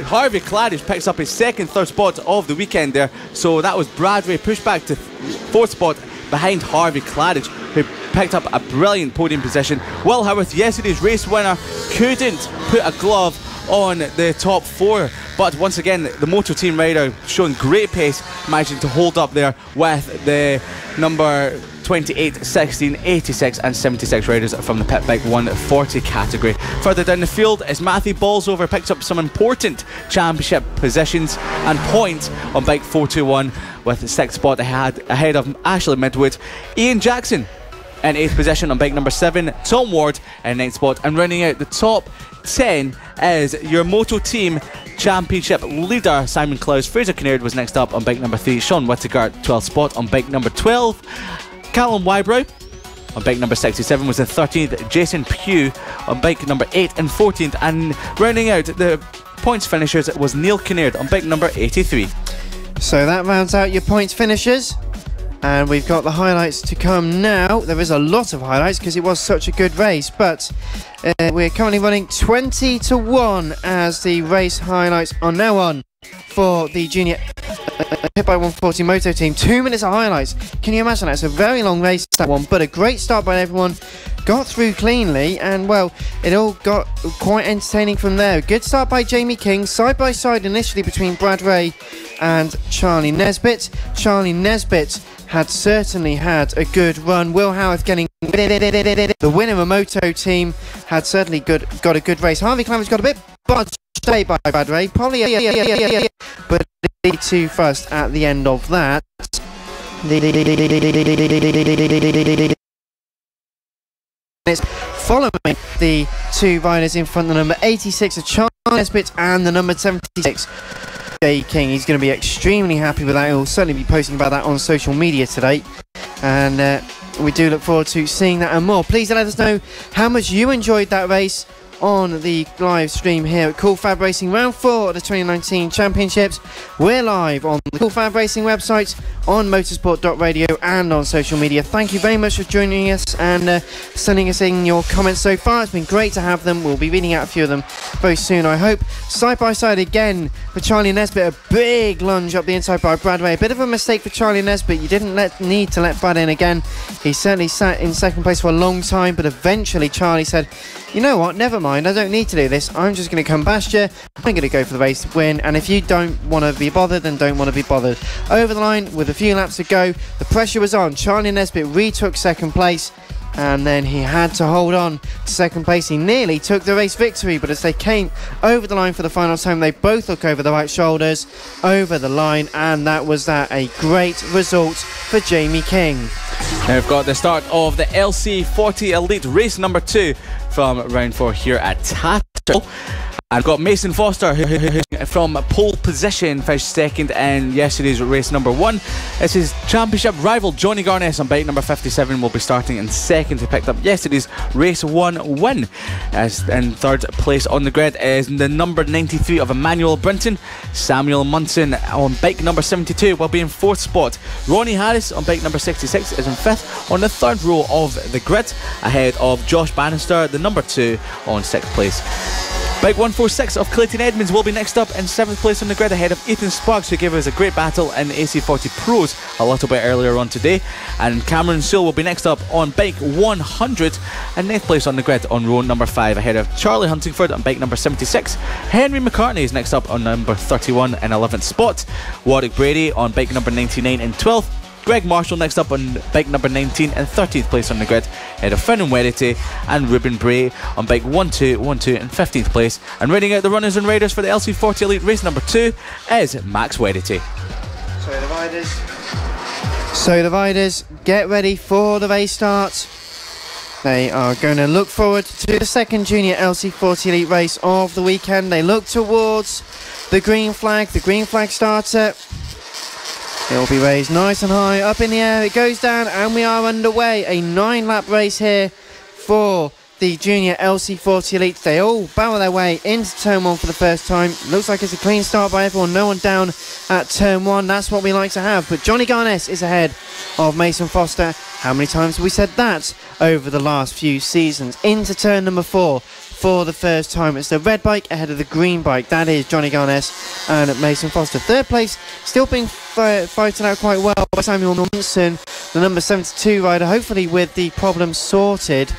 Harvey Claridge picks up his 2nd, 3rd spot of the weekend there. So that was Brad Ray pushed back to 4th spot behind Harvey Claridge, who picked up a brilliant podium position. Will Howarth, yesterday's race winner, couldn't put a glove on the top 4, but once again the MotoTeam rider showing great pace, managing to hold up there with the number 28, 16, 86 and 76 riders from the pit bike 140 category. Further down the field is Matthew Bolsover, picked up some important championship positions and points on bike 421 with the 6th spot ahead of Ashley Midwood. Ian Jackson in 8th position on bike number 7, Tom Ward in 9th spot, and running out the top 10 is your MotoTeam Championship leader Simon Clowes. Fraser Kinnaird was next up on bike number 3, Sean Whittaker 12th spot on bike number 12, Callum Wybrow on bike number 67 was in 13th, Jason Pugh on bike number 8 and 14th, and rounding out the points finishers was Neil Kinnaird on bike number 83. So that rounds out your points finishers, and we've got the highlights to come now. There is a lot of highlights because it was such a good race, but we're currently running 20-1 as the race highlights are now on for the junior Pit by 140 Moto team. 2 minutes of highlights. Can you imagine that? It's a very long race, that one, but a great start by everyone. Got through cleanly, and well, it all got quite entertaining from there. Good start by Jamie King, side by side initially between Brad Ray and Charlie Nesbitt. Charlie Nesbitt had certainly had a good run. Will Howarth getting the winner of Moto team had certainly got a good race. Harvey Claridge got a bit budged by Brad Ray, probably but too fast at the end of that. It's following the 2 riders in front, the number 86 of Charlie Nesbitt and the number 76 Jay King. He's going to be extremely happy with that. He'll certainly be posting about that on social media today, and we do look forward to seeing that and more. Please let us know how much you enjoyed that race on the live stream here at Cool Fab Racing Round 4 of the 2019 Championships. We're live on the Cool Fab Racing website, on motorsport.radio and on social media. Thank you very much for joining us and sending us in your comments so far. It's been great to have them. We'll be reading out a few of them very soon, I hope. Side by side again for Charlie Nesbitt. A big lunge up the inside by Bradway. A bit of a mistake for Charlie Nesbitt. You didn't need to let Brad in again. He certainly sat in second place for a long time, but eventually Charlie said, you know what, never mind, I don't need to do this. I'm just going to come past you. I'm going to go for the race win, and if you don't want to be bothered, then don't want to be bothered. Over the line with a few laps to go. The pressure was on. Charlie Nesbitt retook second place, and then he had to hold on to second place. He nearly took the race victory, but as they came over the line for the final time, they both look over the right shoulders, over the line, and that was that. A great result for Jamie King. Now we've got the start of the LC40 Elite race number 2 from round 4 here at Tattershall. I've got Mason Foster who from pole position, finished second in yesterday's race number 1. It's his championship rival Johnny Garness on bike number 57 will be starting in second. He picked up yesterday's race 1 win. As in third place on the grid is the number 93 of Emmanuel Brinton. Samuel Munson on bike number 72 will be in 4th spot. Ronnie Harris on bike number 66 is in 5th on the 3rd row of the grid, ahead of Josh Bannister, the number 2, on 6th place. Bike 146 of Clayton Edmonds will be next up in 7th place on the grid, ahead of Ethan Sparks, who gave us a great battle in AC40 Pros a little bit earlier on today. And Cameron Sewell will be next up on bike 100 and 9th place on the grid on row number 5, ahead of Charlie Huntingford on bike number 76. Henry McCartney is next up on number 31 in 11th spot. Warwick Brady on bike number 99 in 12th. Greg Marshall next up on bike number 19 and 30th place on the grid, ahead of Finn and Wedity and Ruben Bray on bike 12 and 15th place. And reading out the runners and riders for the LC40 Elite race number 2 is Max Wedity. So the riders get ready for the race start. They are going to look forward to the second junior LC40 Elite race of the weekend. They look towards the green flag starter. It will be raised nice and high up in the air. It goes down and we are underway. A 9-lap race here for the junior LC40 Elite. They all barrel their way into turn 1 for the first time. Looks like it's a clean start by everyone. No one down at turn 1. That's what we like to have. But Johnny Garness is ahead of Mason Foster. How many times have we said that over the last few seasons? Into turn number 4. For the first time, it's the red bike ahead of the green bike. That is Johnny Garness and Mason Foster. 3rd place, still being fighting out quite well by Samuel Munson, the number 72 rider, hopefully with the problem sorted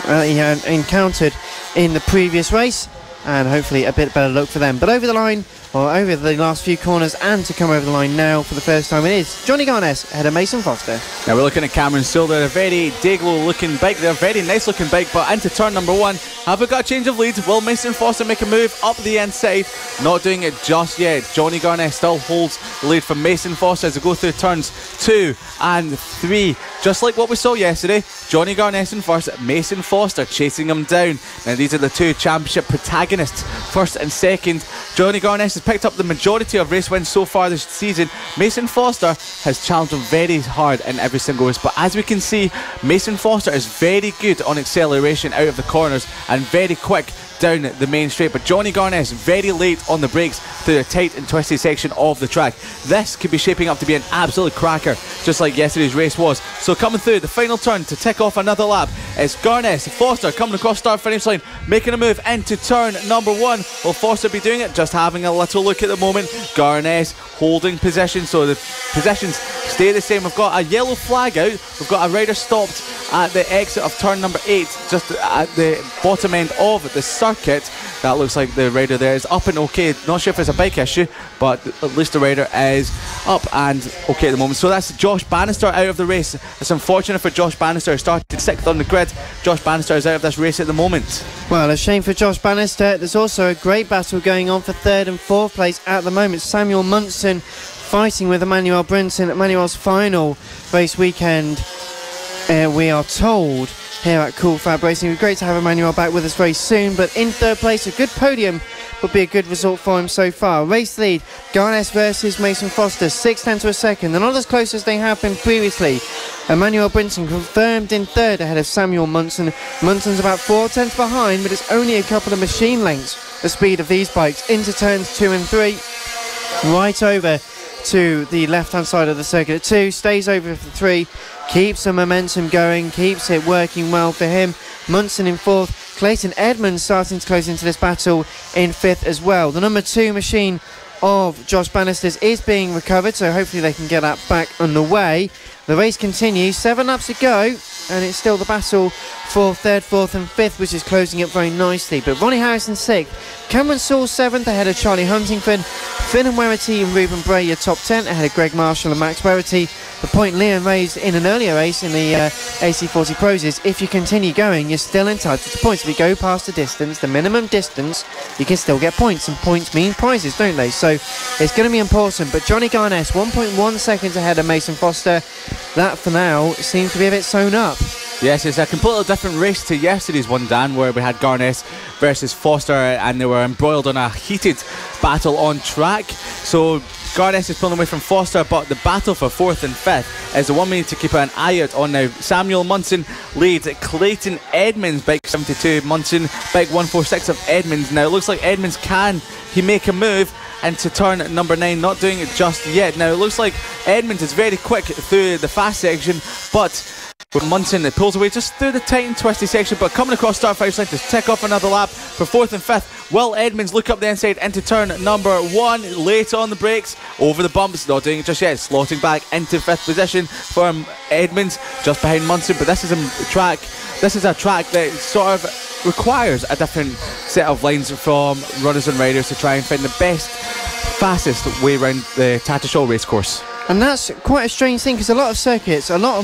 he had encountered in the previous race, and hopefully a bit better luck for them. But over the line, or over the last few corners, and to come over the line now for the first time, it is Johnny Garness ahead of Mason Foster. Now we're looking at Cameron Still. They're a very Dayglow looking bike. They're a very nice looking bike, but into turn number 1, have we got a change of lead? Will Mason Foster make a move up the inside? Not doing it just yet. Johnny Garness still holds the lead from Mason Foster as they go through turns 2 and 3. Just like what we saw yesterday, Johnny Garness in first, Mason Foster chasing him down. Now these are the 2 championship protagonists, first and second. Johnny Garness has picked up the majority of race wins so far this season. Mason Foster has challenged him very hard in every single race, but as we can see, Mason Foster is very good on acceleration out of the corners and very quick down the main straight, but Johnny Garness very late on the brakes through the tight and twisty section of the track. This could be shaping up to be an absolute cracker, just like yesterday's race was. So coming through the final turn to tick off another lap is Garness. Foster coming across start finish line, making a move into turn number 1. Will Foster be doing it? Just having a little look at the moment. Garness holding position, so the positions stay the same. We've got a yellow flag out. We've got a rider stopped at the exit of turn number 8, just at the bottom end of the circuit. That looks like the rider there is up and okay. Not sure if it's a bike issue, but at least the rider is up and okay at the moment. So that's Josh Bannister out of the race. It's unfortunate for Josh Bannister, who started 6th on the grid. Josh Bannister is out of this race at the moment. Well, a shame for Josh Bannister. There's also a great battle going on for 3rd and 4th place at the moment. Samuel Munson fighting with Emmanuel Brinton. Emmanuel's final race weekend, we are told, here at Cool Fab Racing. It would be great to have Emmanuel back with us very soon, but in 3rd place, a good podium would be a good result for him so far. Race lead, Garnes versus Mason Foster, 6/10 of a second. They're not as close as they have been previously. Emmanuel Brinson confirmed in third ahead of Samuel Munson. Munson's about 4/10 behind, but it's only a couple of machine lengths the speed of these bikes into turns 2 and 3. Right over to the left-hand side of the circuit at 2, stays over for 3, keeps the momentum going, keeps it working well for him. Munson in 4th, Clayton Edmonds starting to close into this battle in 5th as well. The number 2 machine of Josh Bannisters is being recovered, so hopefully they can get that back underway. The race continues, 7 laps to go, and it's still the battle for 3rd, 4th and 5th, which is closing up very nicely. But Ronnie Harrison 6th, Cameron Saul 7th ahead of Charlie Huntingford, Finn and Werity and Ruben Bray are top 10 ahead of Greg Marshall and Max Werity. The point Leon raised in an earlier race in the AC40 Pros is if you continue going, you're still entitled to points. If you go past the distance, the minimum distance, you can still get points, and points mean prizes, don't they? So it's going to be important. But Johnny Garnes 1.1 seconds ahead of Mason Foster. That for now seems to be a bit sewn up. Yes, it's a completely different race to yesterday's one, Dan, where we had Garnes versus Foster and they were embroiled on a heated battle on track. So Garnes is pulling away from Foster, but the battle for 4th and 5th is the one we need to keep an eye out on now. Samuel Munson leads Clayton Edmonds, bike 72, Munson, bike 146 of Edmonds. Now it looks like Edmonds he make a move into turn number 9, not doing it just yet. Now it looks like Edmonds is very quick through the fast section, but Munson pulls away just through the tight and twisty section, but coming across start finish line to tick off another lap for 4th and 5th. Will Edmonds look up the inside into turn number 1, late on the brakes, over the bumps, not doing it just yet, slotting back into 5th position for Edmonds, just behind Munson. But this is a track that sort of requires a different set of lines from runners and riders to try and find the best, fastest way around the Tattershall racecourse. And that's quite a strange thing, because a lot of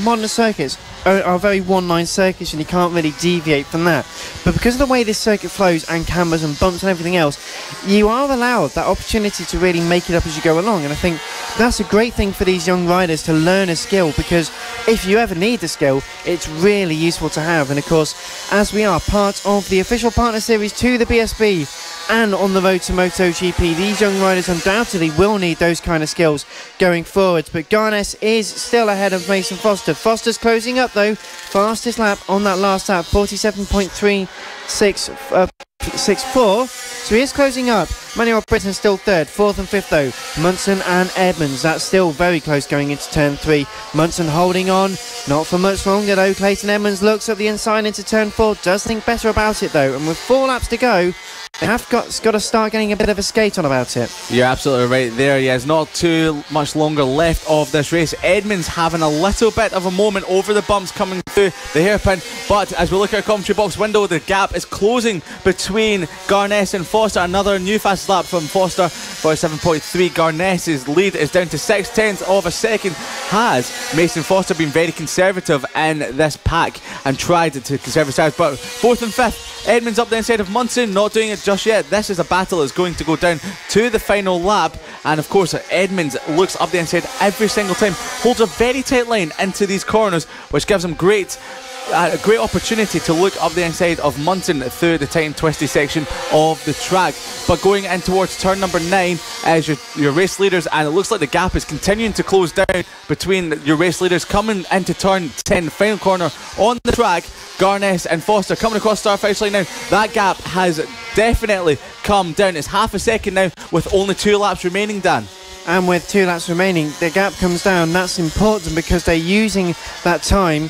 modern circuits are very one-line circuits, and you can't really deviate from that. But because of the way this circuit flows and cameras and bumps and everything else, you are allowed that opportunity to really make it up as you go along. And I think that's a great thing for these young riders to learn a skill, because if you ever need the skill, it's really useful to have. And of course, as we are part of the official partner series to the BSB and on the road to MotoGP, these young riders undoubtedly will need those kind of skills going forwards. But Garnes is still ahead of Mason Foster. Foster's closing up though, fastest lap on that last lap, 47.364. So he is closing up. Manuel Brinson still 3rd, 4th and 5th though, Munson and Edmonds. That's still very close going into turn 3. Munson holding on, not for much longer though. Clayton Edmonds looks at the inside into turn 4, does think better about it though, and with 4 laps to go, they have got to start getting a bit of a skate on about it. You're absolutely right there. There's not too much longer left of this race. Edmonds having a little bit of a moment over the bumps coming through the hairpin, but as we look at our commentary box window, the gap is closing between Garnes and Foster. Another new fast lap from Foster, 47.3. Garnes's lead is down to 6/10 of a second. Has Mason Foster been very conservative in this pack and tried to conserve his tires? But 4th and 5th, Edmonds up the inside of Munson, not doing it just yet. This is a battle that's going to go down to the final lap, and of course Edmonds looks up the inside every single time, holds a very tight line into these corners, which gives him a great opportunity to look up the inside of Munson through the tight and twisty section of the track. But going in towards turn number 9 as your race leaders, and it looks like the gap is continuing to close down between your race leaders. Coming into turn 10, final corner on the track, Garnes and Foster coming across start finish line now. That gap has definitely come down. It's half a second now with only 2 laps remaining, Dan. And with 2 laps remaining, the gap comes down. That's important because they're using that time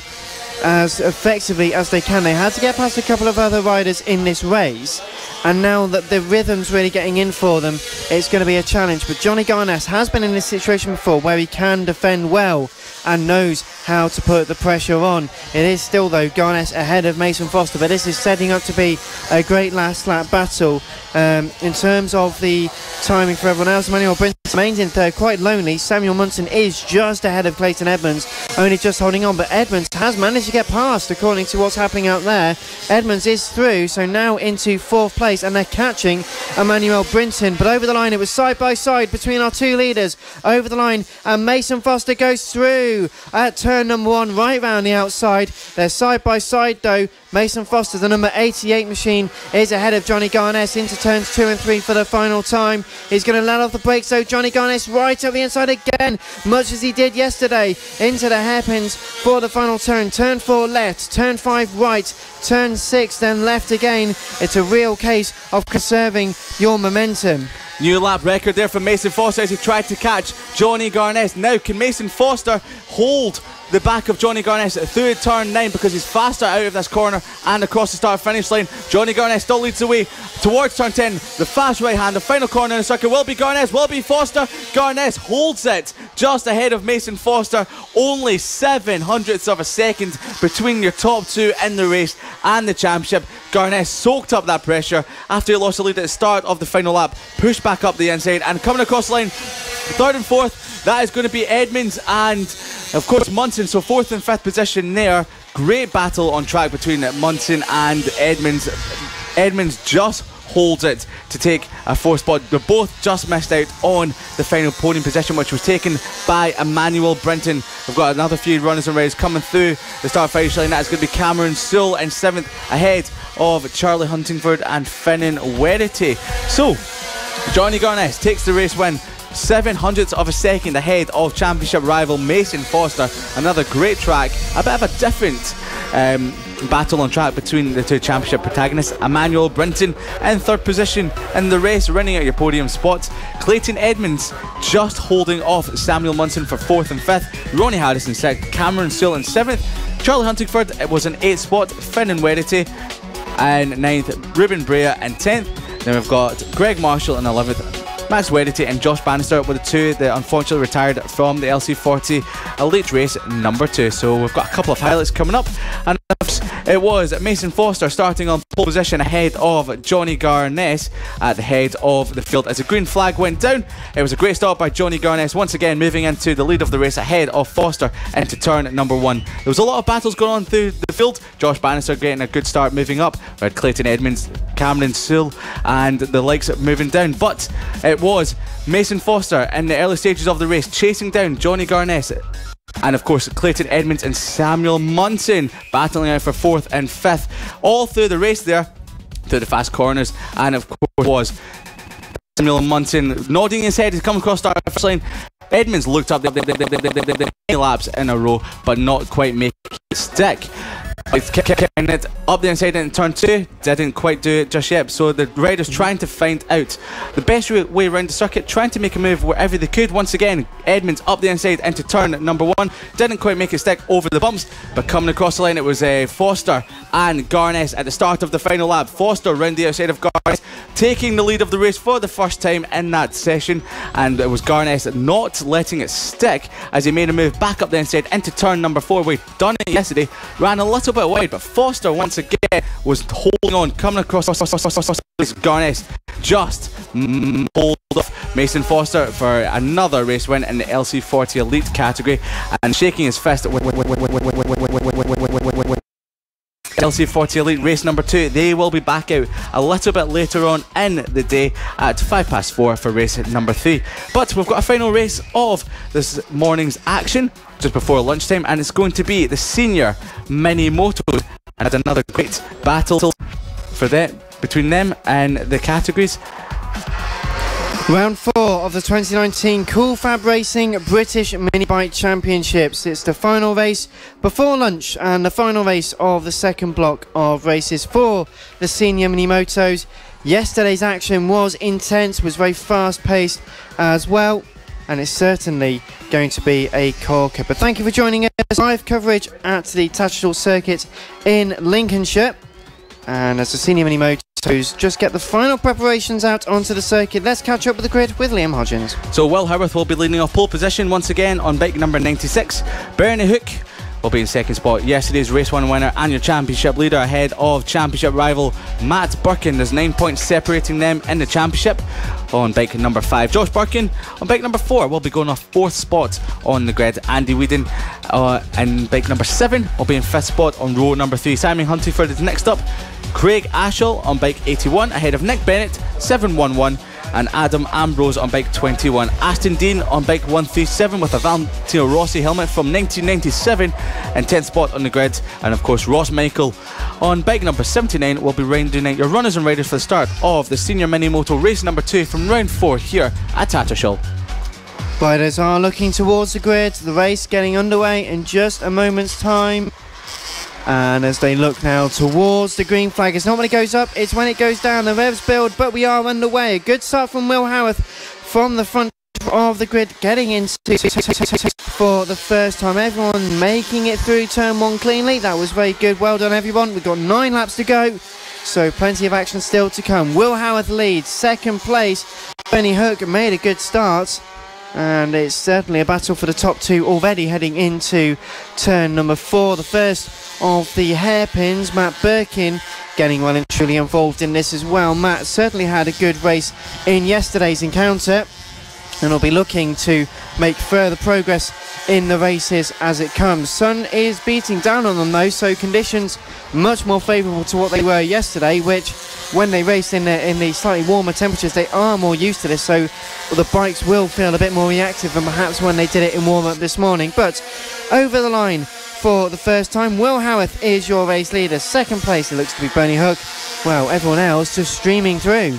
as effectively as they can. They had to get past a couple of other riders in this race, and now that the rhythm's really getting in for them, it's going to be a challenge. But Johnny Garnes has been in this situation before where he can defend well and knows how to put the pressure on. It is still though Garnes ahead of Mason Foster, but this is setting up to be a great last lap battle. In terms of the timing for everyone else, Manuel Brinson remains in third, quite lonely. Samuel Munson is just ahead of Clayton Edmonds, only just holding on, but Edmonds has managed to get past according to what's happening out there. Edmonds is through, so now into fourth place, and they're catching Emmanuel Brinton. But over the line, it was side by side between our two leaders. Over the line, and Mason Foster goes through at turn number 1, right round the outside. They're side by side though. Mason Foster, the number 88 machine, is ahead of Johnny Garness into turns 2 and 3 for the final time. He's going to let off the brakes though. Johnny Garness right up the inside again, much as he did yesterday, into the hairpins for the final turn. Turn 4 left, turn 5 right, turn 6 then left again. It's a real case of conserving your momentum. New lap record there for Mason Foster as he tried to catch Johnny Garness. Now can Mason Foster hold the back of Johnny Garness through turn 9, because he's faster out of this corner and across the start finish line. Johnny Garness still leads the way towards turn 10. The fast right hand, the final corner in the circuit will be Garness, will be Foster. Garness holds it just ahead of Mason Foster. Only 0.07 of a second between your top two in the race and the championship. Garness soaked up that pressure after he lost the lead at the start of the final lap, pushed back up the inside, and coming across the line, third and fourth, that is going to be Edmonds and of course Munson. So fourth and fifth position there. Great battle on track between Munson and Edmonds. Edmonds just holds it to take a fourth spot. They both just missed out on the final podium position, which was taken by Emmanuel Brinton. We've got another few runners and riders coming through the start finish line. That's going to be Cameron Sewell in 7th, ahead of Charlie Huntingford and Finnan Werity. So Johnny Garness takes the race win, 0.07 of a second ahead of championship rival Mason Foster. Another great track, a bit of a different battle on track between the two championship protagonists. Emmanuel Brinton in third position in the race, running at your podium spots. Clayton Edmonds just holding off Samuel Munson for 4th and 5th. Ronnie Harris in 6th, Cameron Sewell in 7th. Charlie Huntingford, it was an 8th spot. Finnan Werity in 9th, Ruben Brea in 10th. Then we've got Greg Marshall in 11th. Max Werity and Josh Bannister were the two that unfortunately retired from the LC40 Elite Race number 2. So we've got a couple of highlights coming up, and it was Mason Foster starting on pole position ahead of Johnny Garness at the head of the field as the green flag went down. It was a great start by Johnny Garness, once again moving into the lead of the race ahead of Foster into turn number 1. There was a lot of battles going on through the field. Josh Bannister getting a good start moving up. We had Clayton Edmonds, Cameron Sewell and the likes moving down, but it was Mason Foster in the early stages of the race chasing down Johnny Garness, and of course Clayton Edmonds and Samuel Munson battling out for 4th and 5th all through the race there, through the fast corners. And of course was Samuel Munson nodding his head to come across the first line. Edmonds looked up the laps in a row but not quite making it stick. It's kicking it up the inside in turn 2, didn't quite do it just yet. So the riders trying to find out the best way around the circuit, trying to make a move wherever they could. Once again, Edmonds up the inside into turn number 1, didn't quite make it stick over the bumps, but coming across the line it was Foster and Garness at the start of the final lap. Foster round the outside of Garness, taking the lead of the race for the first time in that session, and it was Garness not letting it stick as he made a move back up the inside into turn number 4. We'd done it yesterday, ran a little bit wide, but Foster once again was holding on, coming across Garness just hold off Mason Foster for another race win in the LC40 Elite category, and shaking his fist with LC40 Elite race number 2. They will be back out a little bit later on in the day at 4:05 for race number 3. But we've got a final race of this morning's action just before lunchtime, and it's going to be the senior Minimoto, and another great battle for them, between them and the categories. Round 4 of the 2019 FAB-Racing British Mini Bike Championships. It's the final race before lunch and the final race of the second block of races for the senior Minimotos. Yesterday's action was intense, was very fast paced as well, and it's certainly going to be a corker. But thank you for joining us. Live coverage at the Tattershall circuit in Lincolnshire, and as the senior Minimotos just get the final preparations out onto the circuit, let's catch up with the grid with Liam Hodgins. So Will Howarth will be leading off pole position once again on bike number 96. Bernie Hook will be in second spot. Yesterday's race 1 winner and your championship leader ahead of championship rival Matt Birkin. There's 9 points separating them in the championship. On bike number 5, Josh Birkin on bike number 4 will be going off 4th spot on the grid. Andy Whedon in bike number 7 will be in 5th spot on row number 3. Simon Huntingford is next up. Craig Ashall on bike 81 ahead of Nick Bennett 711, and Adam Ambrose on bike 21. Aston Dean on bike 137 with a Valentino Rossi helmet from 1997 in 10th spot on the grid. And of course Ross Michael on bike number 79 will be rounding out your runners and riders for the start of the senior Minimoto race number 2 from round 4 here at Tattershall. Riders are looking towards the grid, the race getting underway in just a moment's time. And as they look now towards the green flag, it's not when it goes up, it's when it goes down. The revs build, but we are underway. A good start from Will Howarth from the front of the grid, getting into for the first time. Everyone making it through turn 1 cleanly. That was very good. Well done, everyone. We've got 9 laps to go, so plenty of action still to come. Will Howarth leads. Second place, Bernie Hook made a good start. And it's certainly a battle for the top 2 already heading into turn number 4. The first of the hairpins, Matt Birkin, getting well and truly involved in this as well. Matt certainly had a good race in yesterday's encounter, and will be looking to make further progress in the races as it comes. Sun is beating down on them though, so conditions much more favourable to what they were yesterday, which when they raced in the slightly warmer temperatures, they are more used to this, so the bikes will feel a bit more reactive than perhaps when they did it in warm-up this morning. But over the line for the first time, Will Howarth is your race leader. Second place, it looks to be Bernie Hook. Well, everyone else just streaming through.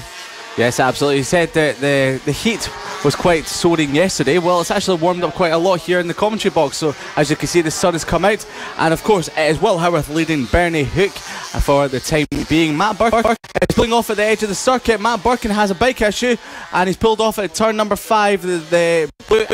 Yes, absolutely. He said that the heat was quite soaring yesterday. Well, it's actually warmed up quite a lot here in the commentary box, so as you can see the sun has come out, and of course it is Will Howarth leading Bernie Hook for the time being. Matt Birkin is pulling off at the edge of the circuit. Matt Birkin has a bike issue and he's pulled off at turn number 5. The blue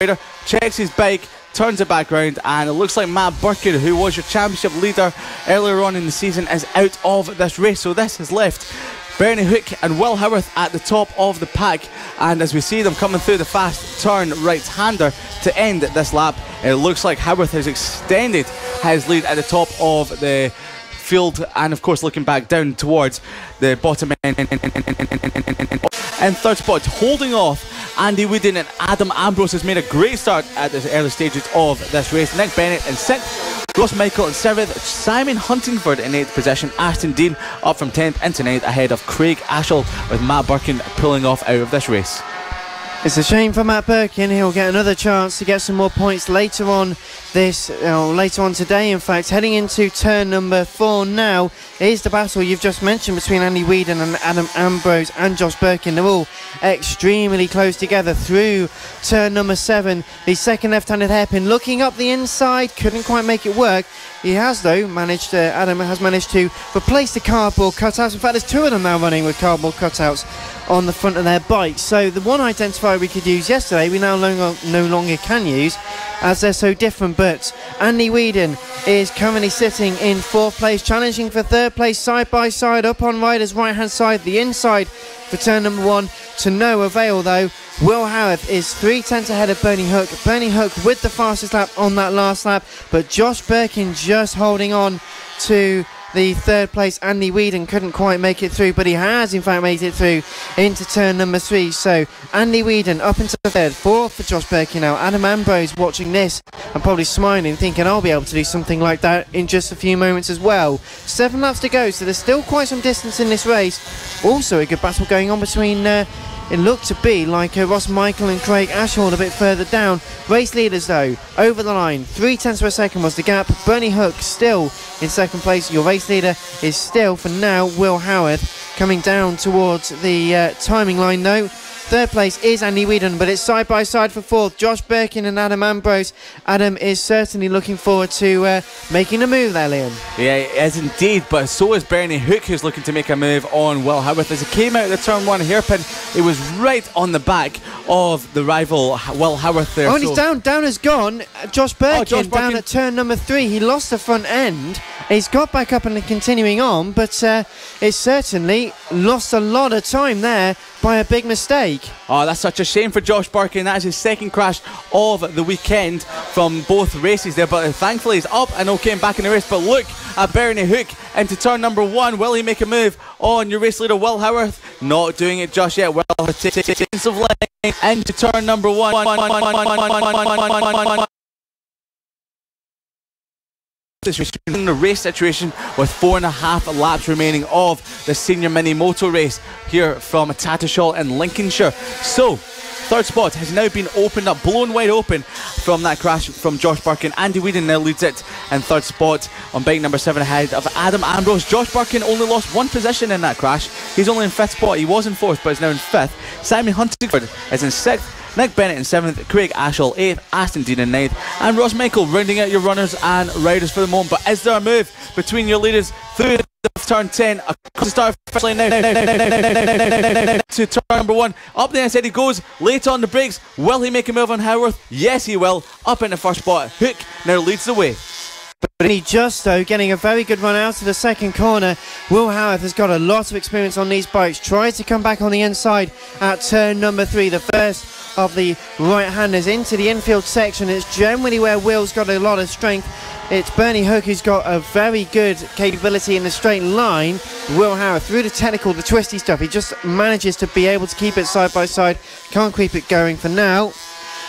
rider checks his bike, turns it back round, and it looks like Matt Birkin, who was your championship leader earlier on in the season, is out of this race. So this has left Bernie Hook and Will Howarth at the top of the pack, and as we see them coming through the fast turn right-hander to end this lap, it looks like Howarth has extended his lead at the top of the field, and of course looking back down towards the bottom end. In third spot, holding off Andy Whedon and Adam Ambrose, has made a great start at the early stages of this race. Nick Bennett in 6th, Ross Michael in 7th, Simon Huntingford in 8th position, Aston Dean up from 10th into 9th ahead of Craig Ashall, with Matt Birkin pulling off out of this race. It's a shame for Matt Birkin. He'll get another chance to get some more points later on today. In fact, heading into turn number 4 now is the battle you've just mentioned between Andy Whedon and Adam Ambrose and Josh Birkin. They're all extremely close together through turn number 7. The second left-handed hairpin looking up the inside, couldn't quite make it work. He has though Adam has managed to replace the cardboard cutouts. In fact, there's 2 of them now running with cardboard cutouts on the front of their bikes. So the one identifier we could use yesterday, we now no longer can use, as they're so different. But Andy Whedon is currently sitting in 4th place, challenging for 3rd place side by side up on rider's right hand side, the inside for turn number 1, to no avail though. Will Howarth is 3/10 ahead of Bernie Hook. Bernie Hook with the fastest lap on that last lap, but Josh Birkin just holding on to the 3rd place. Andy Whedon couldn't quite make it through, but he has in fact made it through into turn number 3. So Andy Whedon up into the 3rd, 4th for Josh Birkin now. Adam Ambrose watching this and probably smiling, thinking I'll be able to do something like that in just a few moments as well. 7 laps to go, so there's still quite some distance in this race. Also a good battle going on between it looked to be like Ross Michael and Craig Ashall a bit further down. Race leaders though, over the line, 0.3 of a second was the gap. Bernie Hook still in 2nd place. Your race leader is still, for now, Will Howarth. Coming down towards the timing line though, 3rd place is Andy Whedon, but it's side by side for 4th, Josh Birkin and Adam Ambrose. Adam is certainly looking forward to making a move there, Liam. Yeah, he is indeed, but so is Bernie Hook, who's looking to make a move on Will Howarth. As he came out of the turn 1 hairpin, he was right on the back of the rival Will Howarth there. Oh, and he's down has gone. Josh Birkin down at turn number 3. He lost the front end He's got back up and continuing on, but it's certainly lost a lot of time there by a big mistake. Oh, that's such a shame for Josh Birkin. That is his second crash of the weekend from both races there, but thankfully he's up and okay and back in the race. But look at Bernie Hook into turn number 1. Will he make a move on your race leader Will Howarth? Not doing it just yet. Will Howarth takes of lane into turn number 1. In the race situation with 4.5 laps remaining of the senior Minimoto race here from Tattershall in Lincolnshire. So third spot has now been opened up, blown wide open from that crash from Josh Birkin. Andy Whedon now leads it in third spot on bike number 7 ahead of Adam Ambrose. Josh Birkin only lost 1 position in that crash. He's only in 5th spot. He was in 4th but is now in 5th. Simon Huntingford is in 6th. Nick Bennett in 7th, Craig Ashall 8th, Aston Dean in 9th, and Ross Michael rounding out your runners and riders for the moment. But is there a move between your leaders through turn 10 across the start first lane now to turn number 1? Up the inside he goes, late on the brakes. Will he make a move on Howarth? Yes, he will. Up in the first spot. Hook now leads the way. But he just, though, getting a very good run out of the second corner. Will Howarth has got a lot of experience on these bikes. Tries to come back on the inside at turn number 3, the first of the right-handers into the infield section. It's generally where Will's got a lot of strength. It's Bernie Hook who's got a very good capability in the straight line. Will Howarth, through the technical, the twisty stuff, he just manages to be able to keep it side by side. Can't keep it going for now.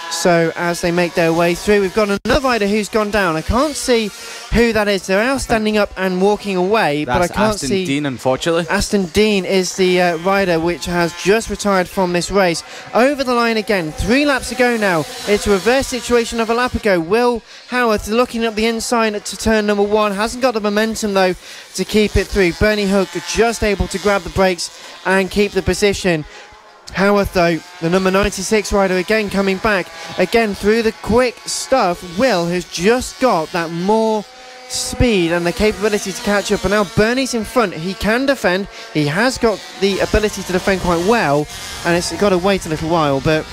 So as they make their way through, we've got another rider who's gone down. I can't see who that is. They're now standing up and walking away, but I can't see. Aston Dean, unfortunately. Aston Dean is the rider which has just retired from this race. Over the line again. 3 laps to go now. It's a reverse situation of a lap ago. Will Howarth looking up the inside to turn number 1. Hasn't got the momentum though to keep it through. Bernie Hook just able to grab the brakes and keep the position. Howarth, though, the number 96 rider, again coming back, again through the quick stuff. Will has just got that more speed and the capability to catch up, and now Bernie's in front. He can defend, he has got the ability to defend quite well, and it's got to wait a little while, but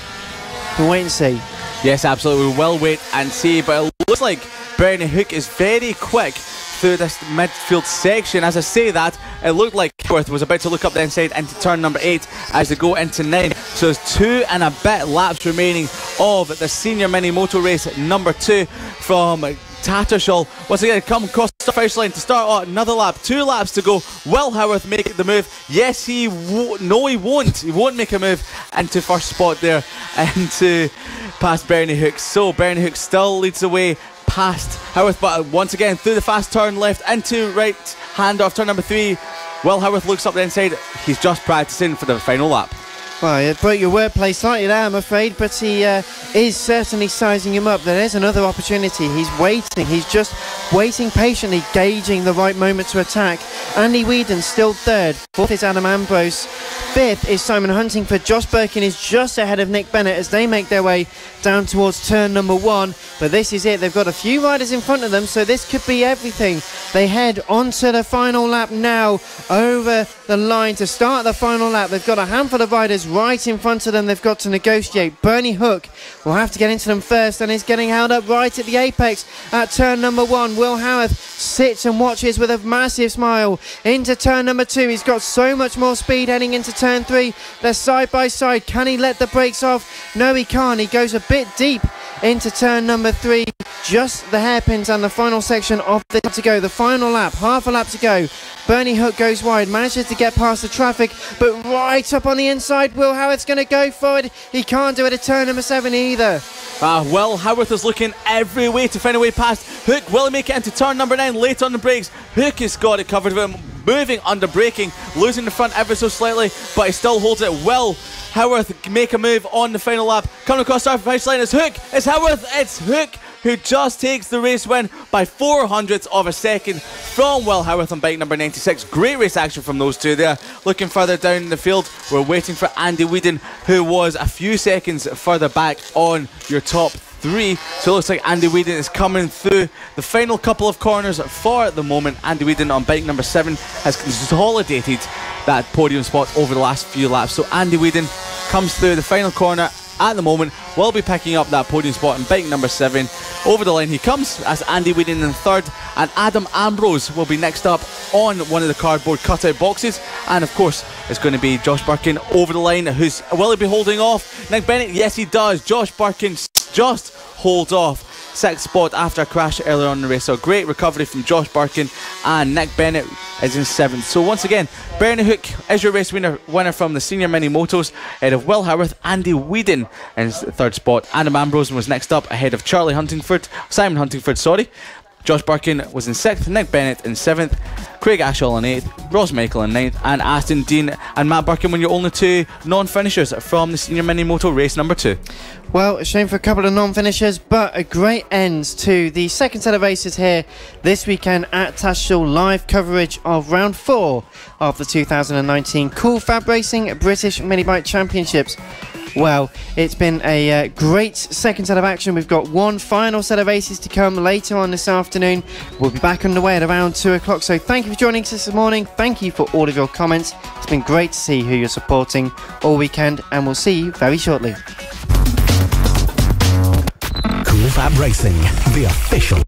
we'll wait and see. Yes, absolutely, we will wait and see, but it looks like Bernie Hook is very quick through this midfield section. As I say that, it looked like Howarth was about to look up the inside into turn number 8 as they go into 9. So there's 2 and a bit laps remaining of the senior Minimoto race number 2 from Tattershall. Once again, come across the first line to start another lap. 2 laps to go. Will Howarth make the move? Yes, he won't. No, he won't. He won't make a move into first spot there and to past Bernie Hook. So Bernie Hook still leads the way past Howarth, but once again through the fast turn left into right hand off turn number 3. Will Howarth looks up the inside. He's just practicing for the final lap. Well, you broke your wordplay slightly there, I'm afraid, but he is certainly sizing him up. There is another opportunity. He's waiting. He's just waiting patiently, gauging the right moment to attack. Andy Whedon still 3rd. 4th is Adam Ambrose. 5th is Simon Huntingford. Josh Birkin is just ahead of Nick Bennett as they make their way down towards turn number 1. But this is it. They've got a few riders in front of them, so this could be everything. They head onto the final lap now, over the line to start the final lap. They've got a handful of riders right in front of them. They've got to negotiate. Bernie Hook will have to get into them first and is getting held up right at the apex at turn number 1. Will Howarth sits and watches with a massive smile into turn number 2. He's got so much more speed heading into turn 3. They're side by side. Can he let the brakes off? No, he can't. He goes a bit deep into turn number 3. Just the hairpins and the final section of the to go. The final lap, half a lap to go. Bernie Hook goes wide, manages to get past the traffic, but right up on the inside, Will Howarth's going to go forward. He can't do it at turn number 7 either. Will Howarth is looking every way to find a way past Hook. Will he make it into turn number 9 late on the brakes? Hook has got it covered with him, moving under braking, losing the front ever so slightly, but he still holds it. Will Howarth make a move on the final lap? Coming across our finish line is Hook. It's Howarth. It's Hook who just takes the race win by 0.04 of a second from Will Howarth on bike number 96. Great race action from those two there. Looking further down in the field, we're waiting for Andy Whedon, who was a few seconds further back on your top 3. So it looks like Andy Whedon is coming through the final couple of corners for the moment. Andy Whedon on bike number 7 has consolidated that podium spot over the last few laps. So Andy Whedon comes through the final corner at the moment will be picking up that podium spot in bike number 7. Over the line he comes as Andy Whedon in 3rd, and Adam Ambrose will be next up on one of the cardboard cutout boxes. And of course it's going to be Josh Birkin over the line. Will he be holding off Nick Bennett? Yes, he does. Josh Birkin just holds off 6th spot after a crash earlier on in the race. So a great recovery from Josh Birkin, and Nick Bennett is in 7th. So once again, Bernie Hook is your race winner from the senior Minimotos ahead of Will Howarth. Andy Whedon in 3rd spot. Adam Ambrose was next up ahead of Simon Huntingford. Josh Birkin was in 6th, Nick Bennett in 7th, Craig Ashall in 8th, Ross Michael in 9th, and Aston Dean and Matt Birkin were your only 2 non-finishers from the senior Minimoto race number 2. Well, a shame for a couple of non-finishers, but a great end to the second set of races here this weekend at Tattershall. Live coverage of round 4 of the 2019 Cool FAB-Racing British Minibike Championships. Well, it's been a great second set of action. We've got one final set of races to come later on this afternoon. We'll be back underway at around 2 o'clock. So thank you for joining us this morning. Thank you for all of your comments. It's been great to see who you're supporting all weekend, and we'll see you very shortly. Cool FAB-Racing, the official